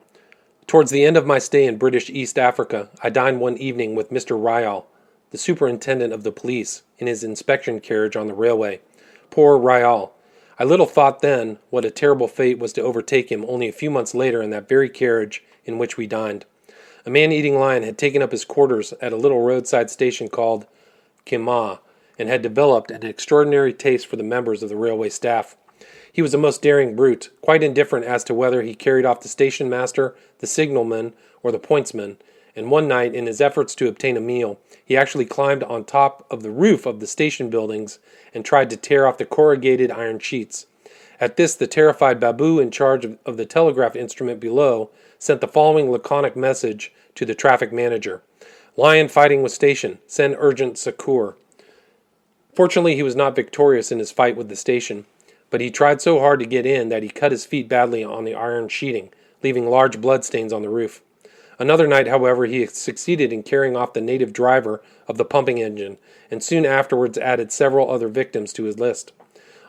Towards the end of my stay in British East Africa, I dined one evening with Mr. Ryall, the superintendent of the police, in his inspection carriage on the railway. Poor Ryall! I little thought then what a terrible fate was to overtake him only a few months later in that very carriage in which we dined. A man-eating lion had taken up his quarters at a little roadside station called Kima, and had developed an extraordinary taste for the members of the railway staff. He was a most daring brute, quite indifferent as to whether he carried off the station master, the signalman, or the pointsman, and one night, in his efforts to obtain a meal, he actually climbed on top of the roof of the station buildings and tried to tear off the corrugated iron sheets. At this, the terrified babu in charge of the telegraph instrument below sent the following laconic message to the traffic manager: "Lion fighting with station. Send urgent succour." Fortunately, he was not victorious in his fight with the station, but he tried so hard to get in that he cut his feet badly on the iron sheeting, leaving large bloodstains on the roof. Another night, however, he succeeded in carrying off the native driver of the pumping engine, and soon afterwards added several other victims to his list.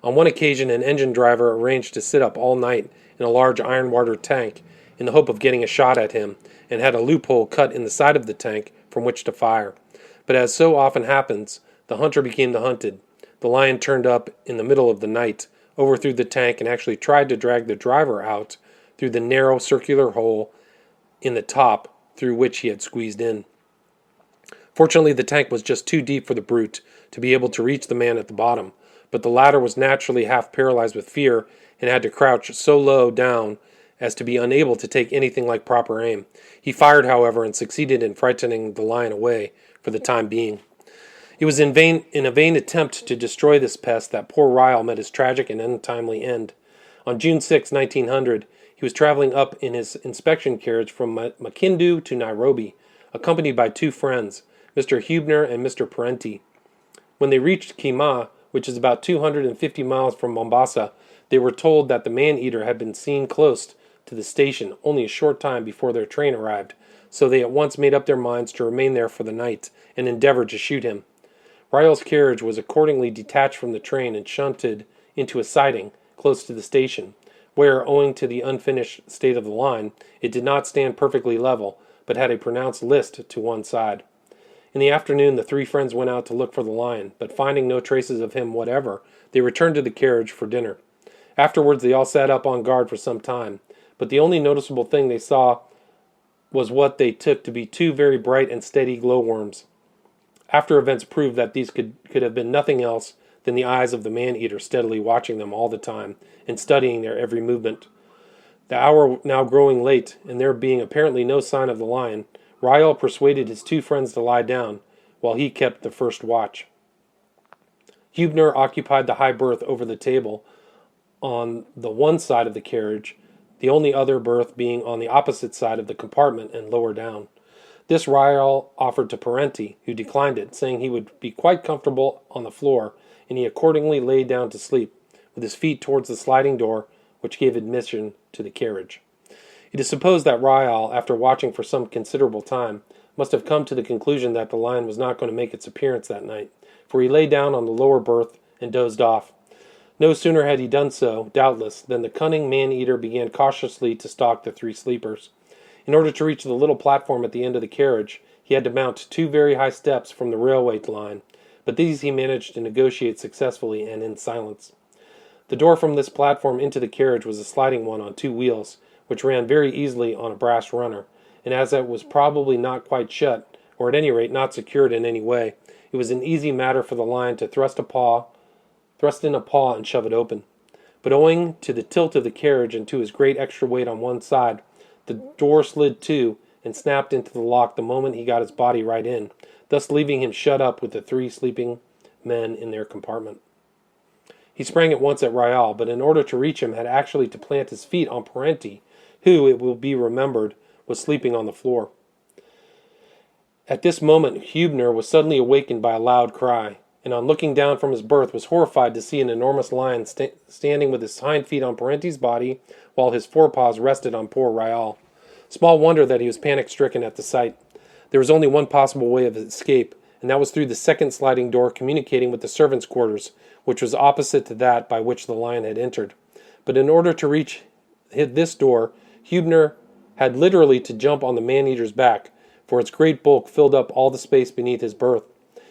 On one occasion, an engine driver arranged to sit up all night in a large iron water tank in the hope of getting a shot at him, and had a loophole cut in the side of the tank from which to fire. But as so often happens, the hunter became the hunted. The lion turned up in the middle of the night, overthrew the tank, and actually tried to drag the driver out through the narrow circular hole in the top through which he had squeezed in. Fortunately, the tank was just too deep for the brute to be able to reach the man at the bottom, but the latter was naturally half paralyzed with fear and had to crouch so low down as to be unable to take anything like proper aim. He fired, however, and succeeded in frightening the lion away for the time being. It was in a vain attempt to destroy this pest that poor Ryle met his tragic and untimely end. On June 6, 1900, he was traveling up in his inspection carriage from Makindu to Nairobi, accompanied by 2 friends, Mr. Hubner and Mr. Parenti. When they reached Kima, which is about 250 miles from Mombasa, they were told that the man-eater had been seen close to the station only a short time before their train arrived, so they at once made up their minds to remain there for the night and endeavored to shoot him. Ryall's carriage was accordingly detached from the train and shunted into a siding, close to the station, where, owing to the unfinished state of the line, it did not stand perfectly level, but had a pronounced list to one side. In the afternoon, the three friends went out to look for the lion, but finding no traces of him whatever, they returned to the carriage for dinner. Afterwards, they all sat up on guard for some time, but the only noticeable thing they saw was what they took to be two very bright and steady glowworms. After events proved that these could have been nothing else than the eyes of the man-eater steadily watching them all the time and studying their every movement. The hour now growing late, and there being apparently no sign of the lion, Rael persuaded his two friends to lie down, while he kept the first watch. Hubner occupied the high berth over the table on the one side of the carriage, the only other berth being on the opposite side of the compartment and lower down. This Rael offered to Parenti, who declined it, saying he would be quite comfortable on the floor, and he accordingly lay down to sleep, with his feet towards the sliding door which gave admission to the carriage. It is supposed that Rael, after watching for some considerable time, must have come to the conclusion that the lion was not going to make its appearance that night, for he lay down on the lower berth and dozed off. No sooner had he done so, doubtless, than the cunning man-eater began cautiously to stalk the three sleepers. In order to reach the little platform at the end of the carriage, he had to mount two very high steps from the railway line, but these he managed to negotiate successfully and in silence. The door from this platform into the carriage was a sliding one on two wheels, which ran very easily on a brass runner, and as it was probably not quite shut, or at any rate not secured in any way, it was an easy matter for the lion to thrust in a paw and shove it open. But owing to the tilt of the carriage and to his great extra weight on one side, the door slid to and snapped into the lock the moment he got his body right in, thus leaving him shut up with the three sleeping men in their compartment. He sprang at once at Rael, but in order to reach him had actually to plant his feet on Parenti, who, it will be remembered, was sleeping on the floor. At this moment Hubner was suddenly awakened by a loud cry, and on looking down from his berth was horrified to see an enormous lion standing with his hind feet on Parenti's body, while his forepaws rested on poor Rael. Small wonder that he was panic-stricken at the sight. There was only one possible way of escape, and that was through the second sliding door communicating with the servants' quarters, which was opposite to that by which the lion had entered. But in order to reach this door, Hubner had literally to jump on the man-eater's back, for its great bulk filled up all the space beneath his berth.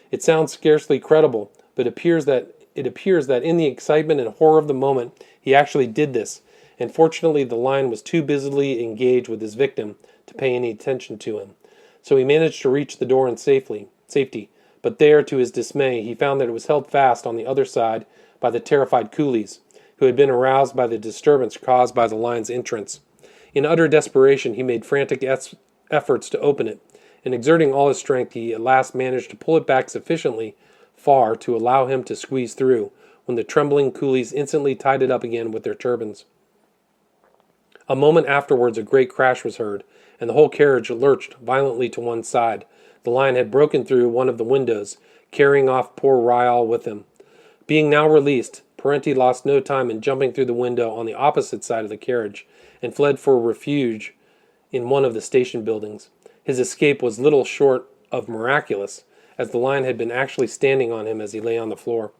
It sounds scarcely credible, but it appears that in the excitement and horror of the moment he actually did this, and fortunately the lion was too busily engaged with his victim to pay any attention to him. So he managed to reach the door in safety, but there, to his dismay, he found that it was held fast on the other side by the terrified coolies, who had been aroused by the disturbance caused by the lion's entrance. In utter desperation he made frantic efforts to open it, and exerting all his strength he at last managed to pull it back sufficiently far to allow him to squeeze through, when the trembling coolies instantly tied it up again with their turbans. A moment afterwards a great crash was heard, and the whole carriage lurched violently to one side. The lion had broken through one of the windows, carrying off poor Rael with him. Being now released, Parenti lost no time in jumping through the window on the opposite side of the carriage, and fled for refuge in one of the station buildings. His escape was little short of miraculous, as the lion had been actually standing on him as he lay on the floor.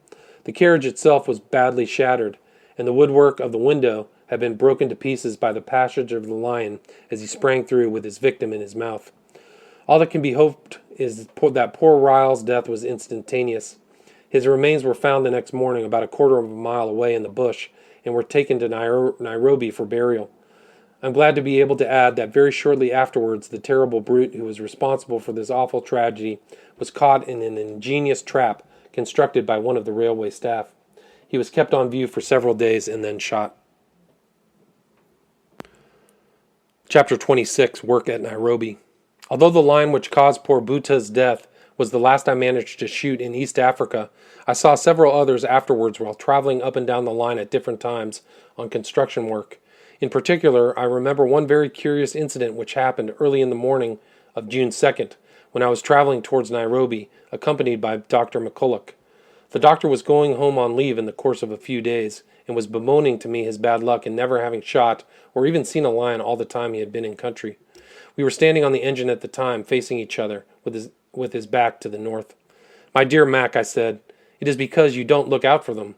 The carriage itself was badly shattered, and the woodwork of the window had been broken to pieces by the passage of the lion as he sprang through with his victim in his mouth. All that can be hoped is that poor Rael's death was instantaneous. His remains were found the next morning about a quarter of a mile away in the bush, and were taken to Nairobi for burial. I'm glad to be able to add that very shortly afterwards the terrible brute who was responsible for this awful tragedy was caught in an ingenious trap constructed by one of the railway staff. He was kept on view for several days and then shot. Chapter 26, Work at Nairobi. Although the lion which caused poor Buta's death was the last I managed to shoot in East Africa, I saw several others afterwards while traveling up and down the line at different times on construction work. In particular, I remember one very curious incident which happened early in the morning of June 2nd, when I was traveling towards Nairobi, accompanied by Dr. McCulloch. The doctor was going home on leave in the course of a few days, and was bemoaning to me his bad luck in never having shot or even seen a lion all the time he had been in country. We were standing on the engine at the time, facing each other, with his back to the north. "My dear Mac," I said, "it is because you don't look out for them."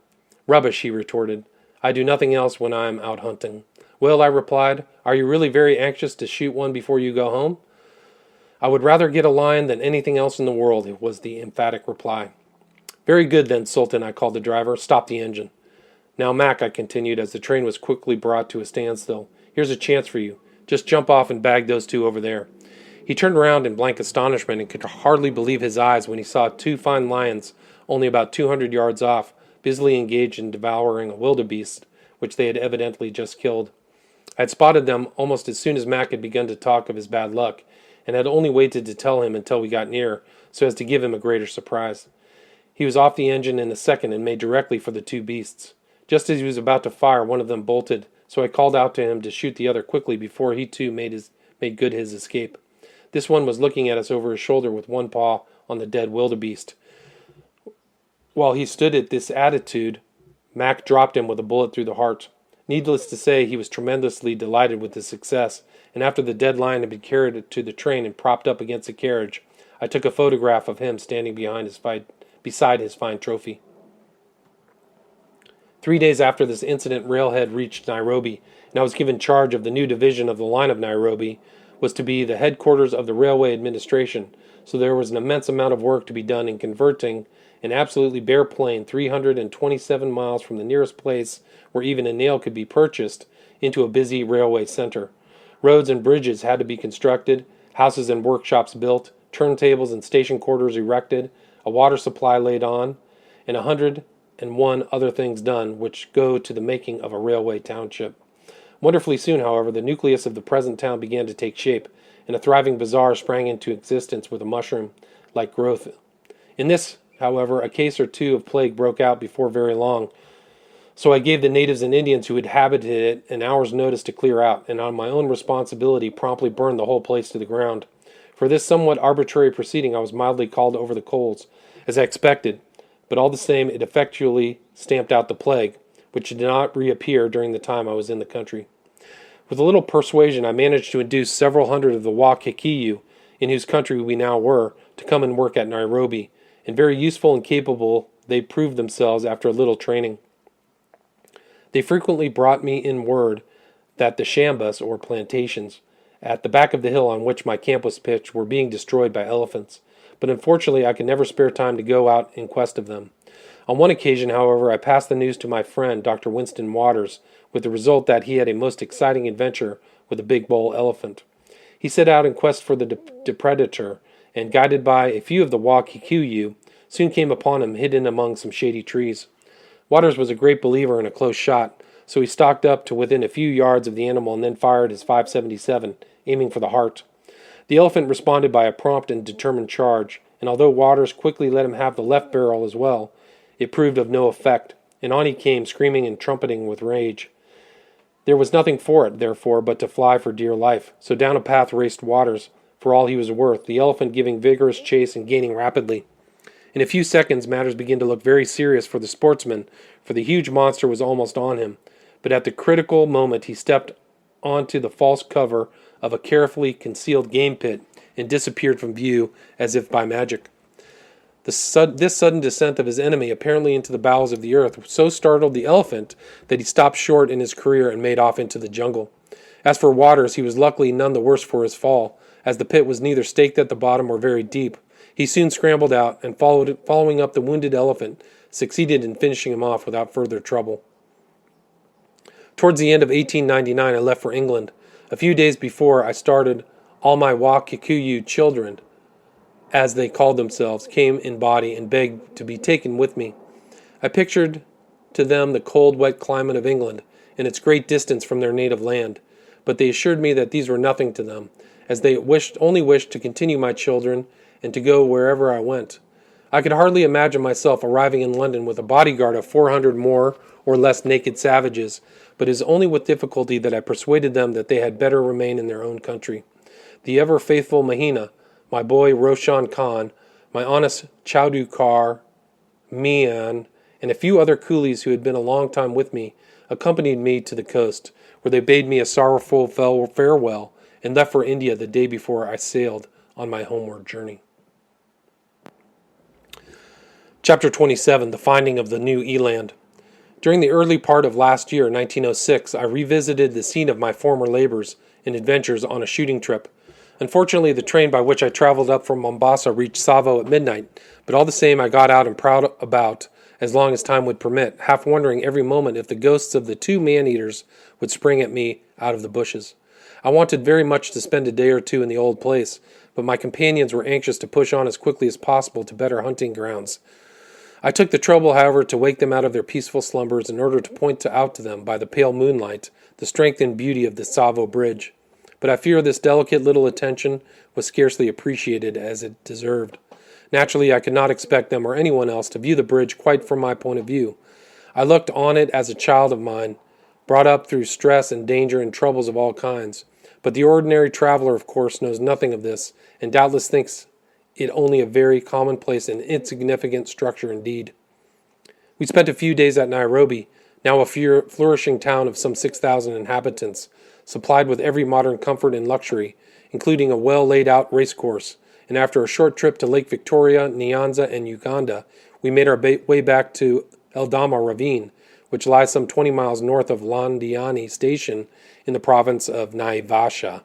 "Rubbish," he retorted. I do nothing else when I am out hunting. Well, I replied, are you really very anxious to shoot one before you go home? I would rather get a lion than anything else in the world, was the emphatic reply. Very good then, Sultan, I called the driver. Stop the engine. Now, Mac, I continued as the train was quickly brought to a standstill, here's a chance for you. Just jump off and bag those two over there. He turned around in blank astonishment and could hardly believe his eyes when he saw two fine lions only about 200 yards off, busily engaged in devouring a wildebeest, which they had evidently just killed. I had spotted them almost as soon as Mac had begun to talk of his bad luck, and had only waited to tell him until we got near, so as to give him a greater surprise. He was off the engine in a second and made directly for the two beasts. Just as he was about to fire, one of them bolted, so I called out to him to shoot the other quickly before he too made good his escape. This one was looking at us over his shoulder with one paw on the dead wildebeest. While he stood at this attitude, Mac dropped him with a bullet through the heart. Needless to say, he was tremendously delighted with his success, and after the dead lion had been carried to the train and propped up against the carriage, I took a photograph of him standing beside his fine trophy. 3 days after this incident, Railhead reached Nairobi, and I was given charge of the new division of the line of Nairobi, was to be the headquarters of the railway administration, so there was an immense amount of work to be done in converting an absolutely bare plain 327 miles from the nearest place where even a nail could be purchased into a busy railway center. Roads and bridges had to be constructed, houses and workshops built, turntables and station quarters erected, a water supply laid on, and 101 other things done which go to the making of a railway township. Wonderfully soon, however, the nucleus of the present town began to take shape, and a thriving bazaar sprang into existence with a mushroom-like growth. In this, however, a case or two of plague broke out before very long, so I gave the natives and Indians who inhabited it an hour's notice to clear out, and on my own responsibility promptly burned the whole place to the ground. For this somewhat arbitrary proceeding I was mildly called over the coals, as I expected, but all the same it effectually stamped out the plague, which did not reappear during the time I was in the country. With a little persuasion I managed to induce several hundred of the Wa Kikiyu, in whose country we now were, to come and work at Nairobi, and very useful and capable they proved themselves after a little training. They frequently brought me in word that the shambas, or plantations, at the back of the hill on which my camp was pitched, were being destroyed by elephants, but unfortunately I could never spare time to go out in quest of them. On one occasion, however, I passed the news to my friend, Dr. Winston Waters, with the result that he had a most exciting adventure with a big bull elephant. He set out in quest for the depredator, and guided by a few of the Wa Kikuyu, soon came upon him hidden among some shady trees. Waters was a great believer in a close shot, so he stalked up to within a few yards of the animal and then fired his .577, aiming for the heart. The elephant responded by a prompt and determined charge, and although Waters quickly let him have the left barrel as well, it proved of no effect, and on he came, screaming and trumpeting with rage. There was nothing for it, therefore, but to fly for dear life, so down a path raced Waters, for all he was worth, the elephant giving vigorous chase and gaining rapidly. In a few seconds matters began to look very serious for the sportsman, for the huge monster was almost on him, but at the critical moment he stepped onto the false cover of a carefully concealed game pit and disappeared from view as if by magic. This sudden descent of his enemy, apparently into the bowels of the earth, so startled the elephant that he stopped short in his career and made off into the jungle. As for Waters, he was luckily none the worse for his fall, as the pit was neither staked at the bottom or very deep. He soon scrambled out, and following up the wounded elephant, succeeded in finishing him off without further trouble. Towards the end of 1899, I left for England. A few days before I started, all my Wa Kikuyu children, as they called themselves, came in body and begged to be taken with me. I pictured to them the cold, wet climate of England, and its great distance from their native land, but they assured me that these were nothing to them, as they only wished to continue my children and to go wherever I went. I could hardly imagine myself arriving in London with a bodyguard of 400 more or less naked savages, but it is only with difficulty that I persuaded them that they had better remain in their own country. The ever-faithful Mahina, my boy Roshan Khan, my honest Chowdukar, Mian, and a few other coolies who had been a long time with me, accompanied me to the coast, where they bade me a sorrowful farewell, and left for India the day before I sailed on my homeward journey. Chapter 27, The Finding of the New Eland. During the early part of last year, 1906, I revisited the scene of my former labors and adventures on a shooting trip. Unfortunately, the train by which I traveled up from Mombasa reached Tsavo at midnight, but all the same I got out and prowled about as long as time would permit, half wondering every moment if the ghosts of the two man-eaters would spring at me out of the bushes. I wanted very much to spend a day or two in the old place, but my companions were anxious to push on as quickly as possible to better hunting grounds. I took the trouble, however, to wake them out of their peaceful slumbers in order to point out to them by the pale moonlight the strength and beauty of the Tsavo Bridge. But I fear this delicate little attention was scarcely appreciated as it deserved. Naturally, I could not expect them or anyone else to view the bridge quite from my point of view. I looked on it as a child of mine, brought up through stress and danger and troubles of all kinds. But the ordinary traveler, of course, knows nothing of this, and doubtless thinks it only a very commonplace and insignificant structure indeed. We spent a few days at Nairobi, now a flourishing town of some 6,000 inhabitants, supplied with every modern comfort and luxury, including a well-laid-out racecourse, and after a short trip to Lake Victoria, Nyanza, and Uganda, we made our way back to Eldama Ravine, which lies some 20 miles north of Londiani Station in the province of Naivasha.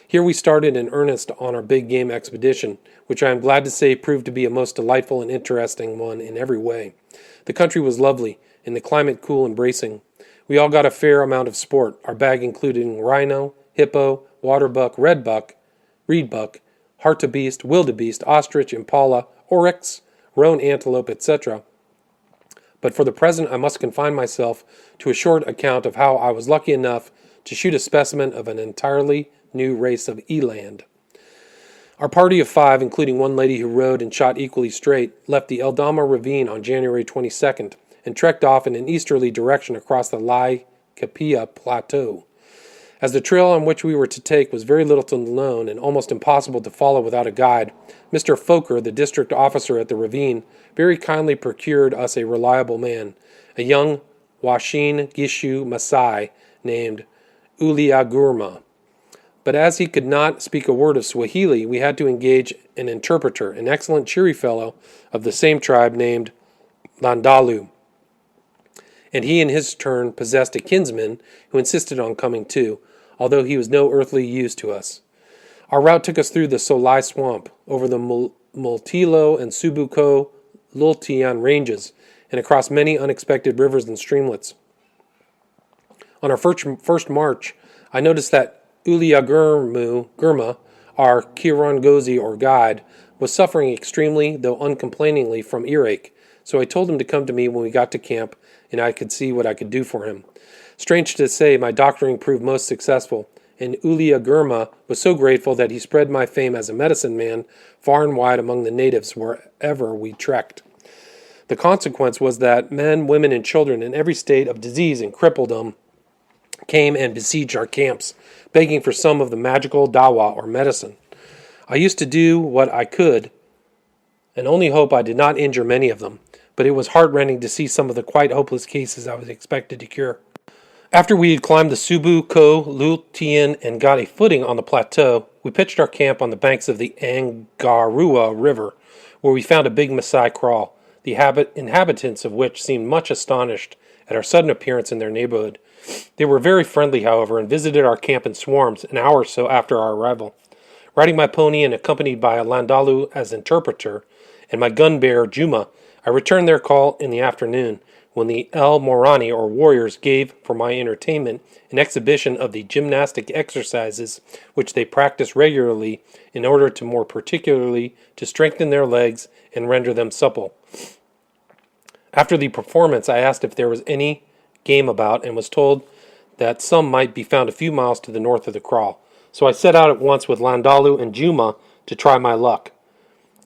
Here we started in earnest on our big game expedition, which I am glad to say proved to be a most delightful and interesting one in every way. The country was lovely, and the climate cool and bracing. We all got a fair amount of sport, our bag including rhino, hippo, waterbuck, reedbuck, hartebeest, wildebeest, ostrich, impala, oryx, roan antelope, etc. But for the present I must confine myself to a short account of how I was lucky enough to shoot a specimen of an entirely new race of eland. Our party of 5, including one lady who rode and shot equally straight, left the Eldama Ravine on January 22nd and trekked off in an easterly direction across the Laikipia Plateau. As the trail on which we were to take was very little known and almost impossible to follow without a guide, Mr. Foker, the district officer at the ravine, very kindly procured us a reliable man, a young Washin Gishu Masai named Uliagurma. But as he could not speak a word of Swahili, we had to engage an interpreter, an excellent cheery fellow of the same tribe named Landalu. And he in his turn possessed a kinsman who insisted on coming too, although he was no earthly use to us. Our route took us through the Solai Swamp, over the Multilo and Subuko Lultian ranges, and across many unexpected rivers and streamlets. On our first march, I noticed that Uliagurma, our Kirongozi or guide, was suffering extremely, though uncomplainingly, from earache, so I told him to come to me when we got to camp, and I could see what I could do for him. Strange to say, my doctoring proved most successful, and Uliagurma was so grateful that he spread my fame as a medicine man far and wide among the natives wherever we trekked. The consequence was that men, women, and children in every state of disease and crippledom came and besieged our camps, begging for some of the magical dawa or medicine. I used to do what I could, and only hope I did not injure many of them, but it was heart-rending to see some of the quite hopeless cases I was expected to cure. After we had climbed the Subu Ko Lultian and got a footing on the plateau, we pitched our camp on the banks of the Angarua River, where we found a big Maasai kraal, the inhabitants of which seemed much astonished at our sudden appearance in their neighborhood. They were very friendly, however, and visited our camp in swarms an hour or so after our arrival. Riding my pony and accompanied by a Landalu as interpreter, and my gun-bearer Juma, I returned their call in the afternoon, when the El Morani, or warriors, gave, for my entertainment, an exhibition of the gymnastic exercises which they practice regularly in order to more particularly to strengthen their legs and render them supple. After the performance, I asked if there was any game about, and was told that some might be found a few miles to the north of the kraal. So I set out at once with Landalu and Juma to try my luck.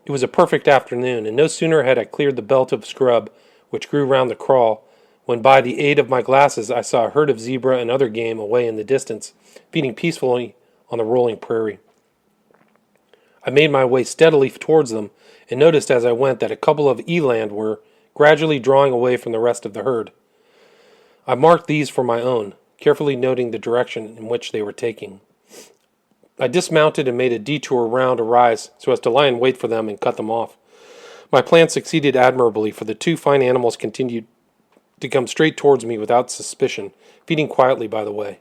It was a perfect afternoon, and no sooner had I cleared the belt of scrub which grew round the kraal, when by the aid of my glasses I saw a herd of zebra and other game away in the distance, feeding peacefully on the rolling prairie. I made my way steadily towards them, and noticed as I went that a couple of eland were gradually drawing away from the rest of the herd. I marked these for my own, carefully noting the direction in which they were taking. I dismounted and made a detour round a rise so as to lie in wait for them and cut them off. My plan succeeded admirably, for the two fine animals continued to come straight towards me without suspicion, feeding quietly, by the way.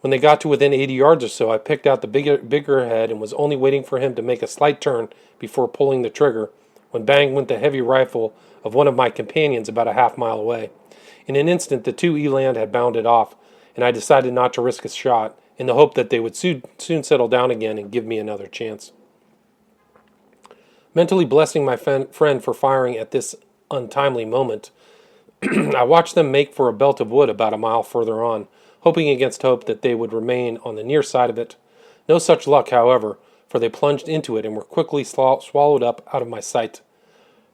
When they got to within 80 yards or so, I picked out the bigger head and was only waiting for him to make a slight turn before pulling the trigger, when bang went the heavy rifle of one of my companions about a half-mile away. In an instant, the two eland had bounded off, and I decided not to risk a shot, in the hope that they would soon settle down again and give me another chance. Mentally blessing my friend for firing at this untimely moment, I watched them make for a belt of wood about a mile further on, hoping against hope that they would remain on the near side of it. No such luck, however, for they plunged into it and were quickly swallowed up out of my sight.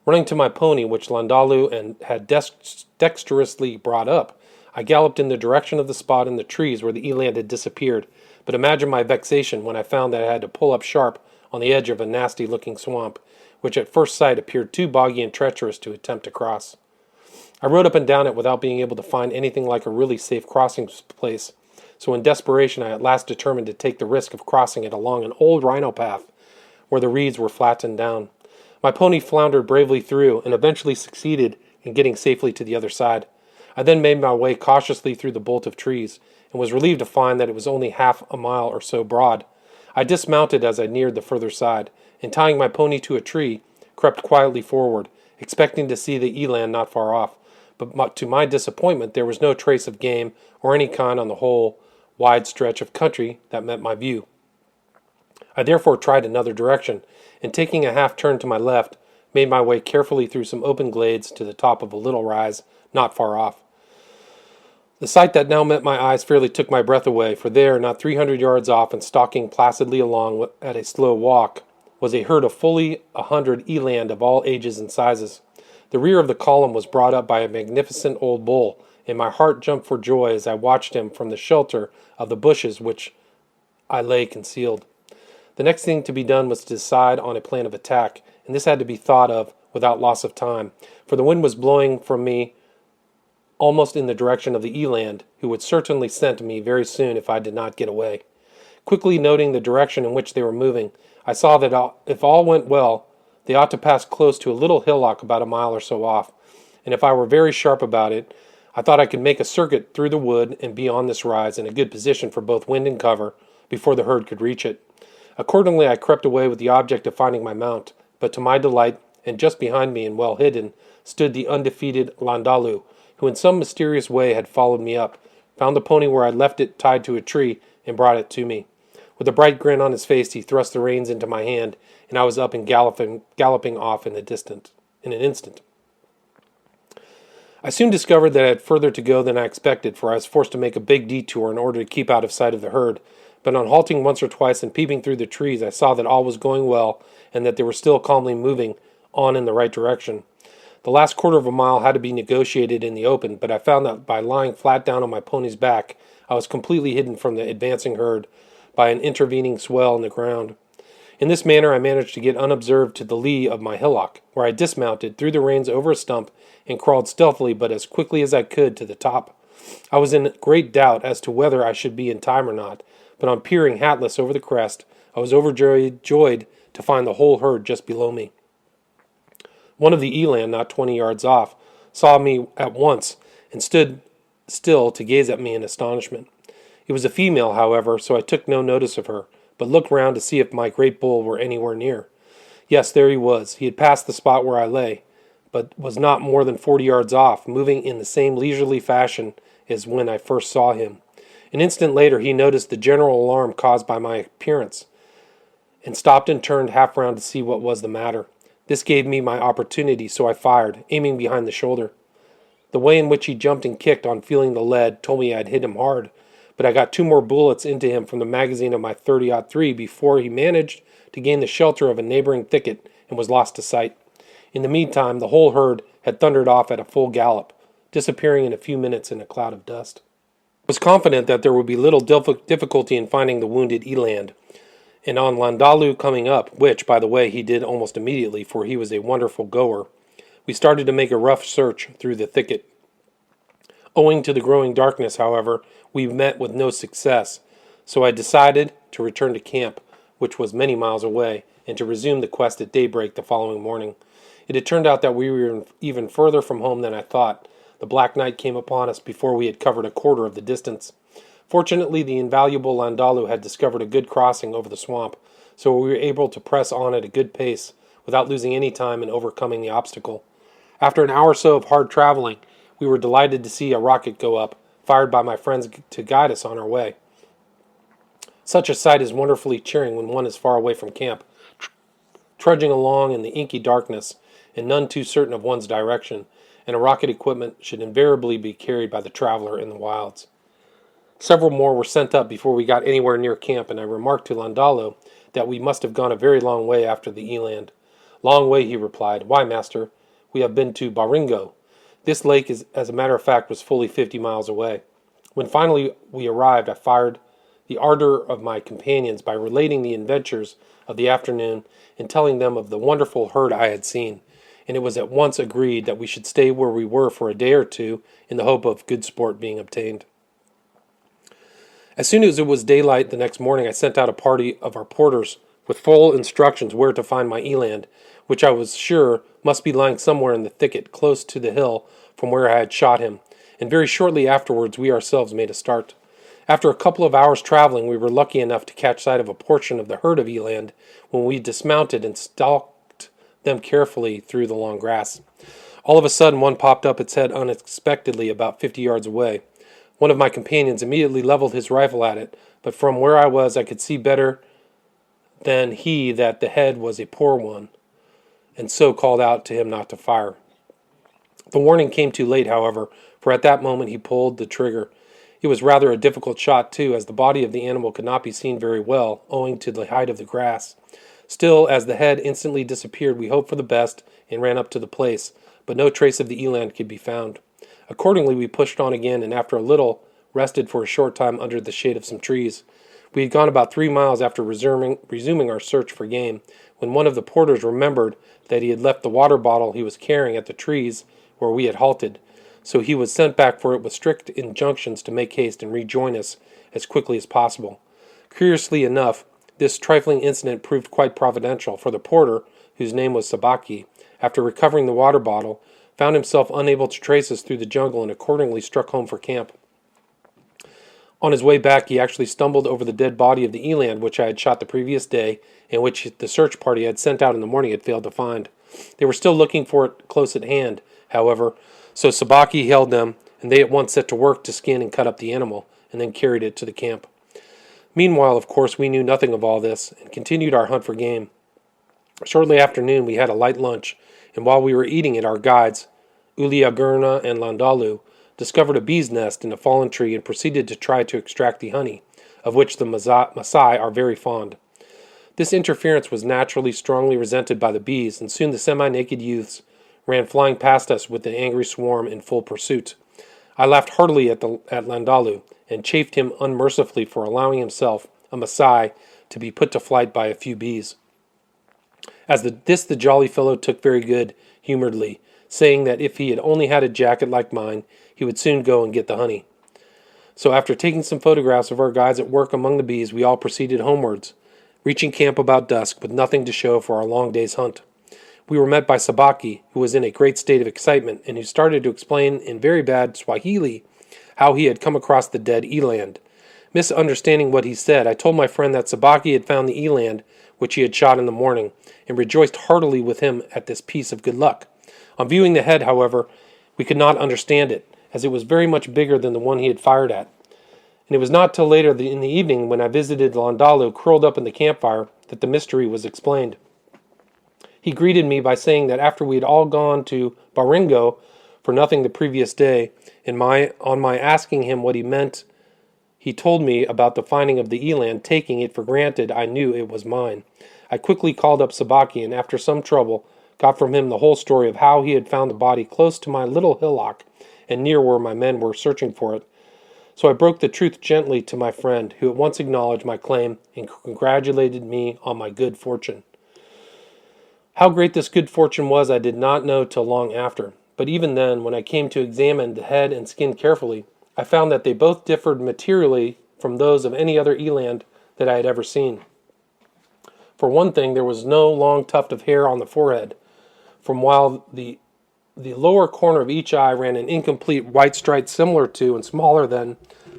Running to my pony, which Landalu had dexterously brought up, I galloped in the direction of the spot in the trees where the eland had disappeared, but imagine my vexation when I found that I had to pull up sharp on the edge of a nasty-looking swamp, which at first sight appeared too boggy and treacherous to attempt to cross. I rode up and down it without being able to find anything like a really safe crossing place, so in desperation I at last determined to take the risk of crossing it along an old rhino path where the reeds were flattened down. My pony floundered bravely through and eventually succeeded in getting safely to the other side. I then made my way cautiously through the bolt of trees and was relieved to find that it was only half a mile or so broad. I dismounted as I neared the further side, and tying my pony to a tree, crept quietly forward, expecting to see the eland not far off. But to my disappointment, there was no trace of game or any kind on the whole wide stretch of country that met my view. I therefore tried another direction, and taking a half turn to my left, made my way carefully through some open glades to the top of a little rise not far off. The sight that now met my eyes fairly took my breath away, for there, not 300 yards off and stalking placidly along at a slow walk, was a herd of fully 100 eland of all ages and sizes. The rear of the column was brought up by a magnificent old bull, and my heart jumped for joy as I watched him from the shelter of the bushes which I lay concealed. The next thing to be done was to decide on a plan of attack, and this had to be thought of without loss of time, for the wind was blowing from me almost in the direction of the eland, who would certainly scent me very soon if I did not get away. Quickly noting the direction in which they were moving, I saw that if all went well, they ought to pass close to a little hillock about a mile or so off, and if I were very sharp about it, I thought I could make a circuit through the wood and be on this rise in a good position for both wind and cover before the herd could reach it. Accordingly, I crept away with the object of finding my mount, but to my delight, and just behind me and well hidden, stood the undefeated Landalu, who in some mysterious way had followed me up, found the pony where I left it tied to a tree, and brought it to me. With a bright grin on his face, he thrust the reins into my hand, and I was up and galloping off in an instant. I soon discovered that I had further to go than I expected, for I was forced to make a big detour in order to keep out of sight of the herd. But on halting once or twice and peeping through the trees, I saw that all was going well, and that they were still calmly moving on in the right direction. The last quarter of a mile had to be negotiated in the open, but I found that by lying flat down on my pony's back, I was completely hidden from the advancing herd by an intervening swell in the ground. In this manner I managed to get unobserved to the lee of my hillock, where I dismounted, threw the reins over a stump, and crawled stealthily but as quickly as I could to the top. I was in great doubt as to whether I should be in time or not, but on peering hatless over the crest, I was overjoyed to find the whole herd just below me. One of the eland, not 20 yards off, saw me at once and stood still to gaze at me in astonishment. It was a female, however, so I took no notice of her, but looked round to see if my great bull were anywhere near. Yes, there he was. He had passed the spot where I lay, but was not more than 40 yards off, moving in the same leisurely fashion as when I first saw him. An instant later he noticed the general alarm caused by my appearance, and stopped and turned half round to see what was the matter. This gave me my opportunity, so I fired, aiming behind the shoulder. The way in which he jumped and kicked on feeling the lead told me I had hit him hard, but I got 2 more bullets into him from the magazine of my .30-03 before he managed to gain the shelter of a neighboring thicket and was lost to sight. In the meantime, the whole herd had thundered off at a full gallop, disappearing in a few minutes in a cloud of dust. I was confident that there would be little difficulty in finding the wounded eland, and on Landalu coming up, which, by the way, he did almost immediately, for he was a wonderful goer, we started to make a rough search through the thicket. Owing to the growing darkness, however, we met with no success, so I decided to return to camp, which was many miles away, and to resume the quest at daybreak the following morning. It had turned out that we were even further from home than I thought. the black night came upon us before we had covered a quarter of the distance. Fortunately, the invaluable Landalu had discovered a good crossing over the swamp, so we were able to press on at a good pace without losing any time in overcoming the obstacle. After an hour or so of hard traveling, we were delighted to see a rocket go up, fired by my friends to guide us on our way. Such a sight is wonderfully cheering when one is far away from camp, trudging along in the inky darkness and none too certain of one's direction, and a rocket equipment should invariably be carried by the traveler in the wilds. Several more were sent up before we got anywhere near camp, and I remarked to Landalo that we must have gone a very long way after the eland. Long way, he replied. Why, master? We have been to Baringo. This lake, as a matter of fact, was fully 50 miles away. When finally we arrived, I fired the ardor of my companions by relating the adventures of the afternoon and telling them of the wonderful herd I had seen, and it was at once agreed that we should stay where we were for a day or two in the hope of good sport being obtained. As soon as it was daylight the next morning, I sent out a party of our porters with full instructions where to find my eland, which I was sure must be lying somewhere in the thicket close to the hill from where I had shot him, and very shortly afterwards we ourselves made a start. After a couple of hours traveling, we were lucky enough to catch sight of a portion of the herd of eland when we dismounted and stalked them carefully through the long grass. All of a sudden, one popped up its head unexpectedly about 50 yards away. One of my companions immediately leveled his rifle at it, but from where I was I could see better than he that the head was a poor one, and so called out to him not to fire. The warning came too late, however, for at that moment he pulled the trigger. It was rather a difficult shot, too, as the body of the animal could not be seen very well, owing to the height of the grass. Still, as the head instantly disappeared, we hoped for the best and ran up to the place, but no trace of the eland could be found. Accordingly, we pushed on again, and after a little, rested for a short time under the shade of some trees. We had gone about 3 miles after resuming our search for game, when one of the porters remembered that he had left the water bottle he was carrying at the trees where we had halted, so he was sent back for it with strict injunctions to make haste and rejoin us as quickly as possible. Curiously enough, this trifling incident proved quite providential, for the porter, whose name was Sabaki, after recovering the water bottle, found himself unable to trace us through the jungle and accordingly struck home for camp. On his way back, he actually stumbled over the dead body of the eland which I had shot the previous day and which the search party had sent out in the morning had failed to find. They were still looking for it close at hand, however, so Sabaki held them, and they at once set to work to skin and cut up the animal, and then carried it to the camp. Meanwhile, of course, we knew nothing of all this, and continued our hunt for game. Shortly after noon, we had a light lunch, and while we were eating it, our guides, Uliagurna and Landalu, discovered a bee's nest in a fallen tree and proceeded to try to extract the honey, of which the Maasai are very fond. This interference was naturally strongly resented by the bees, and soon the semi-naked youths ran flying past us with the angry swarm in full pursuit. I laughed heartily at Landalu, and chaffed him unmercifully for allowing himself, a Maasai, to be put to flight by a few bees. The jolly fellow took very good-humoredly, saying that if he had only had a jacket like mine, he would soon go and get the honey. So after taking some photographs of our guides at work among the bees, we all proceeded homewards, reaching camp about dusk with nothing to show for our long day's hunt. We were met by Sabaki, who was in a great state of excitement, and who started to explain in very bad Swahili how he had come across the dead eland. Misunderstanding what he said, I told my friend that Sabaki had found the eland which he had shot in the morning, and rejoiced heartily with him at this piece of good luck. On viewing the head, however, we could not understand it, as it was very much bigger than the one he had fired at. And it was not till later in the evening, when I visited Landalu curled up in the campfire, that the mystery was explained. He greeted me by saying that after we had all gone to Baringo for nothing the previous day, and on my asking him what he meant, he told me about the finding of the eland, taking it for granted I knew it was mine. I quickly called up Sabaki, and after some trouble, got from him the whole story of how he had found the body close to my little hillock and near where my men were searching for it. So I broke the truth gently to my friend, who at once acknowledged my claim and congratulated me on my good fortune. How great this good fortune was I did not know till long after, but even then, when I came to examine the head and skin carefully, I found that they both differed materially from those of any other eland that I had ever seen. For one thing, there was no long tuft of hair on the forehead, from while the the lower corner of each eye ran an incomplete white stripe similar to and smaller than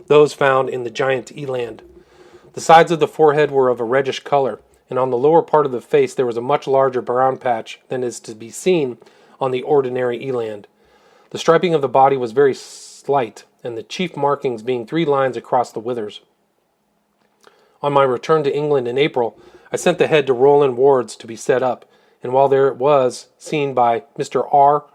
those found in the giant eland. The sides of the forehead were of a reddish color, and on the lower part of the face there was a much larger brown patch than is to be seen on the ordinary eland. The striping of the body was very slight, and the chief markings being 3 lines across the withers. On my return to England in April, I sent the head to Roland Ward's to be set up, and while there it was seen by Mr. R.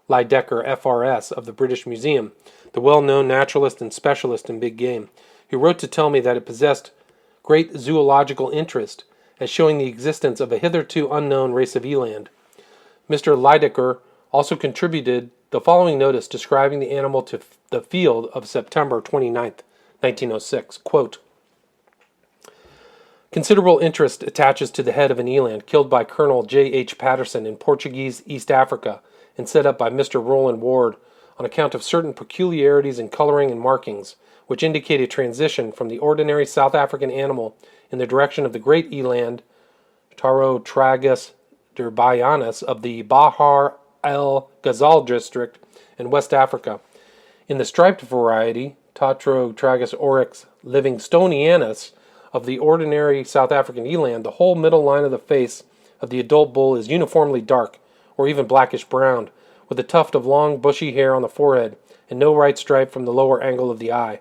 Lydecker, FRS, of the British Museum, the well-known naturalist and specialist in big game, who wrote to tell me that it possessed great zoological interest as showing the existence of a hitherto unknown race of eland. Mr. Lydecker also contributed the following notice describing the animal to the Field of September 29th, 1906. Quote, considerable interest attaches to the head of an eland killed by Colonel J. H. Patterson in Portuguese East Africa and set up by Mr. Roland Ward on account of certain peculiarities in coloring and markings, which indicate a transition from the ordinary South African animal in the direction of the great eland, Tarotragus derbianus, of the Bahar el Ghazal district in West Africa. In the striped variety, Tarotragus oryx livingstonianus, of the ordinary South African eland, the whole middle line of the face of the adult bull is uniformly dark, or even blackish-brown, with a tuft of long bushy hair on the forehead, and no right stripe from the lower angle of the eye.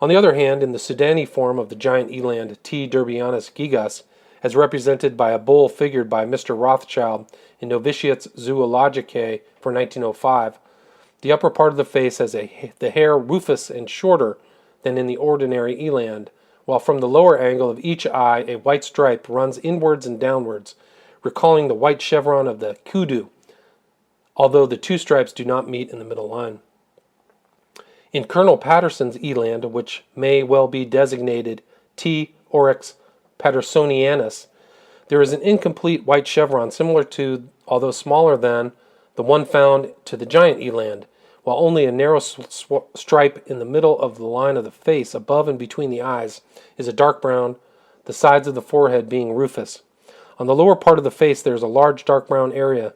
On the other hand, in the Sudani form of the giant eland, T. derbianus gigas, as represented by a bull figured by Mr. Rothschild in Novitiates Zoologicae for 1905, the upper part of the face has the hair rufous and shorter than in the ordinary eland, while from the lower angle of each eye a white stripe runs inwards and downwards, recalling the white chevron of the kudu, although the 2 stripes do not meet in the middle line. In Colonel Patterson's eland, which may well be designated T. oryx pattersonianus, there is an incomplete white chevron similar to, although smaller than, the one found to the giant eland, while only a narrow stripe in the middle of the line of the face above and between the eyes is a dark brown, the sides of the forehead being rufous. On the lower part of the face there is a large dark brown area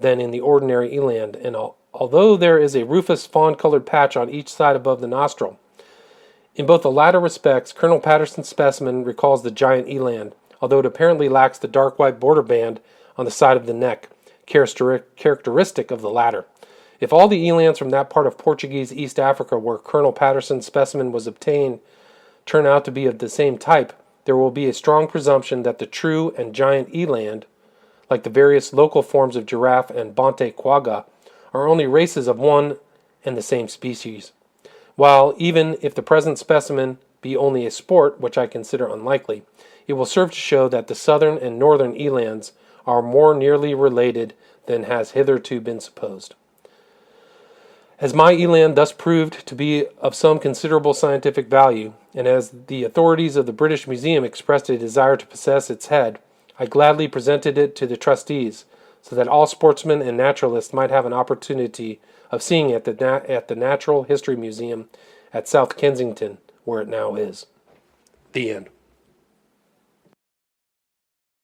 than in the ordinary eland, and although there is a rufous fawn-colored patch on each side above the nostril. In both the latter respects, Colonel Patterson's specimen recalls the giant eland, although it apparently lacks the dark white border band on the side of the neck, characteristic of the latter. If all the elands from that part of Portuguese East Africa where Colonel Patterson's specimen was obtained turn out to be of the same type, there will be a strong presumption that the true and giant eland, like the various local forms of giraffe and Bonte quagga, are only races of one and the same species. While, even if the present specimen be only a sport, which I consider unlikely, it will serve to show that the southern and northern elands are more nearly related than has hitherto been supposed. As my eland thus proved to be of some considerable scientific value, and as the authorities of the British Museum expressed a desire to possess its head, I gladly presented it to the trustees, so that all sportsmen and naturalists might have an opportunity of seeing it at the Natural History Museum at South Kensington, where it now is. The end.